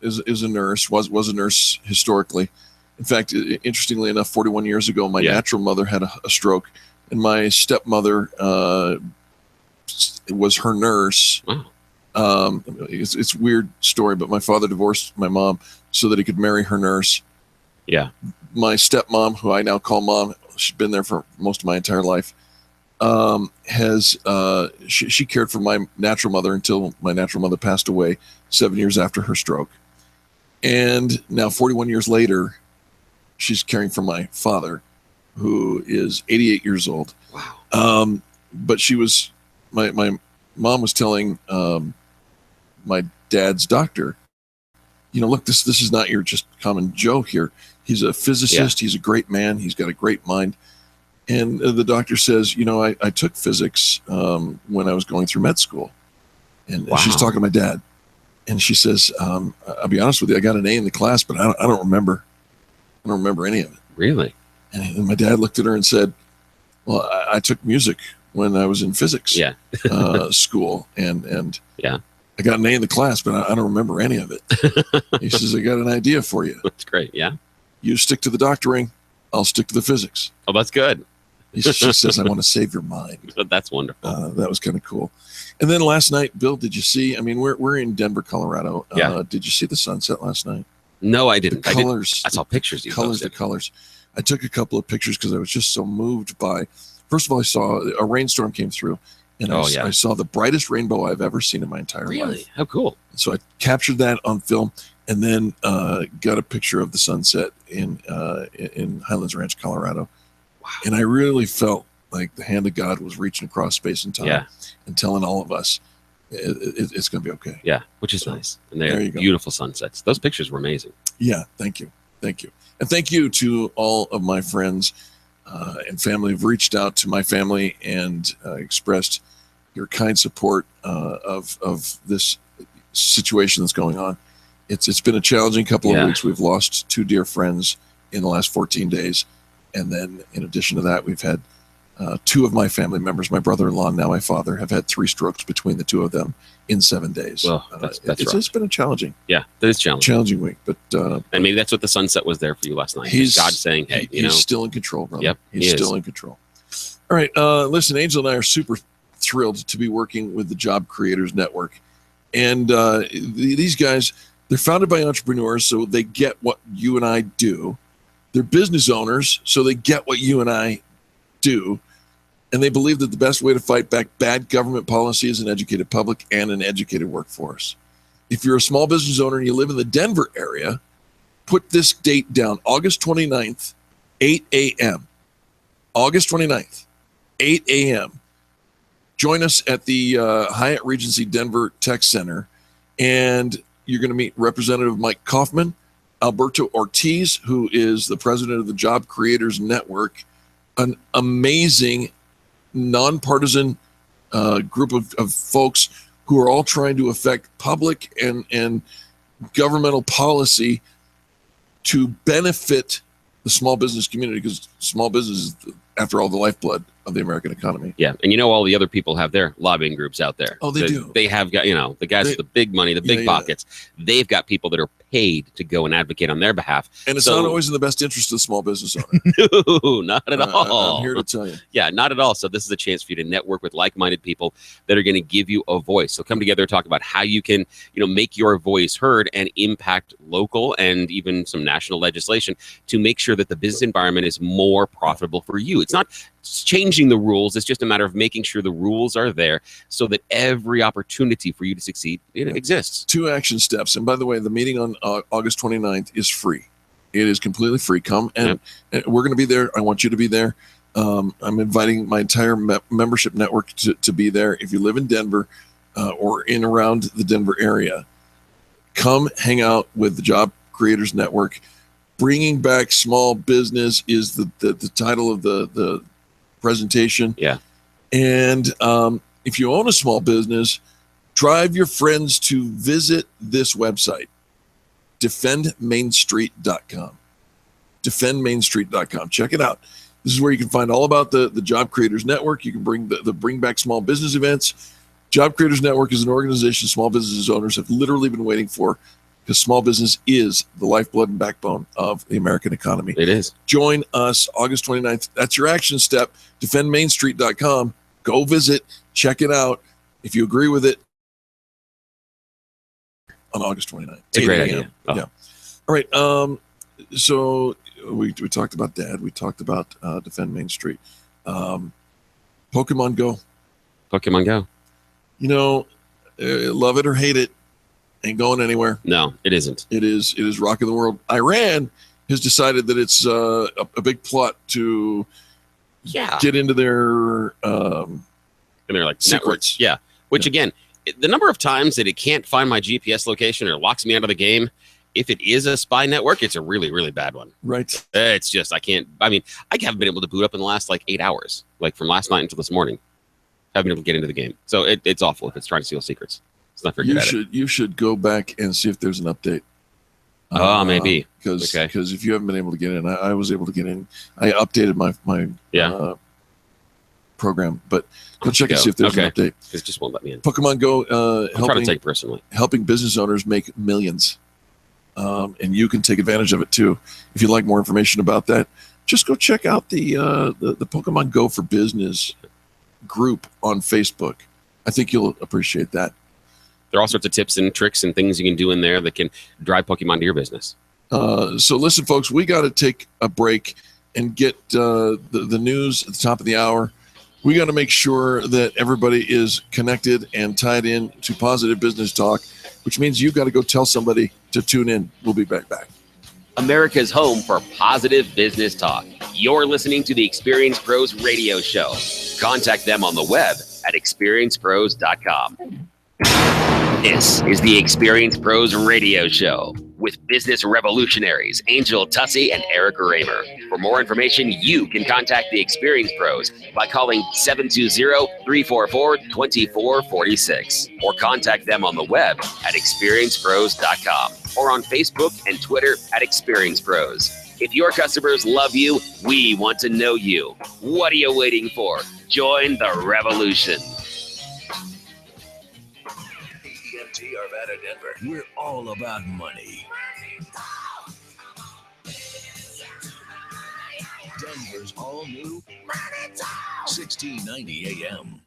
is a nurse, was a nurse historically. In fact, interestingly enough, 41 years ago, my natural mother had a stroke, and my stepmother was her nurse. Wow. It's a weird story, but my father divorced my mom so that he could marry her nurse. Yeah. My stepmom, who I now call mom, she's been there for most of my entire life, she cared for my natural mother until my natural mother passed away 7 years after her stroke. And now 41 years later, she's caring for my father, who is 88 years old. Wow. But she was, my mom was telling my dad's doctor, look, this is not your just common Joe here. He's a physicist. He's a great man. He's got a great mind. And the doctor says, I took physics when I was going through med school. And she's talking to my dad. And she says, I'll be honest with you, I got an A in the class, but I don't remember. I don't remember any of it. Really? And my dad looked at her and said, well, I took music when I was in physics school. And I got an A in the class, but I don't remember any of it. He says, I got an idea for you. That's great. Yeah. You stick to the doctoring. I'll stick to the physics. Oh, that's good. She says, I want to save your mind. That's wonderful. That was kind of cool. And then last night, Bill, did you see? I mean, we're in Denver, Colorado. Did you see the sunset last night? No, I didn't. The colors. I saw pictures. The colors. I took a couple of pictures because I was just so moved by. First of all, I saw a rainstorm came through, and I saw the brightest rainbow I've ever seen in my entire life. Really? How cool! So I captured that on film, and then got a picture of the sunset in Highlands Ranch, Colorado. Wow. And I really felt like the hand of God was reaching across space and time and telling all of us it's going to be okay. Yeah, which is nice. And they there are beautiful sunsets. Those pictures were amazing. Yeah, thank you. And thank you to all of my friends and family who've reached out to my family and expressed your kind support of this situation that's going on. It's been a challenging couple of weeks. We've lost 2 dear friends in the last 14 days. And then in addition to that, we've had 2 of my family members, my brother-in-law and now my father, have had 3 strokes between the 2 of them in 7 days. Well, that's rough. It's been a challenging. Yeah, that is challenging week. But and maybe that's what the sunset was there for you last night. God saying, hey, he's still in control, brother. Yep, he's still in control. All right. Listen, Angel and I are super thrilled to be working with the Job Creators Network. And these guys, they're founded by entrepreneurs, so they get what you and I do. They're business owners, so they get what you and I do. And they believe that the best way to fight back bad government policy is an educated public and an educated workforce. If you're a small business owner and you live in the Denver area, put this date down, August 29th, 8 a.m. August 29th, 8 a.m. Join us at the Hyatt Regency Denver Tech Center, and you're going to meet Representative Mike Kaufman, Alberto Ortiz, who is the president of the Job Creators Network, an amazing nonpartisan group of folks who are all trying to affect public and governmental policy to benefit the small business community, because small business is, after all, the lifeblood of the American economy. Yeah, and all the other people have their lobbying groups out there. Oh, they do. They have got, the guys with the big money, the big pockets. They've got people that are paid to go and advocate on their behalf. And it's not always in the best interest of the small business owner. No, not at all. I'm here to tell you. Yeah, not at all. So this is a chance for you to network with like-minded people that are going to give you a voice. So come together and talk about how you can, make your voice heard and impact local and even some national legislation to make sure that the business environment is more profitable for you. It's not changing the rules. It's just a matter of making sure the rules are there so that every opportunity for you to succeed exists. 2 action steps. And by the way, the meeting on August 29th is free. It is completely free. Come and we're going to be there. I want you to be there. I'm inviting my entire membership network to be there. If you live in Denver or in around the Denver area, Come hang out with the Job Creators Network. Bringing back small business is the title of the presentation. Yeah. And if you own a small business, drive your friends to visit this website, defendmainstreet.com. Defendmainstreet.com. Check it out. This is where you can find all about the Job Creators Network. You can bring the Bring Back Small Business events. Job Creators Network is an organization small business owners have literally been waiting for, because small business is the lifeblood and backbone of the American economy. It is. Join us August 29th. That's your action step. Defendmainstreet.com. Go visit. Check it out. If you agree with it, on August 29th. It's a great idea. Oh. Yeah. All right. So we talked about Dad. We talked about Defend Main Street. Pokemon Go. Pokemon Go. You know, love it or hate it, ain't going anywhere. No, it isn't. It is rocking the world. Iran has decided that it's a big plot to get into their like secrets. Networks. Yeah. Which again, the number of times that it can't find my GPS location or locks me out of the game, if it is a spy network, it's a really, really bad one. Right. It's just, I haven't been able to boot up in the last like 8 hours, like from last night until this morning. I haven't been able to get into the game. So it's awful if it's trying to steal secrets. It's not very good at it. You should go back and see if there's an update. Maybe. Because if you haven't been able to get in, I was able to get in. I updated my program, but go check and see if there's an update. It just won't let me in. Pokemon Go I'm trying to take personally. helping business owners make millions. And you can take advantage of it too. If you'd like more information about that, just go check out the Pokemon Go for Business group on Facebook. I think you'll appreciate that. There are all sorts of tips and tricks and things you can do in there that can drive Pokemon to your business. So listen, folks, we got to take a break and get the news at the top of the hour. We got to make sure that everybody is connected and tied in to Positive Business Talk, which means you've got to go tell somebody to tune in. We'll be right back. America's home for positive business talk. You're listening to the Experience Pros radio show. Contact them on the web at experiencepros.com. This is the Experience Pros radio show with business revolutionaries Angel Tussey and Eric Raymer. For more information, you can contact the Experience Pros by calling 720-344-2446 or contact them on the web at experiencepros.com or on Facebook and Twitter at Experience Pros. If your customers love you, we want to know you. What are you waiting for? Join the revolution. Arvada, Denver. We're all about money. Denver's all new 1690 AM.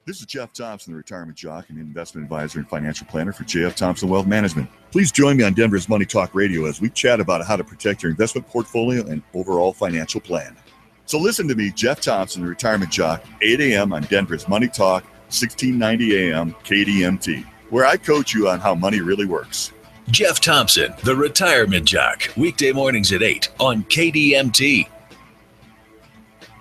This is Jeff Thompson, the retirement jock and investment advisor and financial planner for JF Thompson Wealth Management. Please join me on Denver's Money Talk Radio as we chat about how to protect your investment portfolio and overall financial plan. So listen to me, Jeff Thompson, the retirement jock, 8 a.m. on Denver's Money Talk, 1690 a.m. KDMT, where I coach you on how money really works. Jeff Thompson, the retirement jock, weekday mornings at 8 on KDMT.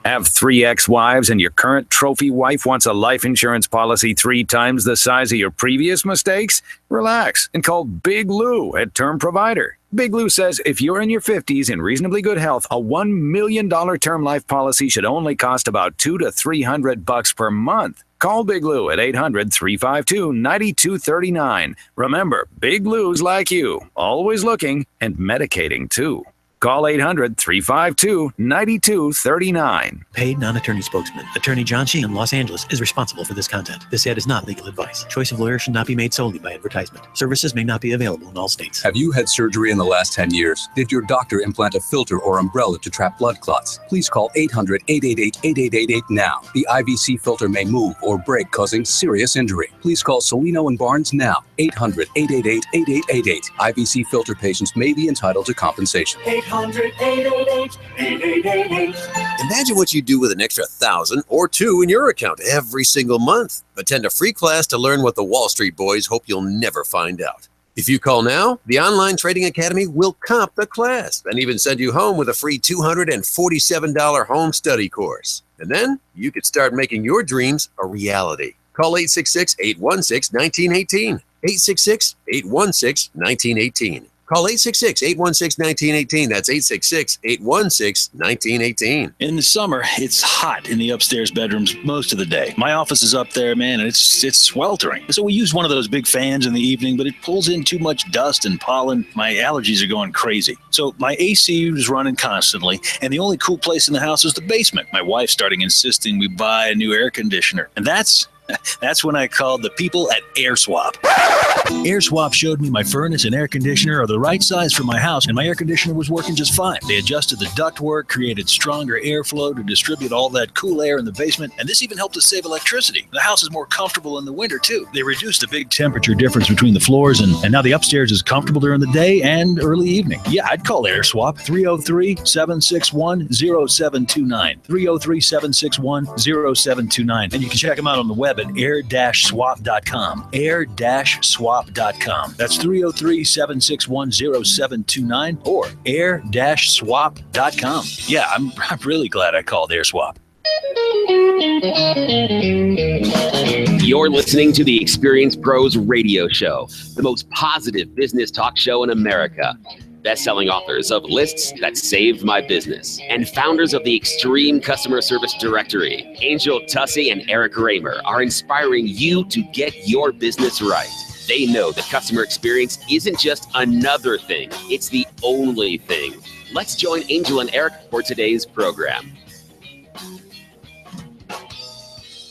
Have 3 ex-wives and your current trophy wife wants a life insurance policy 3 times the size of your previous mistakes? Relax and call Big Lou at Term Provider. Big Lou says if you're in your 50s in reasonably good health, a $1 million term life policy should only cost about $200 to $300 per month. Call Big Lou at 800-352-9239. Remember, Big Lou's like you, always looking and medicating too. Call 800-352-9239. Paid non-attorney spokesman. Attorney John Sheehan, Los Angeles, is responsible for this content. This ad is not legal advice. Choice of lawyer should not be made solely by advertisement. Services may not be available in all states. Have you had surgery in the last 10 years? Did your doctor implant a filter or umbrella to trap blood clots? Please call 800-888-8888 now. The IVC filter may move or break, causing serious injury. Please call Solino and Barnes now. 800-888-8888. IVC filter patients may be entitled to compensation. 800-888-8888. Imagine what you do with an extra $1,000 or $2,000 in your account every single month. Attend a free class to learn what the Wall Street boys hope you'll never find out. If you call now, the Online Trading Academy will comp the class and even send you home with a free $247 home study course. And then you could start making your dreams a reality. Call 866-816-1918. 866-816-1918. Call 866-816-1918. That's 866-816-1918. In the summer, it's hot in the upstairs bedrooms most of the day. My office is up there, man, and it's sweltering. So we use one of those big fans in the evening, but it pulls in too much dust and pollen. My allergies are going crazy. So my AC is running constantly, and the only cool place in the house is the basement. My wife's starting insisting we buy a new air conditioner, and that's when I called the people at Air Swap. Air Swap showed me my furnace and air conditioner are the right size for my house, and my air conditioner was working just fine. They adjusted the ductwork, created stronger airflow to distribute all that cool air in the basement, and this even helped us save electricity. The house is more comfortable in the winter, too. They reduced the big temperature difference between the floors, and now the upstairs is comfortable during the day and early evening. Yeah, I'd call Air Swap. 303-761-0729. 303-761-0729. And you can check them out on the web at air-swap.com. air-swap.com. That's 303-761-0729 or air-swap.com. Yeah, I'm really glad I called Air Swap. You're listening to the Experience Pros Radio Show, the most positive business talk show in America. Best-selling authors of Lists That Saved My Business and founders of the Extreme Customer Service Directory, Angel Tussey and Eric Raymer, are inspiring you to get your business right. They know the customer experience isn't just another thing, it's the only thing. Let's join Angel and Eric for today's program.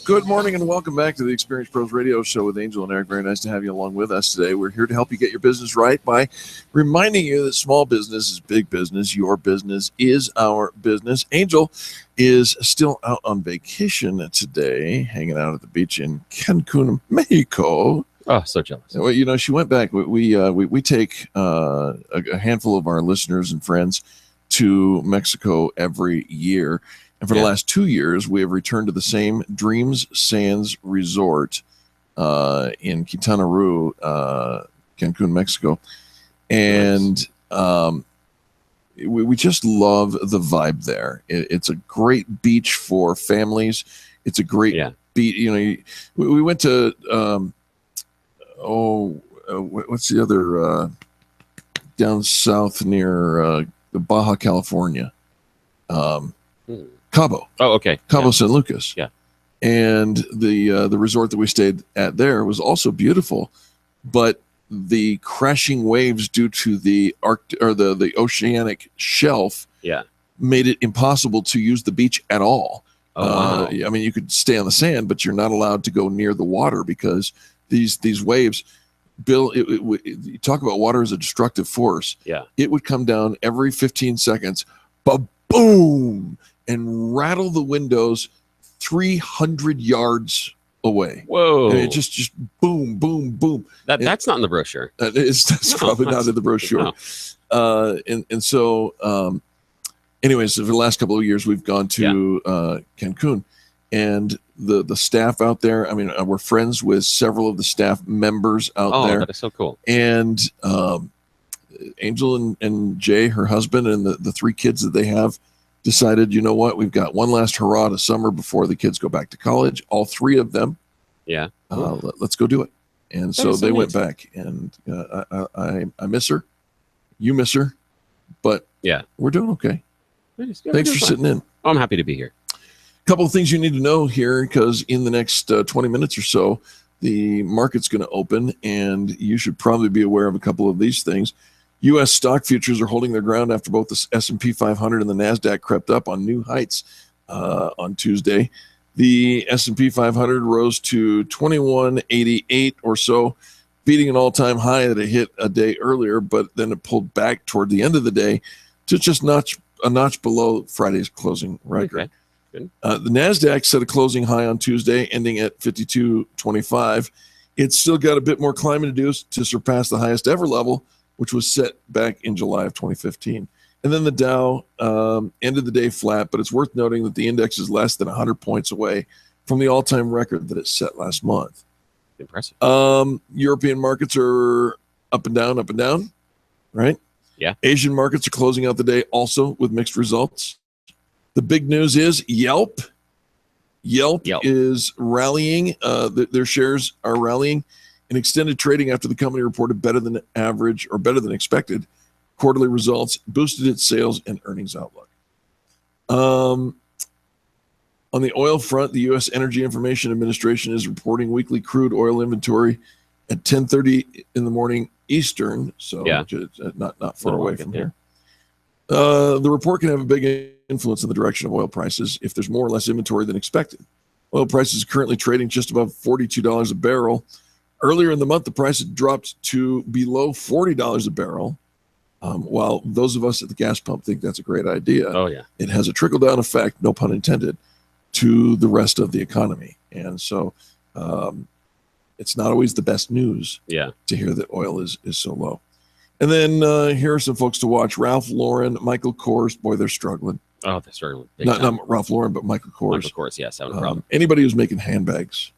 Good morning and welcome back to the Experience Pros Radio Show with Angel and Eric. Very nice to have you along with us today. We're here to help you get your business right by reminding you that small business is big business. Your business is our business. Angel is still out on vacation today, hanging out at the beach in Cancun, Mexico. Oh, so jealous. Well, you know, she went back. We take a handful of our listeners and friends to Mexico every year. And for the last 2 years, we have returned to the same Dreams Sands Resort in Quintana Roo, Cancun, Mexico. And we just love the vibe there. It's a great beach for families. It's a great beach. You know, we went to, what's the other, down south near Baja California. Cabo. Oh, okay. Cabo San Lucas. Yeah. And the resort that we stayed at there was also beautiful, but the crashing waves due to the the oceanic shelf made it impossible to use the beach at all. Oh, wow. I mean, you could stay on the sand, but you're not allowed to go near the water because these waves, Bill, you talk about water as a destructive force. Yeah. It would come down every 15 seconds, boom, and rattle the windows 300 yards away. Whoa. I mean, just boom, boom, boom. That's not in the brochure. That's probably not in the brochure. No. And so, anyways, for the last couple of years, we've gone to Cancun, and the staff out there. I mean, we're friends with several of the staff members out there. Oh, that is so cool. And Angel and Jay, her husband, and the 3 kids that they have decided, you know what, we've got one last hurrah to summer before the kids go back to college. All 3 of them. Yeah. Let's go do it. And so they went back, and I miss her. You miss her, but yeah, we're doing okay. Thanks for sitting in. I'm happy to be here. A couple of things you need to know here, because in the next 20 minutes or so, the market's going to open, and you should probably be aware of a couple of these things. U.S. stock futures are holding their ground after both the S&P 500 and the NASDAQ crept up on new heights on Tuesday. The S&P 500 rose to 2188 or so, beating an all-time high that it hit a day earlier, but then it pulled back toward the end of the day to just a notch below Friday's closing record. Okay. Good. The NASDAQ set a closing high on Tuesday, ending at 5225. It's still got a bit more climbing to do to surpass the highest ever level, which was set back in July of 2015. And then the Dow ended the day flat, but it's worth noting that the index is less than 100 points away from the all-time record that it set last month. Impressive. European markets are up and down, right? Yeah. Asian markets are closing out the day also with mixed results. The big news is Yelp. Yelp is rallying. Their shares are rallying in extended trading after the company reported better than average or better than expected quarterly results, boosted its sales and earnings outlook. On the oil front, the U.S. Energy Information Administration is reporting weekly crude oil inventory at 10:30 in the morning Eastern, so not far away from here. The report can have a big influence in the direction of oil prices if there's more or less inventory than expected. Oil prices are currently trading just above $42 a barrel. Earlier in the month, the price had dropped to below $40 a barrel. While those of us at the gas pump think that's a great idea, it has a trickle-down effect, no pun intended, to the rest of the economy. And so it's not always the best news to hear that oil is so low. And then here are some folks to watch. Ralph Lauren, Michael Kors. Boy, they're struggling. Oh, they're struggling. Not Ralph Lauren, but Michael Kors. Michael Kors, yes, I have a problem. Anybody who's making handbags.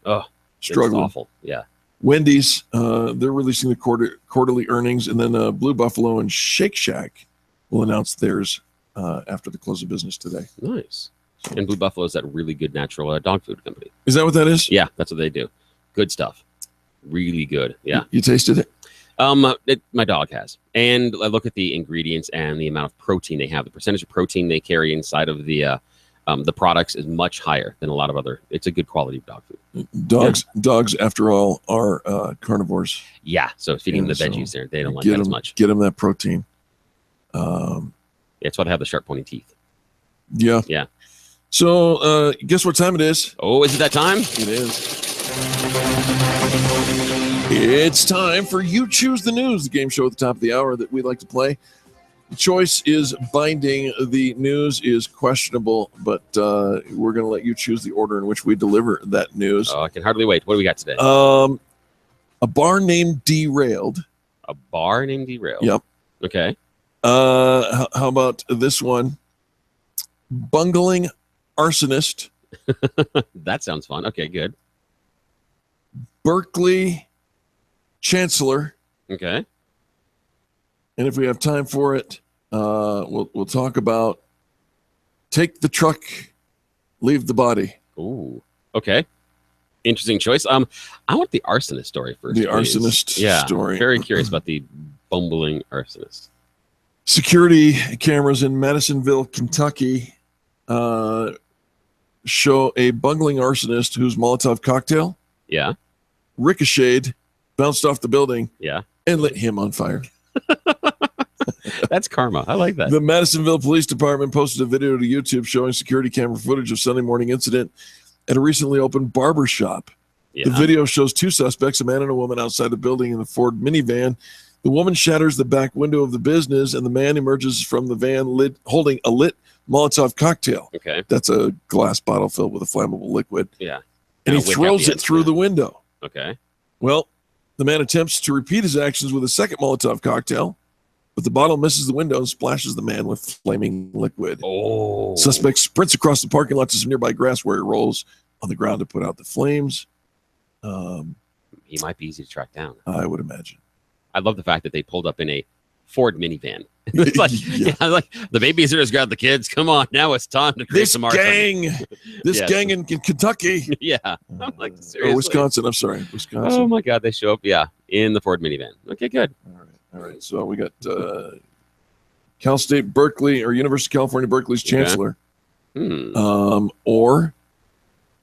Struggling. It's awful, yeah. Wendy's, they're releasing the quarterly earnings, and then Blue Buffalo and Shake Shack will announce theirs after the close of business today. Nice. And Blue Buffalo is that really good natural dog food company. Is that what that is? Yeah, that's what they do. Good stuff. Really good. Yeah. You tasted it? My dog has. And I look at the ingredients and the amount of protein they have. The percentage of protein they carry inside of the products is much higher than a lot of other. It's a good quality of dog food. Dogs, after all, are carnivores. Yeah, so feeding them the veggies there, they don't like that as much. Get them that protein. It's why they have the sharp pointy teeth. Yeah. Yeah. So guess what time it is? Oh, is it that time? It is. It's time for You Choose the News, the game show at the top of the hour that we like to play. The choice is binding. The news is questionable, but we're going to let you choose the order in which we deliver that news. Oh, I can hardly wait. What do we got today? A bar named Derailed. A bar named Derailed? Yep. Okay. How about this one? Bungling arsonist. That sounds fun. Okay, good. Berkeley chancellor. Okay. And if we have time for it, we'll talk about take the truck, leave the body. Ooh, okay. Interesting choice. I want the arsonist story first. The please. arsonist story. Very curious about the bumbling arsonist. Security cameras in Madisonville, Kentucky, show a bungling arsonist whose Molotov cocktail ricocheted, bounced off the building, and lit him on fire. That's karma. I like that. The Madisonville Police Department posted a video to YouTube showing security camera footage of Sunday morning incident at a recently opened barber shop. The video shows two suspects, a man and a woman, outside the building in the Ford minivan. The woman shatters the back window of the business, and the man emerges from the van holding a lit Molotov cocktail. Okay. That's a glass bottle filled with a flammable liquid. Yeah. and he with throws happy it through the window. Okay. Well, the man attempts to repeat his actions with a second Molotov cocktail, but the bottle misses the window and splashes the man with flaming liquid. Oh. Suspect sprints across the parking lot to some nearby grass where he rolls on the ground to put out the flames. He might be easy to track down. I would imagine. I love the fact that they pulled up in a Ford minivan. It's like, like the babysitters grabbed the kids. Come on, now it's time to create some art. This gang in Kentucky. Yeah. I'm like, Or seriously. Wisconsin. I'm sorry. Wisconsin. Oh my God, they show up. Yeah, in the Ford minivan. Okay, good. All right. So we got Cal State Berkeley or University of California Berkeley's Okay. chancellor, or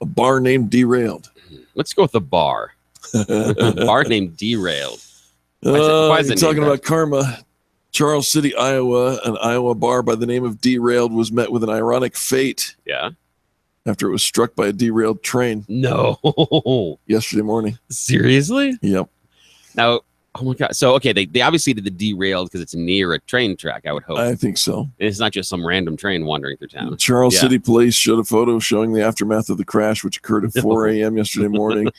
a bar named Derailed. Let's go with the bar. Bar named Derailed. Why is You're it talking named about karma. Charles City, Iowa, an Iowa bar by the name of Derailed was met with an ironic fate. Yeah. After it was struck by a derailed train. No. Yesterday morning. Seriously? Yep. Now, oh my God. So, okay, they obviously did the derailed because it's near a train track, I would hope. I think so. And it's not just some random train wandering through town. Charles Yeah. City Police showed a photo showing the aftermath of the crash, which occurred at 4 a.m. yesterday morning.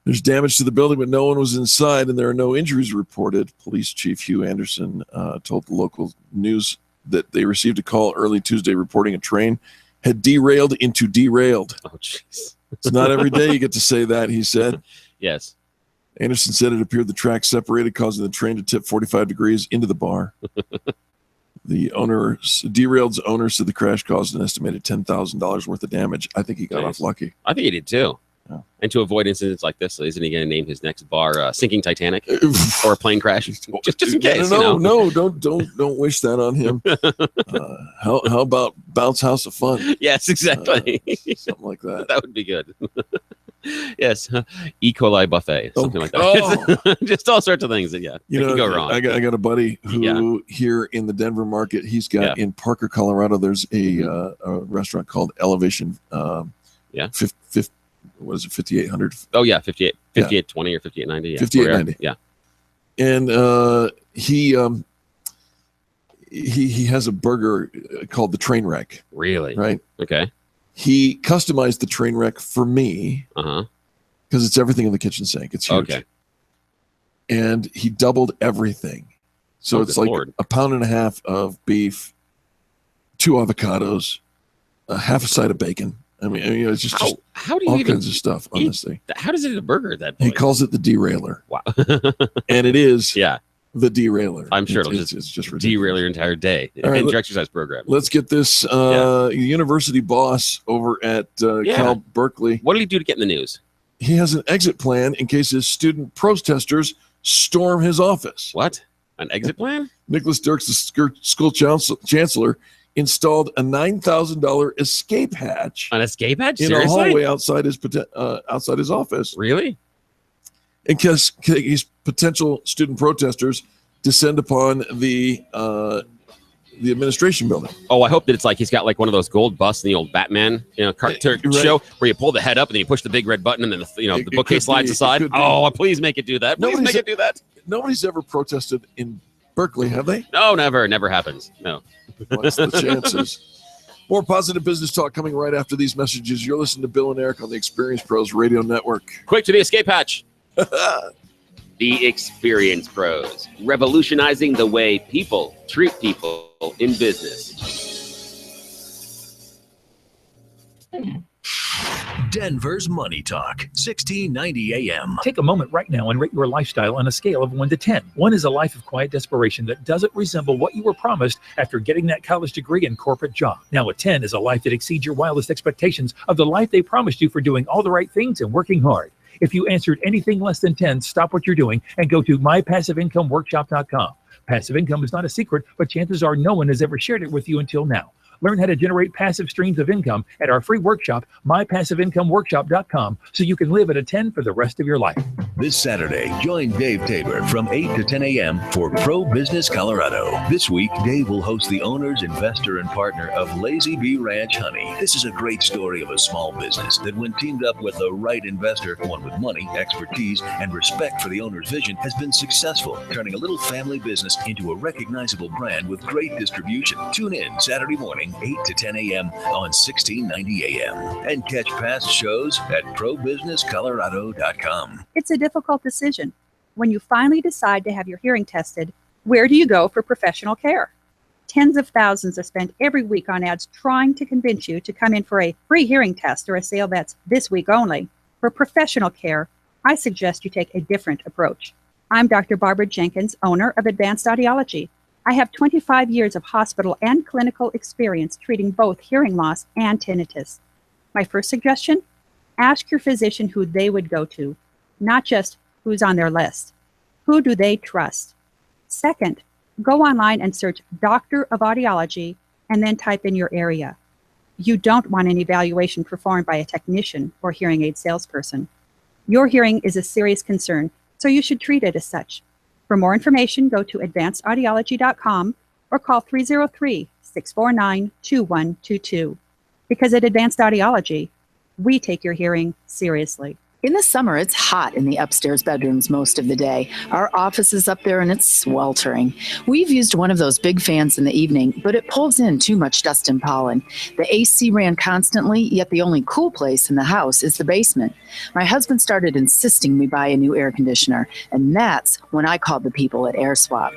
There's damage to the building, but no one was inside, and there are no injuries reported. Police Chief Hugh Anderson told the local news that they received a call early Tuesday reporting a train had derailed into derailed. Oh, jeez. It's not every day you get to say that, he said. Yes. Anderson said it appeared the track separated, causing the train to tip 45 degrees into the bar. The derailed's owner said the crash caused an estimated $10,000 worth of damage. I think he got off lucky. I think he did too. Yeah. And to avoid incidents like this, isn't he going to name his next bar Sinking Titanic or a plane crash? just in case. No, don't wish that on him. How about Bounce House of Fun? Yes, exactly. Something like that. That would be good. Yes, E. coli buffet, something like that. Just all sorts of things that can go wrong. I got a buddy who here in the Denver market, he's got in Parker, Colorado. There's a restaurant called Elevation. What is it, 5800? Oh yeah, 5820 or 5890. Yeah, 5890. Yeah. And he has a burger called the Train Wreck. Really? Right. Okay. He customized the Train Wreck for me. Because it's everything in the kitchen sink. It's huge. Okay. And he doubled everything. So it's like a pound and a half of beef, 2 avocados, a half a side of bacon. I mean, it's just how do you all even kinds of stuff on this thing. How does it eat a burger at that point? He calls it the derailer. Wow. And it is the derailer. I'm sure it's just ridiculous. derail your entire day All right, in your exercise program. Let's get this university boss over at Cal Berkeley. What did he do to get in the news? He has an exit plan in case his student protesters storm his office. What? An exit plan? Nicholas Dirks, the school chancellor, installed a $9,000 escape hatch. An escape hatch? In Seriously? a hallway outside his office. Really? In case potential student protesters descend upon the administration building. Oh, I hope that it's like he's got like one of those gold busts in the old Batman, cartoon show where you pull the head up and then you push the big red button and then the bookcase slides aside. Oh, please make it do that. Please make it do that. Nobody's ever protested in Berkeley, have they? No, never happens. No. What's the chances? More positive business talk coming right after these messages. You're listening to Bill and Eric on the Experience Pros Radio Network. Quick to the escape hatch. The Experience Pros, revolutionizing the way people treat people in business. Denver's Money Talk, 1690 AM. Take a moment right now and rate your lifestyle on a scale of 1 to 10. 1 is a life of quiet desperation that doesn't resemble what you were promised after getting that college degree and corporate job. Now a 10 is a life that exceeds your wildest expectations of the life they promised you for doing all the right things and working hard. If you answered anything less than 10, stop what you're doing and go to mypassiveincomeworkshop.com. Passive income is not a secret, but chances are no one has ever shared it with you until now. Learn how to generate passive streams of income at our free workshop, mypassiveincomeworkshop.com, so you can live at a 10 for the rest of your life. This Saturday, join Dave Tabor from 8 to 10 a.m. for Pro Business Colorado. This week, Dave will host the owners, investor, and partner of Lazy Bee Ranch Honey. This is a great story of a small business that, when teamed up with the right investor, one with money, expertise, and respect for the owner's vision, has been successful, turning a little family business into a recognizable brand with great distribution. Tune in Saturday morning morning, 8 to 10 a.m. on 1690 AM. And catch past shows at probusinesscolorado.com. It's a difficult decision. When you finally decide to have your hearing tested, where do you go for professional care? Tens of thousands are spent every week on ads trying to convince you to come in for a free hearing test or a sale that's this week only. For professional care, I suggest you take a different approach. I'm Dr. Barbara Jenkins, owner of Advanced Audiology. I have 25 years of hospital and clinical experience treating both hearing loss and tinnitus. My first suggestion? Ask your physician who they would go to, not just who's on their list. Who do they trust? Second, go online and search Doctor of Audiology and then type in your area. You don't want an evaluation performed by a technician or hearing aid salesperson. Your hearing is a serious concern, so you should treat it as such. For more information, go to advancedaudiology.com or call 303-649-2122. Because at Advanced Audiology, we take your hearing seriously. In the summer, it's hot in the upstairs bedrooms most of the day. Our office is up there and it's sweltering. We've used one of those big fans in the evening, but it pulls in too much dust and pollen. The AC ran constantly, yet the only cool place in the house is the basement. My husband started insisting we buy a new air conditioner, and that's when I called the people at AirSwap.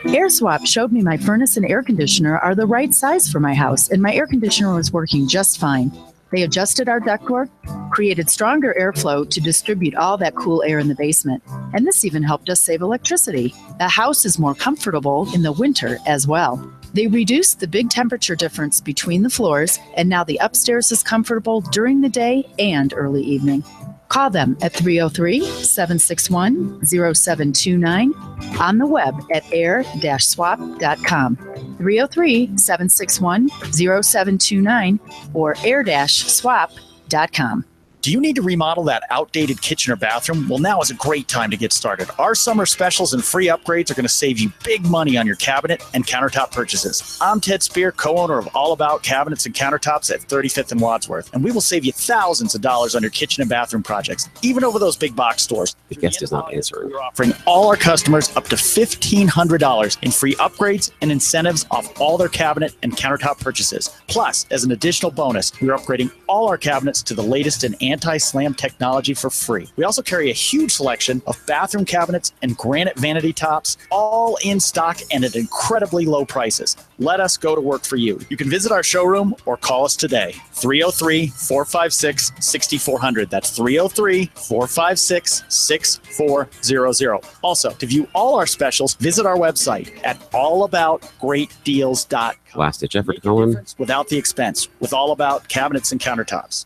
AirSwap showed me my furnace and air conditioner are the right size for my house, and my air conditioner was working just fine. They adjusted our ductwork, created stronger airflow to distribute all that cool air in the basement. And this even helped us save electricity. The house is more comfortable in the winter as well. They reduced the big temperature difference between the floors, and now the upstairs is comfortable during the day and early evening. Call them at 303-761-0729, on the web at air-swap.com, 303-761-0729, or air-swap.com. Do you need to remodel that outdated kitchen or bathroom? Well, now is a great time to get started. Our summer specials and free upgrades are going to save you big money on your cabinet and countertop purchases. I'm Ted Spear, co-owner of All About Cabinets and Countertops at 35th and Wadsworth, and we will save you thousands of dollars on your kitchen and bathroom projects, even over those big box stores. The guest is not answering. We're offering all our customers up to $1,500 in free upgrades and incentives off all their cabinet and countertop purchases. Plus, as an additional bonus, we're upgrading all our cabinets to the latest in anti-slam technology for free. We also carry a huge selection of bathroom cabinets and granite vanity tops, all in stock and at incredibly low prices. Let us go to work for you. You can visit our showroom or call us today. 303-456-6400. That's 303-456-6400. Also, to view all our specials, visit our website at allaboutgreatdeals.com. Last ditch effort to call in. Without the expense, with All About Cabinets and Countertops.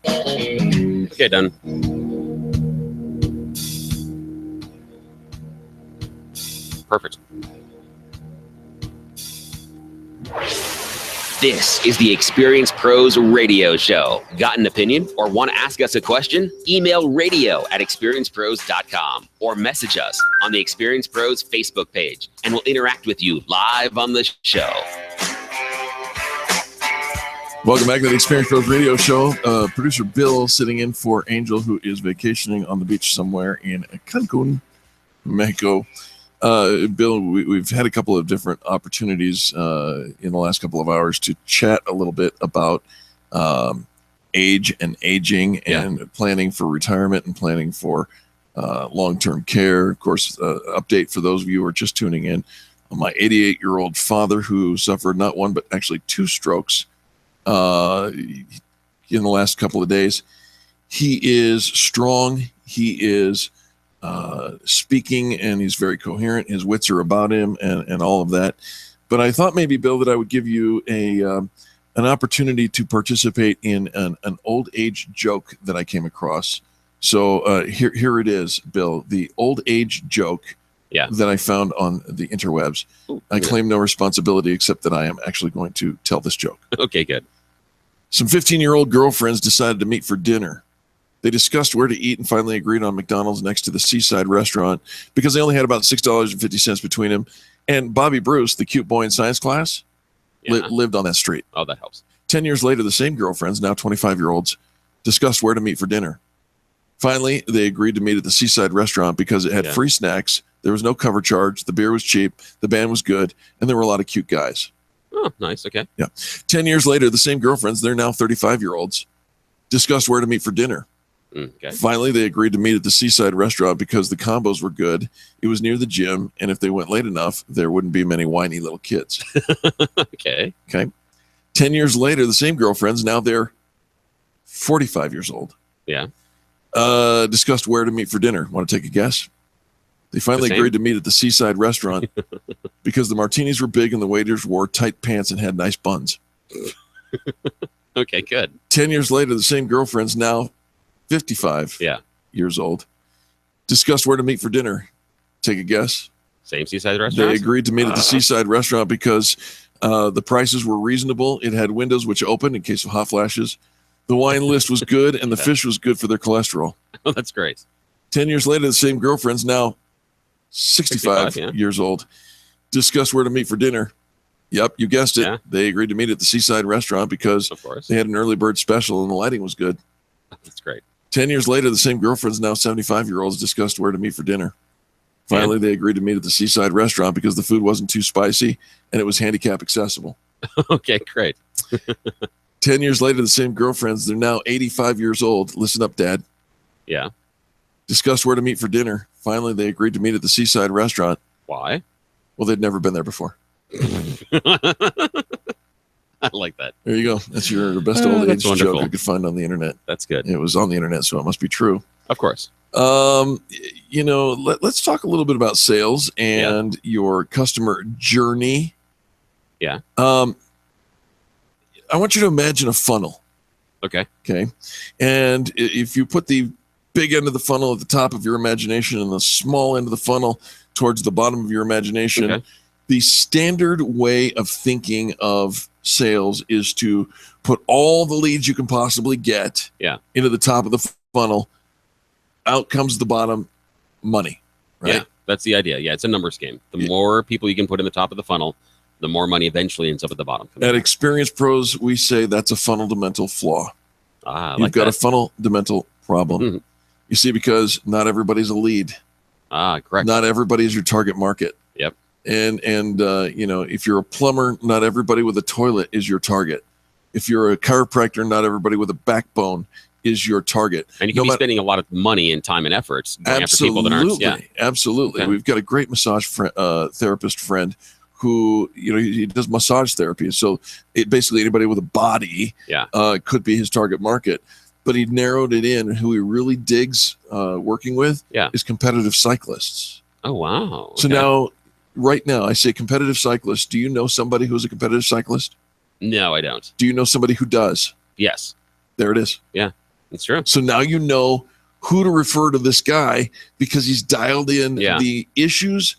Okay, done. Perfect. This is the Experience Pros Radio Show. Got an opinion or want to ask us a question? Email radio@experiencepros.com or message us on the Experience Pros Facebook page, and we'll interact with you live on the show. Welcome back to the Experience Pros Radio Show. Producer Bill sitting in for Angel, who is vacationing on the beach somewhere in Cancun, Mexico. Bill, we've had a couple of different opportunities in the last couple of hours to chat a little bit about age and aging and planning for retirement and planning for long-term care. Of course, update for those of you who are just tuning in. My 88-year-old father who suffered not one but actually two strokes in the last couple of days. He is strong. He is speaking, and he's very coherent. His wits are about him, and all of that. But I thought maybe, Bill, that I would give you an opportunity to participate in an old age joke that I came across. So here it is, Bill. The old age joke that I found on the interwebs. I claim no responsibility except that I am actually going to tell this joke. Okay, good. Some 15-year-old girlfriends decided to meet for dinner. They discussed where to eat and finally agreed on McDonald's next to the Seaside restaurant because they only had about $6.50 between them. And Bobby Bruce, the cute boy in science class, lived on that street. Oh, that helps. 10 years later, the same girlfriends, now 25-year-olds, discussed where to meet for dinner. Finally, they agreed to meet at the Seaside restaurant because it had free snacks, there was no cover charge, the beer was cheap, the band was good, and there were a lot of cute guys. Oh, nice. Okay. Yeah. 10 years later, the same girlfriends, they're now 35-year-olds, discussed where to meet for dinner. Okay. Finally, they agreed to meet at the seaside restaurant because the combos were good. It was near the gym, and if they went late enough, there wouldn't be many whiny little kids. Okay. 10 years later, the same girlfriends, now they're 45 years old. Yeah. Discussed where to meet for dinner. Want to take a guess? They finally agreed to meet at the seaside restaurant because the martinis were big and the waiters wore tight pants and had nice buns. Okay, good. 10 years later, the same girlfriends, now 55 years old, discussed where to meet for dinner. Take a guess. Same seaside restaurant? They agreed to meet at the seaside restaurant because the prices were reasonable. It had windows which opened in case of hot flashes. The wine list was good, and the fish was good for their cholesterol. Oh, that's great. 10 years later, the same girlfriends, now 65 years old, discussed where to meet for dinner. Yep, you guessed it. Yeah. They agreed to meet at the seaside restaurant because they had an early bird special and the lighting was good. That's great. 10 years later, the same girlfriends, now 75-year-olds, discussed where to meet for dinner. Finally, they agreed to meet at the seaside restaurant because the food wasn't too spicy and it was handicap accessible. Okay, great. 10 years later, the same girlfriends, they're now 85 years old. Listen up, Dad. Yeah. Discussed where to meet for dinner. Finally, they agreed to meet at the seaside restaurant. Why? Well, they'd never been there before. I like that. There you go. That's your best old age joke I could find on the internet. That's good. It was on the internet, so it must be true. Of course. Let's talk a little bit about sales and your customer journey. Yeah. I want you to imagine a funnel. Okay. And if you put the big end of the funnel at the top of your imagination and the small end of the funnel towards the bottom of your imagination, the standard way of thinking of sales is to put all the leads you can possibly get into the top of the funnel. Out comes the bottom, money. Right? Yeah, that's the idea. Yeah, it's a numbers game. The more people you can put in the top of the funnel, the more money eventually ends up at the bottom. At Experienced Pros, we say that's a fundamental flaw. You've got a fundamental problem. Mm-hmm. You see, because not everybody's a lead. Correct. Not everybody is your target market. Yep. And if you're a plumber, not everybody with a toilet is your target. If you're a chiropractor, not everybody with a backbone is your target. And you can be spending a lot of money and time and efforts going after people that aren't. Yeah. Absolutely. We've got a great massage therapist friend who, he does massage therapy. So basically anybody with a body could be his target market. But he narrowed it in. Who he really digs working with is competitive cyclists. Oh, wow. So now, right now, I say competitive cyclists. Do you know somebody who's a competitive cyclist? No, I don't. Do you know somebody who does? Yes. There it is. Yeah, it's true. So now you know who to refer to this guy because he's dialed in the issues.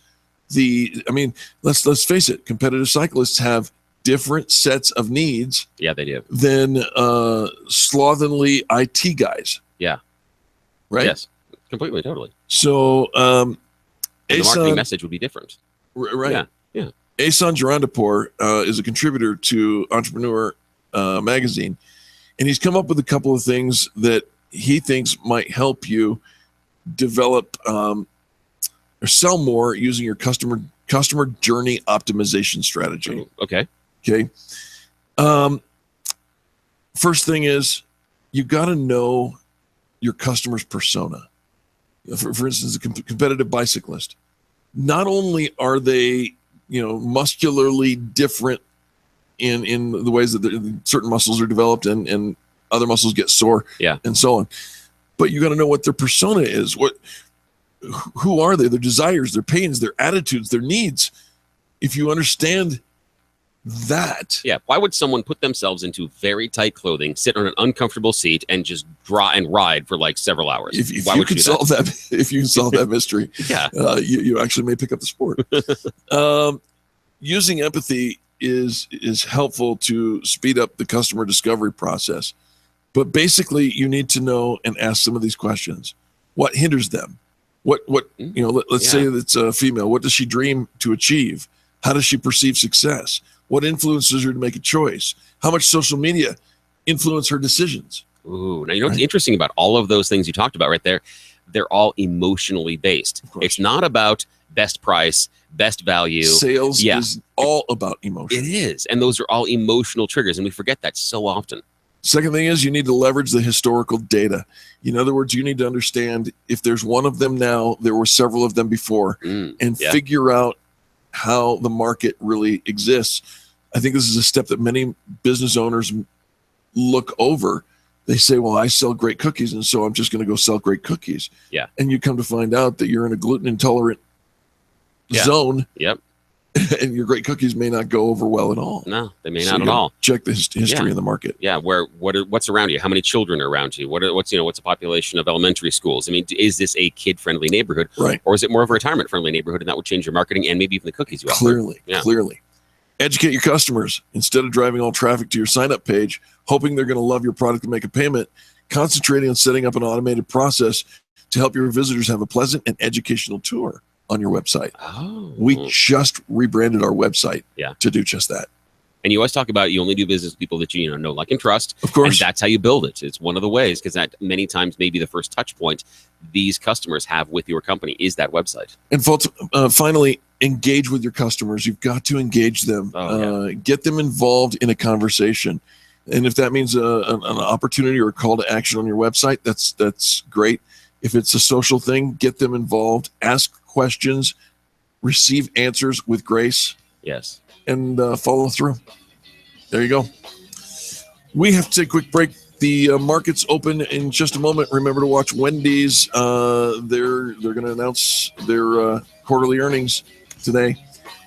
Let's face it. Competitive cyclists have different sets of needs. Yeah, they do. Than slovenly IT guys. Yeah. Right? Yes. Completely, totally. So the marketing message would be different. Right. Yeah. Asan Jarandapur is a contributor to Entrepreneur magazine, and he's come up with a couple of things that he thinks might help you develop or sell more using your customer journey optimization strategy. Okay. First thing is you got to know your customer's persona. For instance, a competitive bicyclist. Not only are they, muscularly different in the ways that certain muscles are developed and other muscles get sore, and so on, but you got to know what their persona is. Who are they? Their desires, their pains, their attitudes, their needs. If you understand that. Yeah. Why would someone put themselves into very tight clothing, sit on an uncomfortable seat, and just draw and ride for like several hours? If Why you would can do solve that, if you can solve that mystery, you actually may pick up the sport. Using empathy is helpful to speed up the customer discovery process. But basically, you need to know and ask some of these questions. What hinders them? Let's say it's a female. What does she dream to achieve? How does she perceive success? What influences her to make a choice? How much social media influence her decisions? Ooh, now what's interesting about all of those things you talked about right there? They're all emotionally based. It's not about best price, best value. Sales is all about emotion. It is. And those are all emotional triggers. And we forget that so often. Second thing is you need to leverage the historical data. In other words, you need to understand if there's one of them now, there were several of them before, and figure out how the market really exists. I think this is a step that many business owners look over. They say, well, I sell great cookies, and so I'm just going to go sell great cookies. Yeah. And you come to find out that you're in a gluten intolerant zone. Yep. And your great cookies may not go over well at all. No, they may So not you at gotta all. Check the history of the market. Yeah, what's around you? How many children are around you? What's a population of elementary schools? I mean, is this a kid-friendly neighborhood, right? Or is it more of a retirement-friendly neighborhood, and that would change your marketing and maybe even the cookies you offer? Clearly. Educate your customers. Instead of driving all traffic to your sign-up page, hoping they're going to love your product and make a payment, concentrating on setting up an automated process to help your visitors have a pleasant and educational tour on your website. We just rebranded our website to do just that. And you always talk about you only do business with people that you know, like, and trust. Of course. And that's how you build it. It's one of the ways, because that many times maybe the first touch point these customers have with your company is that website. And folks, finally, engage with your customers. You've got to engage them. Get them involved in a conversation. And if that means an opportunity or a call to action on your website, that's great. If it's a social thing, get them involved. Ask questions. Receive answers with grace. Yes. And follow through. There you go. We have to take a quick break. The market's open in just a moment. Remember to watch Wendy's. They're going to announce their quarterly earnings today.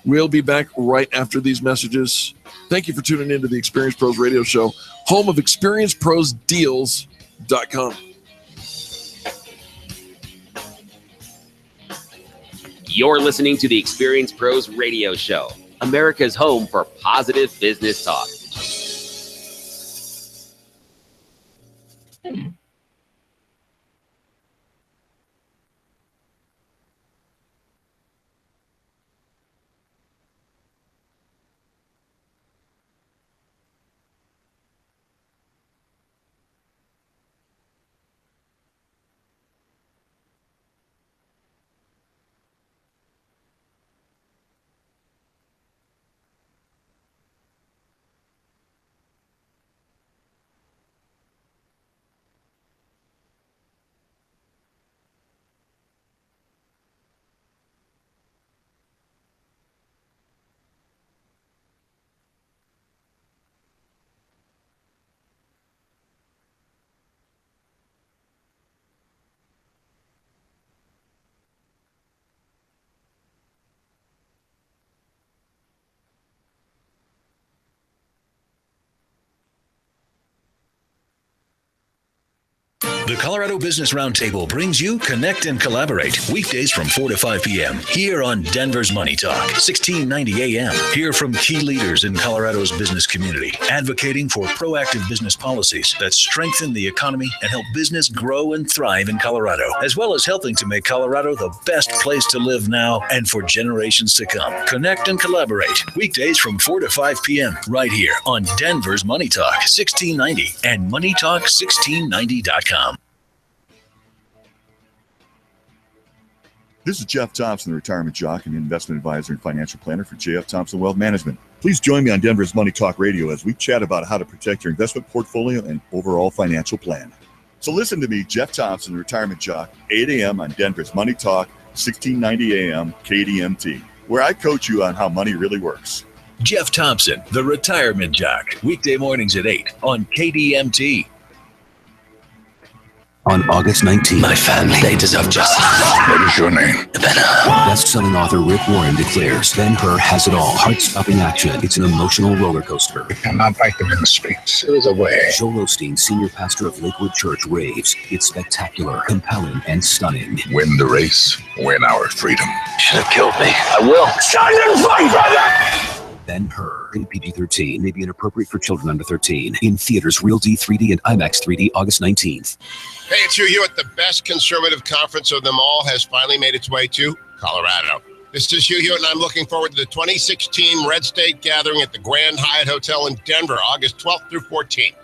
We'll be back right after these messages. Thank you for tuning in to the Experience Pros Radio Show, home of ExperienceProsDeals.com. You're listening to the Experience Pros Radio Show, America's home for positive business talk. The Colorado Business Roundtable brings you Connect and Collaborate, weekdays from 4 to 5 p.m. here on Denver's Money Talk, 1690 a.m. Hear from key leaders in Colorado's business community, advocating for proactive business policies that strengthen the economy and help business grow and thrive in Colorado, as well as helping to make Colorado the best place to live now and for generations to come. Connect and Collaborate, weekdays from 4 to 5 p.m. right here on Denver's Money Talk, 1690 and MoneyTalk1690.com. This is Jeff Thompson, the retirement jock and investment advisor and financial planner for J.F. Thompson Wealth Management. Please join me on Denver's Money Talk Radio as we chat about how to protect your investment portfolio and overall financial plan. So listen to me, Jeff Thompson, the retirement jock, 8 a.m. on Denver's Money Talk, 1690 a.m. KDMT, where I coach you on how money really works. Jeff Thompson, the retirement jock, weekday mornings at 8 on KDMT. On August 19th, my family, they deserve justice. What is your name? Ben-Hur. Best-selling author Rick Warren declares Ben-Hur has it all. Heart-stopping action. It's an emotional roller coaster. We cannot fight them in the streets. There is a way. Joel Osteen, senior pastor of Lakewood Church, raves. It's spectacular, compelling, and stunning. Win the race. Win our freedom. Should have killed me. I will. Stand and fight, brother! Ben-Hur, rated PG-13, may be inappropriate for children under 13. In theaters, Real D, 3D, and IMAX 3D, August 19th. Hey, it's Hugh Hewitt. The best conservative conference of them all has finally made its way to Colorado. This is Hugh Hewitt, and I'm looking forward to the 2016 Red State Gathering at the Grand Hyatt Hotel in Denver, August 12th through 14th.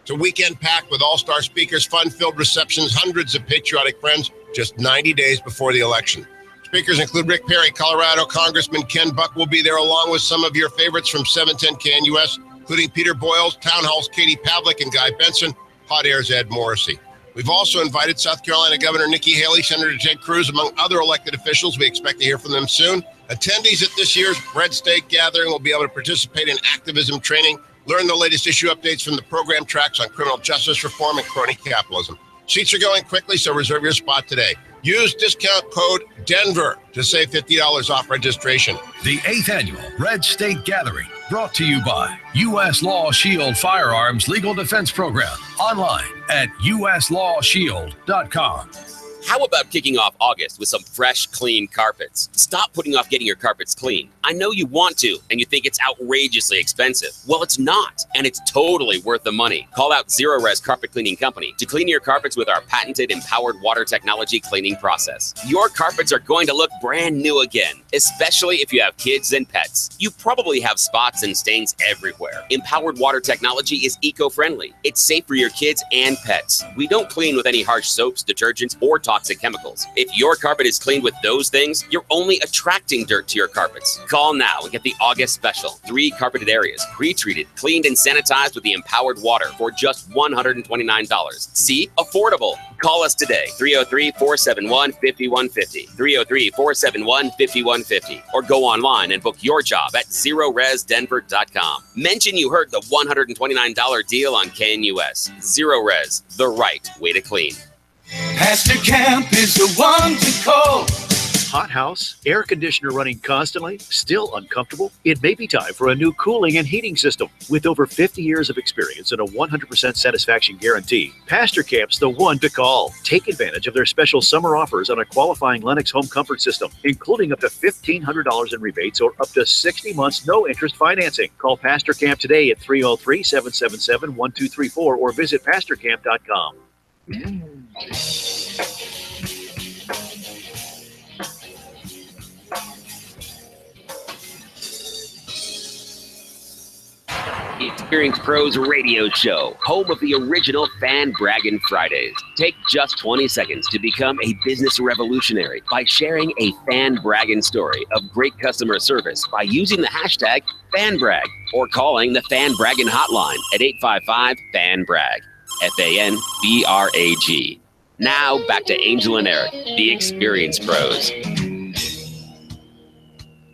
It's a weekend packed with all-star speakers, fun-filled receptions, hundreds of patriotic friends, just 90 days before the election. Speakers include Rick Perry, Colorado Congressman Ken Buck will be there, along with some of your favorites from 710 KNUS, including Peter Boyles, Town Hall's Katie Pavlik, and Guy Benson, Hot Air's Ed Morrissey. We've also invited South Carolina Governor Nikki Haley, Senator Ted Cruz, among other elected officials. We expect to hear from them soon. Attendees at this year's Red State Gathering will be able to participate in activism training, learn the latest issue updates from the program tracks on criminal justice reform and crony capitalism. Seats are going quickly, so reserve your spot today. Use discount code DENVER to save $50 off registration. The 8th Annual Red State Gathering, brought to you by U.S. Law Shield Firearms Legal Defense Program. Online at uslawshield.com. How about kicking off August with some fresh, clean carpets? Stop putting off getting your carpets clean. I know you want to, and you think it's outrageously expensive. Well, it's not, and it's totally worth the money. Call out Zero Res Carpet Cleaning Company to clean your carpets with our patented empowered water technology cleaning process. Your carpets are going to look brand new again, especially if you have kids and pets. You probably have spots and stains everywhere. Empowered water technology is eco-friendly. It's safe for your kids and pets. We don't clean with any harsh soaps, detergents, or toxic chemicals. If your carpet is cleaned with those things, you're only attracting dirt to your carpets. Call now and get the August special. 3 carpeted areas, pre-treated, cleaned, and sanitized with the empowered water for just $129. See? Affordable. Call us today, 303-471-5150, 303-471-5150, or go online and book your job at ZeroResDenver.com. Mention you heard the $129 deal on KNUS. Zero Res, the right way to clean. Pastor Camp is the one to call. Hot house, air conditioner running constantly, still uncomfortable? It may be time for a new cooling and heating system. With over 50 years of experience and a 100% satisfaction guarantee, Pastor Camp's the one to call. Take advantage of their special summer offers on a qualifying Lennox home comfort system, including up to $1,500 in rebates or up to 60 months no interest financing. Call Pastor Camp today at 303-777-1234 or visit pastorcamp.com. Experience Pros Radio Show, home of the original Fan Braggin Fridays. Take just 20 seconds to become a business revolutionary by sharing a Fan Braggin story of great customer service by using the hashtag FanBrag or calling the Fan Braggin hotline at 855-FAN-BRAG. FANBRAG. Now back to Angel and Eric, the Experience Pros.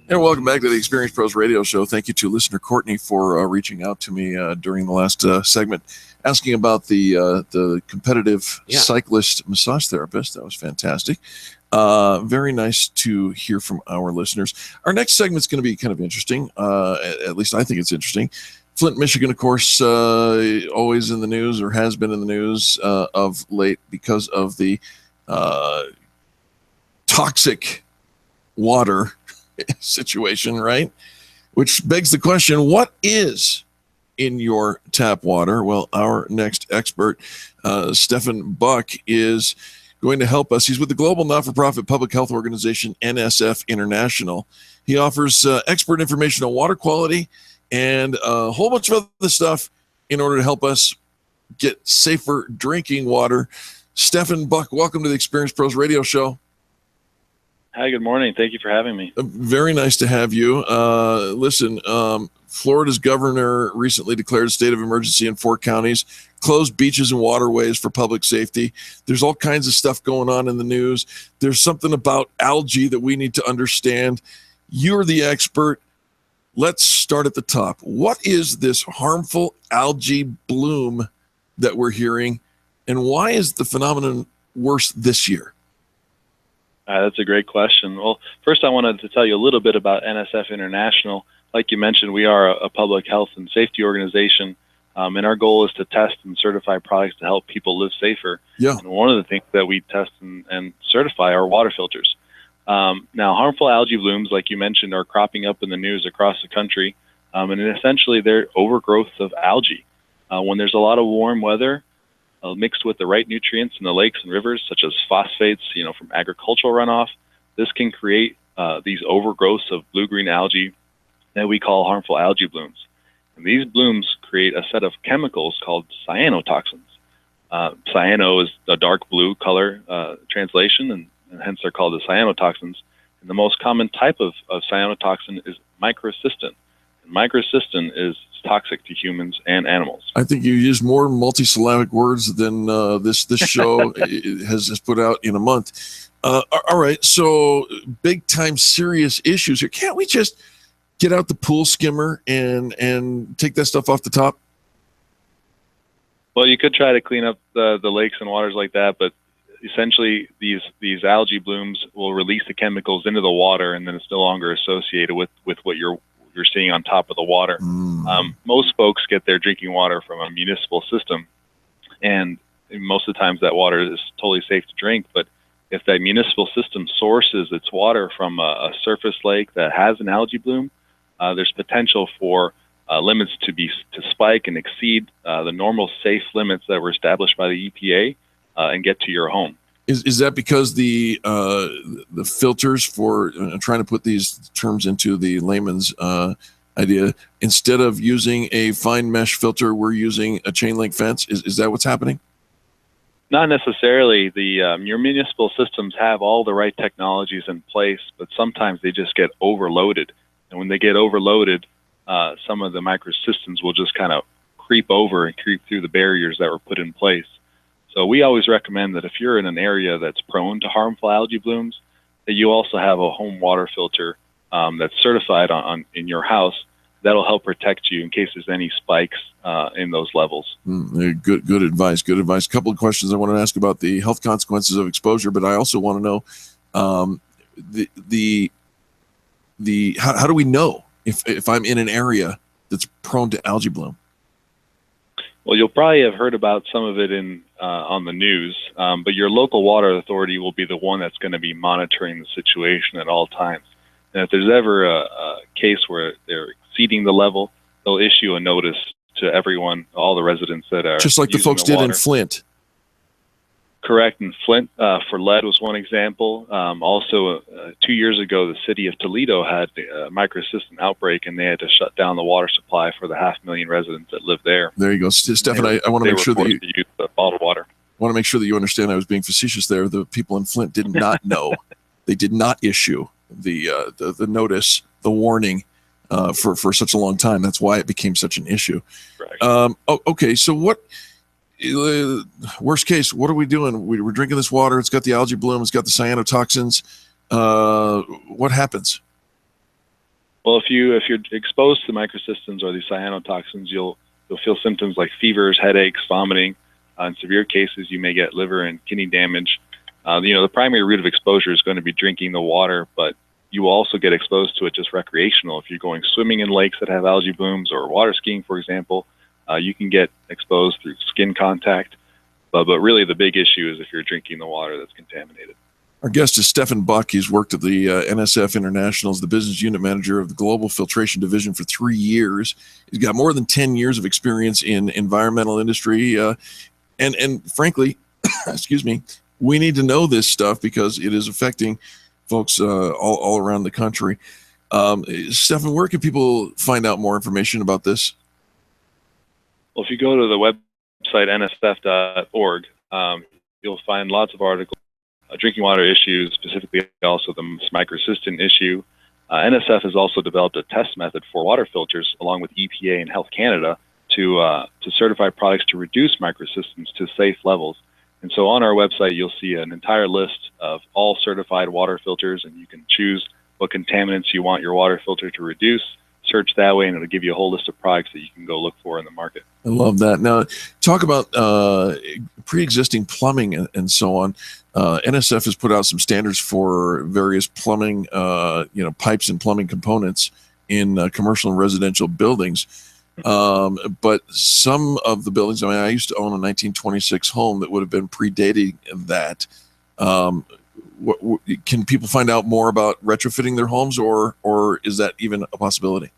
And welcome back to the Experience Pros Radio Show. Thank you to listener Courtney for reaching out to me during the last segment, asking about the competitive cyclist massage therapist. That was fantastic. Very nice to hear from our listeners. Our next segment is going to be kind of interesting. At least I think it's interesting. Flint, Michigan, of course, always in the news or has been in the news of late because of the toxic water situation, right? Which begs the question, what is in your tap water? Well, our next expert, Stefan Buck, is going to help us. He's with the global not-for-profit public health organization NSF International. He offers expert information on water quality and a whole bunch of other stuff in order to help us get safer drinking water. Stefan Buck, welcome to the Experience Pros Radio Show. Hi, good morning. Thank you for having me. Very nice to have you. Listen, Florida's governor recently declared a state of emergency in 4 counties, closed beaches and waterways for public safety. There's all kinds of stuff going on in the news. There's something about algae that we need to understand. You're the expert. Let's start at the top. What is this harmful algae bloom that we're hearing, and why is the phenomenon worse this year? That's a great question. Well, first I wanted to tell you a little bit about NSF International. Like you mentioned, we are a public health and safety organization, and our goal is to test and certify products to help people live safer. Yeah. And one of the things that we test and certify are water filters. Now, harmful algae blooms, like you mentioned, are cropping up in the news across the country, and essentially they're overgrowth of algae. When there's a lot of warm weather, mixed with the right nutrients in the lakes and rivers, such as phosphates, from agricultural runoff, this can create these overgrowths of blue-green algae that we call harmful algae blooms. And these blooms create a set of chemicals called cyanotoxins. Cyano is a dark blue color translation, and hence they're called the cyanotoxins. And the most common type of cyanotoxin is microcystin. And microcystin is toxic to humans and animals. I think you use more multisyllabic words than this show has put out in a month. All right, so big time serious issues here. Can't we just get out the pool skimmer and take that stuff off the top? Well, you could try to clean up the lakes and waters like that, but essentially these algae blooms will release the chemicals into the water, and then it's no longer associated with what you're seeing on top of the water. Most folks get their drinking water from a municipal system, and most of the times that water is totally safe to drink. But if that municipal system sources its water from a surface lake that has an algae bloom, there's potential for limits to spike and exceed the normal safe limits that were established by the EPA and get to your home. Is that because the filters for trying to put these terms into the layman's idea, instead of using a fine mesh filter, we're using a chain link fence? Is that what's happening? Not necessarily. Your municipal systems have all the right technologies in place, but sometimes they just get overloaded. And when they get overloaded, some of the microsystems will just kind of creep over and creep through the barriers that were put in place. So we always recommend that if you're in an area that's prone to harmful algae blooms, that you also have a home water filter that's certified in your house. That'll help protect you in case there's any spikes in those levels. Good advice. Good advice. A couple of questions I want to ask about the health consequences of exposure, but I also want to know how do we know if I'm in an area that's prone to algae bloom? Well, you'll probably have heard about some of it on the news, but your local water authority will be the one that's going to be monitoring the situation at all times. And if there's ever a case where they're exceeding the level, they'll issue a notice to everyone, all the residents that are just like the folks did in Flint. Correct. In Flint, for lead was one example. Also, 2 years ago, the city of Toledo had a microcystin outbreak, and they had to shut down the water supply for the 500,000 residents that live there. There you go, Stefan. I want to make sure that you use the bottled water. I want to make sure that you understand I was being facetious there. The people in Flint did not know. They did not issue the notice, the warning for such a long time. That's why it became such an issue. Right. Okay. So what? Worst case, what are we doing? We're drinking this water. It's got the algae bloom. It's got the cyanotoxins. What happens? Well, if you're exposed to microcystins or the cyanotoxins, you'll feel symptoms like fevers, headaches, vomiting. In severe cases, you may get liver and kidney damage. The primary route of exposure is going to be drinking the water, but you will also get exposed to it just recreational. If you're going swimming in lakes that have algae blooms or water skiing, for example, you can get exposed through skin contact. But really the big issue is if you're drinking the water that's contaminated. Our guest is Stefan Buck. He's worked at the NSF International as the business unit manager of the Global Filtration Division for 3 years. He's got more than 10 years of experience in environmental industry. And frankly, excuse me, we need to know this stuff because it is affecting folks all around the country. Stefan, where can people find out more information about this? Well, if you go to the website nsf.org, you'll find lots of articles, drinking water issues, specifically also the microcystin issue. NSF has also developed a test method for water filters along with EPA and Health Canada to certify products to reduce microcystins to safe levels. And so on our website, you'll see an entire list of all certified water filters, and you can choose what contaminants you want your water filter to reduce. Search that way, and it'll give you a whole list of products that you can go look for in the market. I love that. Now, talk about pre-existing plumbing and so on. NSF has put out some standards for various plumbing, pipes and plumbing components in commercial and residential buildings. But some of the buildings, I used to own a 1926 home that would have been predating that. Can people find out more about retrofitting their homes, or is that even a possibility?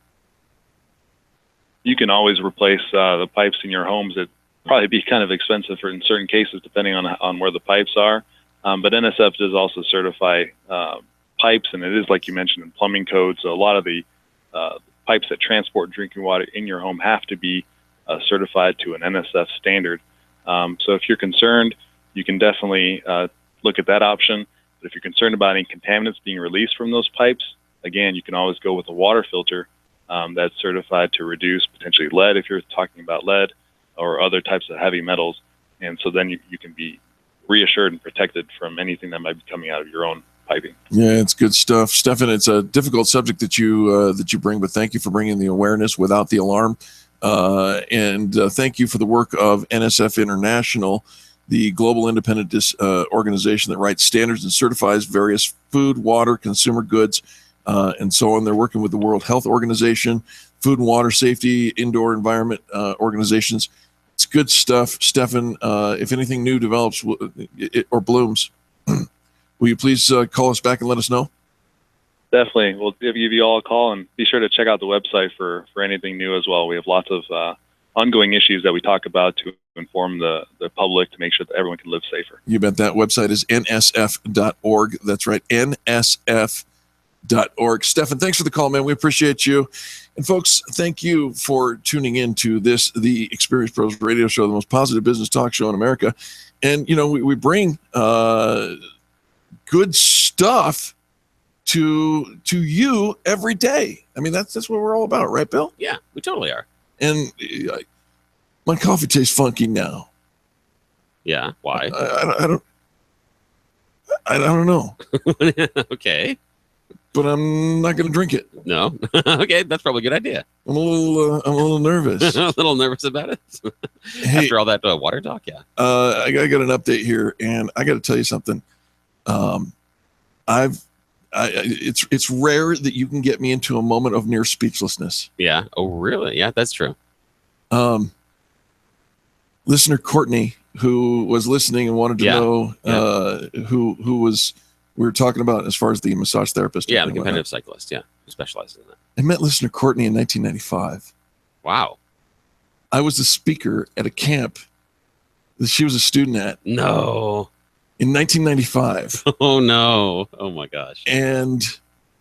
You can always replace the pipes in your homes. It'd probably be kind of expensive in certain cases, depending on where the pipes are. But NSF does also certify pipes, and it is, like you mentioned, in plumbing codes. So a lot of the pipes that transport drinking water in your home have to be certified to an NSF standard. So if you're concerned, you can definitely look at that option. But if you're concerned about any contaminants being released from those pipes, again, you can always go with a water filter that's certified to reduce potentially lead if you're talking about lead or other types of heavy metals. And so then you can be reassured and protected from anything that might be coming out of your own piping. Yeah, it's good stuff. Stefan, it's a difficult subject that you bring, but thank you for bringing the awareness without the alarm. And thank you for the work of NSF International, the global independent organization that writes standards and certifies various food, water, consumer goods, and so on. They're working with the World Health Organization, Food and Water Safety, Indoor Environment organizations. It's good stuff. Stefan, if anything new develops or blooms, will you please call us back and let us know? Definitely. We'll give you all a call, and be sure to check out the website for anything new as well. We have lots of ongoing issues that we talk about to inform the public to make sure that everyone can live safer. You bet. That website is nsf.org. That's right, nsf.org. Stefan, thanks for the call, man. We appreciate you. And folks, thank you for tuning in to the Experience Pros radio show, the most positive business talk show in America. And, we bring good stuff to you every day. I mean, that's what we're all about, right, Bill? Yeah, we totally are. And my coffee tastes funky now. Yeah, why? I don't know. Okay. But I'm not going to drink it. No. Okay, that's probably a good idea. I'm a little nervous. A little nervous about it. Hey, after all that water talk, yeah. I got an update here, and I got to tell you something. It's rare that you can get me into a moment of near speechlessness. Yeah. Oh, really? Yeah, that's true. Listener Courtney, who was listening and wanted to know who was we were talking about as far as the massage therapist. Yeah, the competitive cyclist. Yeah, who specializes in that. I met listener Courtney in 1995. Wow. I was the speaker at a camp that she was a student at. No. In 1995. Oh, no. Oh, my gosh. And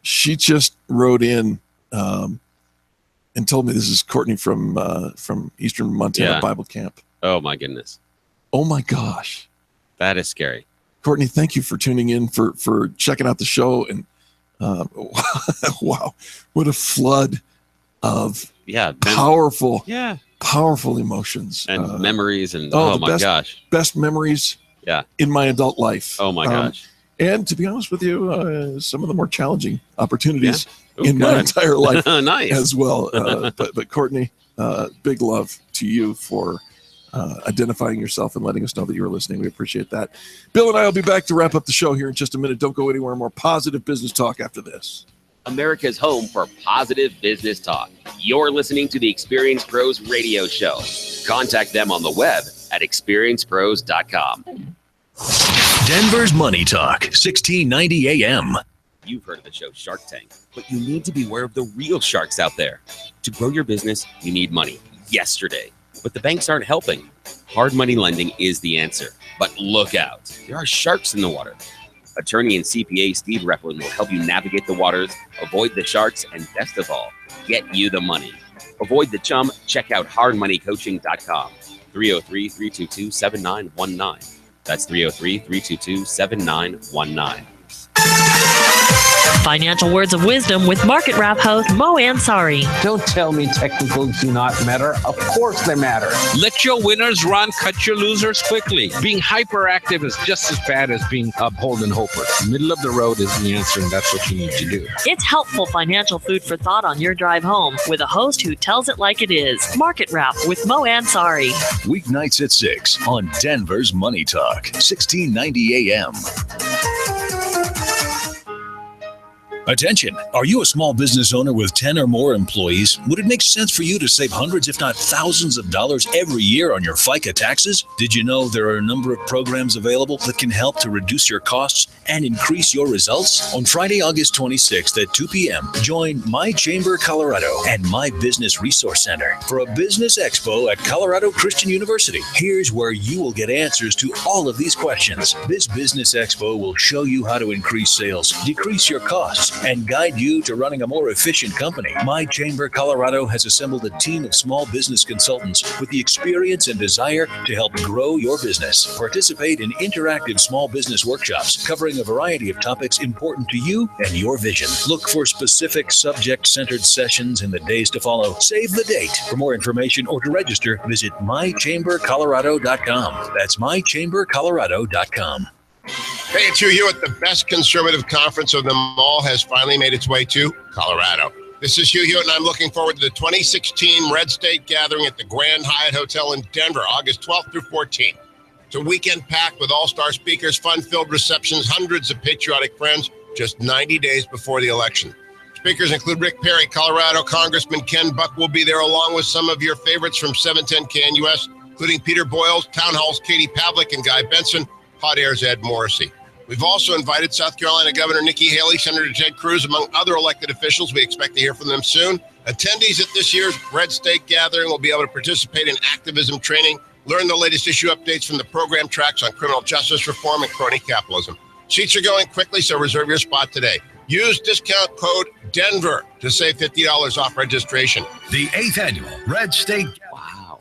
she just wrote in and told me, this is Courtney from Eastern Montana Bible Camp. Oh, my goodness. Oh, my gosh. That is scary. Courtney, thank you for tuning in, for checking out the show. And wow, what a flood of powerful emotions. And memories. And oh my gosh. Best memories in my adult life. Oh, my gosh. And to be honest with you, some of the more challenging opportunities in my entire life nice. As well. But Courtney, big love to you for identifying yourself and letting us know that you were listening. We appreciate that. Bill and I will be back to wrap up the show here in just a minute. Don't go anywhere. More positive business talk after this. America's home for positive business talk. You're listening to the Experience Pros radio show. Contact them on the web at experiencepros.com. Denver's Money Talk, 1690 AM. You've heard of the show Shark Tank, but you need to be aware of the real sharks out there. To grow your business, you need money yesterday, but the banks aren't helping. Hard money lending is the answer, but look out. There are sharks in the water. Attorney and CPA Steve Replin will help you navigate the waters, avoid the sharks, and best of all, get you the money. Avoid the chum. Check out hardmoneycoaching.com. 303-322-7919. That's 303-322-7919. Financial words of wisdom with Market Wrap host Mo Ansari. Don't tell me technicals do not matter. Of course they matter. Let your winners run, cut your losers quickly. Being hyperactive is just as bad as being Holden Hoper. Middle of the road is the answer, and that's what you need to do. It's helpful financial food for thought on your drive home with a host who tells it like it is. Market Wrap with Mo Ansari. Weeknights at 6 on Denver's Money Talk, 1690 AM. Attention! Are you a small business owner with 10 or more employees? Would it make sense for you to save hundreds, if not thousands of dollars every year on your FICA taxes? Did you know there are a number of programs available that can help to reduce your costs and increase your results? On Friday, August 26th at 2 p.m., join My Chamber Colorado and My Business Resource Center for a business expo at Colorado Christian University. Here's where you will get answers to all of these questions. This business expo will show you how to increase sales, decrease your costs, and guide you to running a more efficient company. My Chamber Colorado has assembled a team of small business consultants with the experience and desire to help grow your business. Participate in interactive small business workshops covering a variety of topics important to you and your vision. Look for specific subject-centered sessions in the days to follow. Save the date. For more information or to register, visit mychambercolorado.com. That's mychambercolorado.com. Hey, it's Hugh Hewitt. The best conservative conference of them all has finally made its way to Colorado. This is Hugh Hewitt, and I'm looking forward to the 2016 Red State Gathering at the Grand Hyatt Hotel in Denver, August 12th through 14th. It's a weekend packed with all-star speakers, fun-filled receptions, hundreds of patriotic friends, just 90 days before the election. Speakers include Rick Perry, Colorado Congressman Ken Buck will be there, along with some of your favorites from 710 KNUS, including Peter Boyles, Town Hall's Katie Pavlik, and Guy Benson, Hot Air's Ed Morrissey. We've also invited South Carolina Governor Nikki Haley, Senator Ted Cruz, among other elected officials. We expect to hear from them soon. Attendees at this year's Red State Gathering will be able to participate in activism training, learn the latest issue updates from the program tracks on criminal justice reform and crony capitalism. Seats are going quickly, so reserve your spot today. Use discount code DENVER to save $50 off registration. The 8th Annual Red State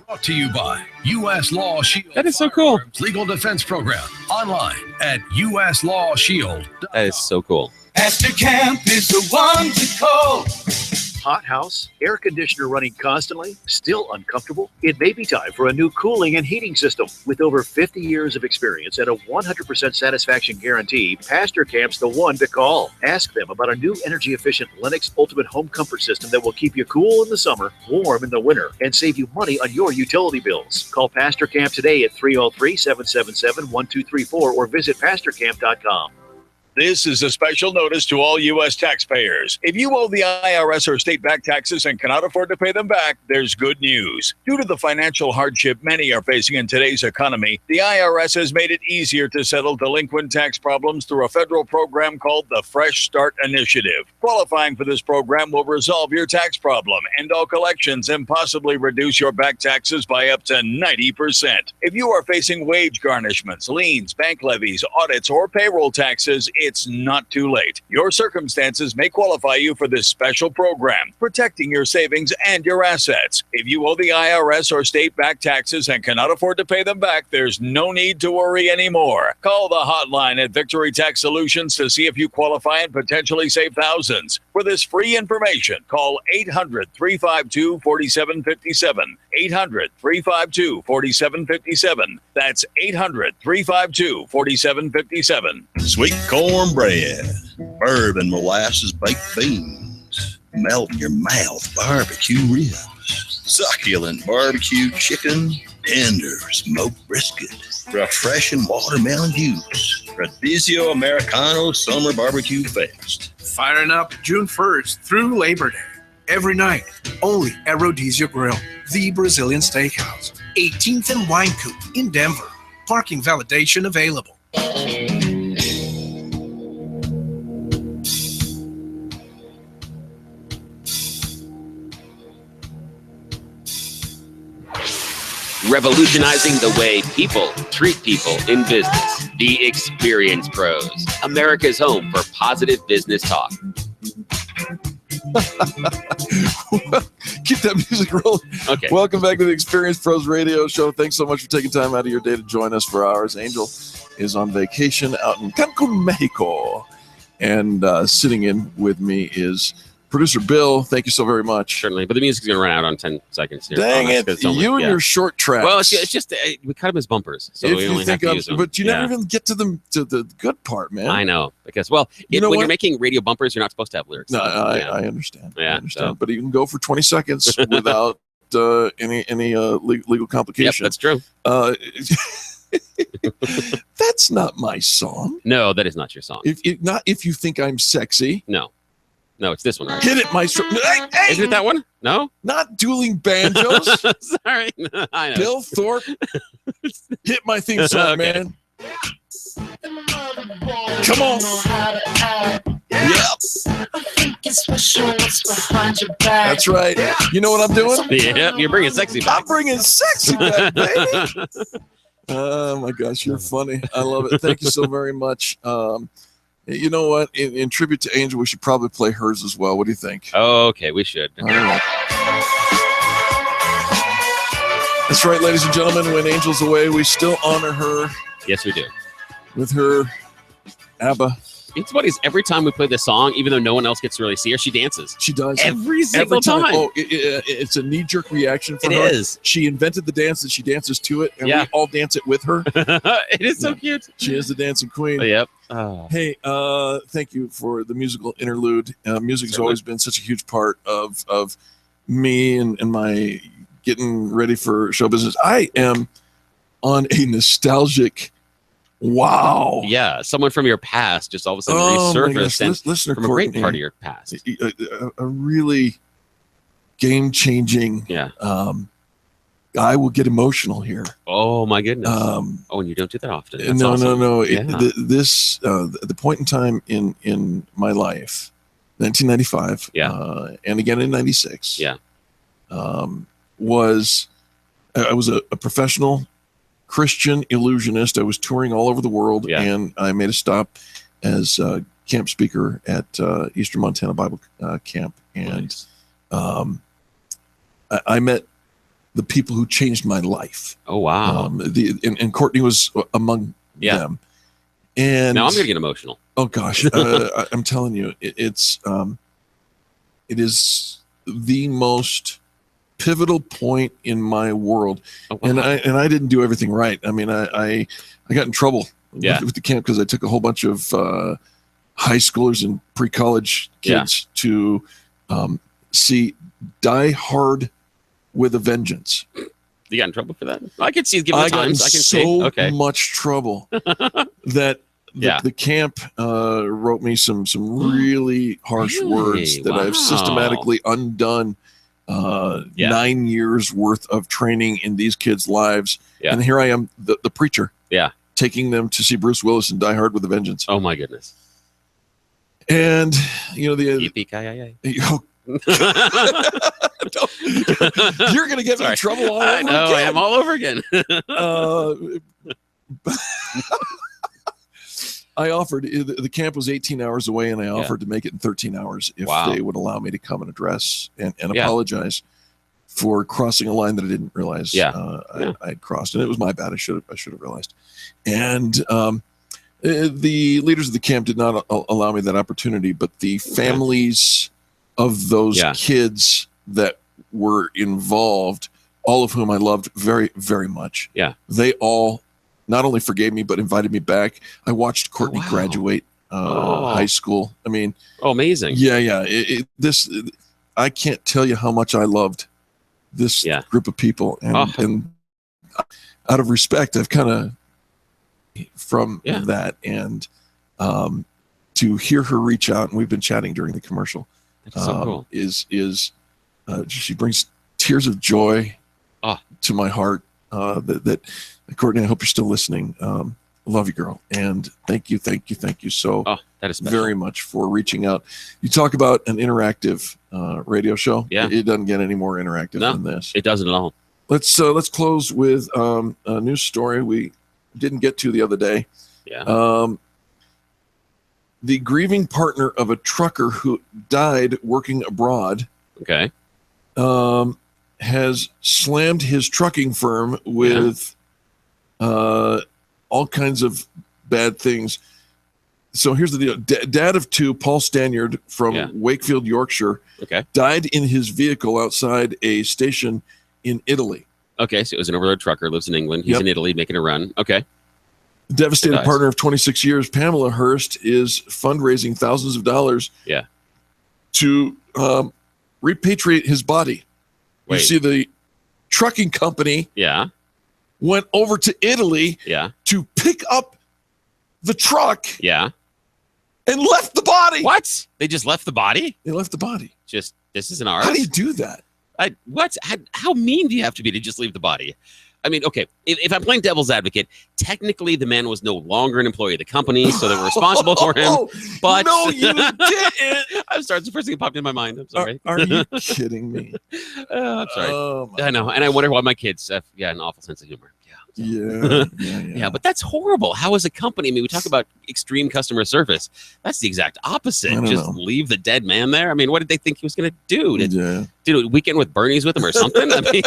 brought to you by U.S. Law Shield. That is so cool. Legal Defense Program. Online at uslawshield. That is so cool. Pastor Camp is the one to call. Hot house, air conditioner running constantly, still uncomfortable? It may be time for a new cooling and heating system. With over 50 years of experience and a 100% satisfaction guarantee, Pastor Camp's the one to call. Ask them about a new energy-efficient Lennox Ultimate Home Comfort System that will keep you cool in the summer, warm in the winter, and save you money on your utility bills. Call Pastor Camp today at 303-777-1234 or visit pastorcamp.com. This is a special notice to all U.S. taxpayers. If you owe the IRS or state back taxes and cannot afford to pay them back, there's good news. Due to the financial hardship many are facing in today's economy, the IRS has made it easier to settle delinquent tax problems through a federal program called the Fresh Start Initiative. Qualifying for this program will resolve your tax problem, end all collections, and possibly reduce your back taxes by up to 90%. If you are facing wage garnishments, liens, bank levies, audits, or payroll taxes, it's not too late. Your circumstances may qualify you for this special program, protecting your savings and your assets. If you owe the IRS or state back taxes and cannot afford to pay them back, there's no need to worry anymore. Call the hotline at Victory Tax Solutions to see if you qualify and potentially save thousands. For this free information, call 800-352-4757. 800-352-4757. That's 800-352-4757. Sweet cornbread, bourbon molasses baked beans, melt in your mouth barbecue ribs, succulent barbecue chicken, tender smoked brisket, refreshing watermelon juice, Radizio Americano Summer Barbecue Fest. Firing up June 1st through Labor Day. Every night, only at Rodizio Grill, the Brazilian Steakhouse, 18th and Wine Coop in Denver. Parking validation available. Revolutionizing the way people treat people in business. The Experience Pros, America's home for positive business talk. Keep that music rolling. Okay. Welcome back to the Experience Pros Radio Show. Thanks so much for taking time out of your day to join us for hours. Angel is on vacation out in Cancun, Mexico. And sitting in with me is producer Bill. Thank you so very much. Certainly. But the music's going to run out on 10 seconds here. Dang it. You and your short tracks. Well, it's just we cut them as bumpers. So we only have to use them. But you never even get to the good part, man. I know. Because, well, when you're making radio bumpers, you're not supposed to have lyrics. No, I understand. Yeah, I understand. But you can go for 20 seconds without any legal complication. Yep, that's true. That's not my song. No, that is not your song. If you think I'm sexy. No, it's this one, right? Hit it, Maestro. Hey! Isn't it that one? No? Not dueling banjos. Sorry. I know. Bill Thorpe. Hit my theme song, man. Come on. Yep. That's right. You know what I'm doing? Yeah, you're bringing sexy back. I'm bringing sexy back, baby. Oh, my gosh. You're funny. I love it. Thank you so very much. You know what? In tribute to Angel, we should probably play hers as well. What do you think? Oh, okay, we should. All right. That's right, ladies and gentlemen. When Angel's away, we still honor her. Yes, we do. With her ABBA. It's funny is every time we play this song, even though no one else gets to really see her, she dances. She does. Every single time. Oh, it's a knee-jerk reaction for her. It is. She invented the dance and she dances to it, and we all dance it with her. It is so cute. She is the dancing queen. Yep. Hey, thank you for the musical interlude. Music has always been such a huge part of me and my getting ready for show business. I am on a nostalgic wow. Yeah, someone from your past just all of a sudden resurfaced listener from a great Courtney, part of your past. A really game-changing. Yeah. I will get emotional here. Oh my goodness. And you don't do that often. That's No. Yeah. The point in time in my life, 1995. Yeah. And again in 96. Yeah. Was I was a professional Christian illusionist. I was touring all over the world, and I made a stop as a camp speaker at Eastern Montana Bible Camp, and I met the people who changed my life. Oh wow! And Courtney was among them. And now I'm gonna get emotional. Oh gosh, I'm telling you, it is the most pivotal point in my world. Oh, wow. And I didn't do everything right. I mean, I got in trouble with the camp because I took a whole bunch of high schoolers and pre-college kids to see Die Hard with a Vengeance. You got in trouble for that? I could see it given the times. I can so much trouble that the camp wrote me some really harsh words that I've systematically undone 9 years worth of training in these kids' lives. And here I am, the preacher, taking them to see Bruce Willis and Die Hard with a Vengeance. Oh my goodness. And you know the you're gonna get me in trouble all over I know, again. I am all over again. I offered, the camp was 18 hours away, and I offered to make it in 13 hours if they would allow me to come and address and apologize for crossing a line that I didn't realize I had crossed. And it was my bad. I should have realized. And the leaders of the camp did not allow me that opportunity, but the families of those kids that were involved, all of whom I loved very, very much, they all not only forgave me, but invited me back. I watched Courtney graduate high school. I mean, amazing. Yeah. I can't tell you how much I loved this group of people. And out of respect, I've kind of from that. And to hear her reach out, and we've been chatting during the commercial, so cool. She brings tears of joy to my heart. That Courtney, I hope you're still listening. Love you, girl, and thank you so that is very much for reaching out. You talk about an interactive radio show. It doesn't get any more interactive than this. It doesn't at all. Let's close with a news story we didn't get to the other day. The grieving partner of a trucker who died working abroad. Has slammed his trucking firm with all kinds of bad things. So here's the deal. Dad of two, Paul Stanyard from Wakefield, Yorkshire, died in his vehicle outside a station in Italy. Okay, so it was an over-the-road trucker, lives in England. He's in Italy making a run. Okay. Devastated partner of 26 years, Pamela Hurst, is fundraising thousands of dollars to repatriate his body. You see, the trucking company went over to Italy to pick up the truck and left the body. What? They just left the body? They left the body. This isn't ours? How do you do that? How mean do you have to be to just leave the body? I mean, okay, if I'm playing devil's advocate, technically the man was no longer an employee of the company, so they were responsible for him. But no, you didn't. I'm sorry. It's the first thing that popped in my mind. I'm sorry. Are you kidding me? I'm sorry. Oh, I know, and I wonder why my kids have an awful sense of humor. Yeah, So. Yeah, but that's horrible. How is a company? I mean, we talk about extreme customer service. That's the exact opposite. Just leave the dead man there. I mean, what did they think he was going to do? Did a weekend with Bernie's with him or something? I mean,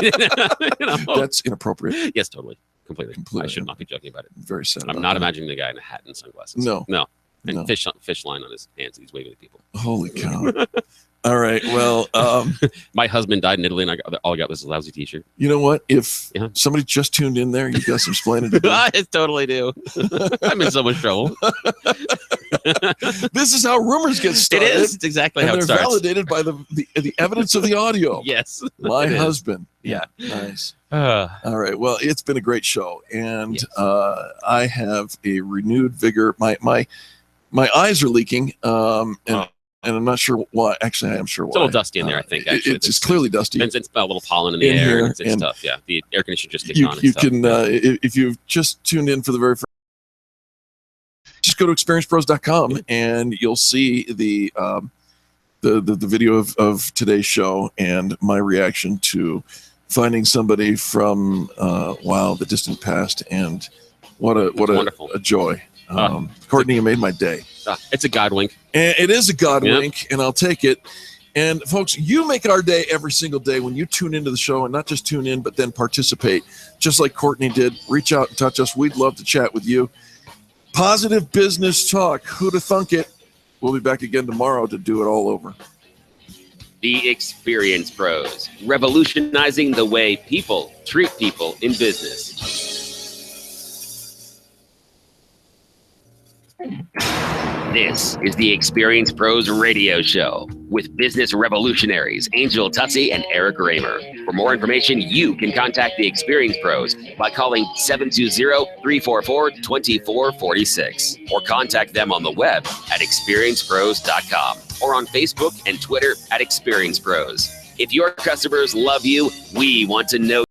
That's inappropriate. Yes, totally. Completely. I should not be joking about it. Very sad. I'm not imagining the guy in a hat and sunglasses. No. And fish line on his hands. He's waving at people. Holy cow. All right. Well, my husband died in Italy, and all I got was a lousy T-shirt. You know what? If somebody just tuned in there, you got some explaining to do. I totally do. I'm in so much trouble. This is how rumors get started. It is. It's exactly how it starts. They're validated by the evidence of the audio. Yes. My husband. Yeah. Nice. All right. Well, it's been a great show, and I have a renewed vigor. My eyes are leaking, and I'm not sure why. Actually, I am sure why. It's a little dusty in there, I think. Actually, it's clearly dusty. It's a little pollen in the air. Here, it's tough. Yeah, the air conditioner just kicked on. You can, if you've just tuned in for the very first, just go to experiencepros.com and you'll see the video of today's show and my reaction to finding somebody from the distant past, and what a joy. Courtney, you made my day. It's a God wink. And it is a God wink, and I'll take it. And folks, you make it our day every single day when you tune into the show, and not just tune in, but then participate, just like Courtney did. Reach out and touch us. We'd love to chat with you. Positive business talk. Who'd have thunk it? We'll be back again tomorrow to do it all over. The Experience Pros, revolutionizing the way people treat people in business. This is the Experience Pros radio show with business revolutionaries Angel Tussey and Eric Raymer. For more information, you can contact the Experience Pros by calling 720-344-2446 or contact them on the web at experiencepros.com or on Facebook and Twitter at Experience Pros. If your customers love you, we want to know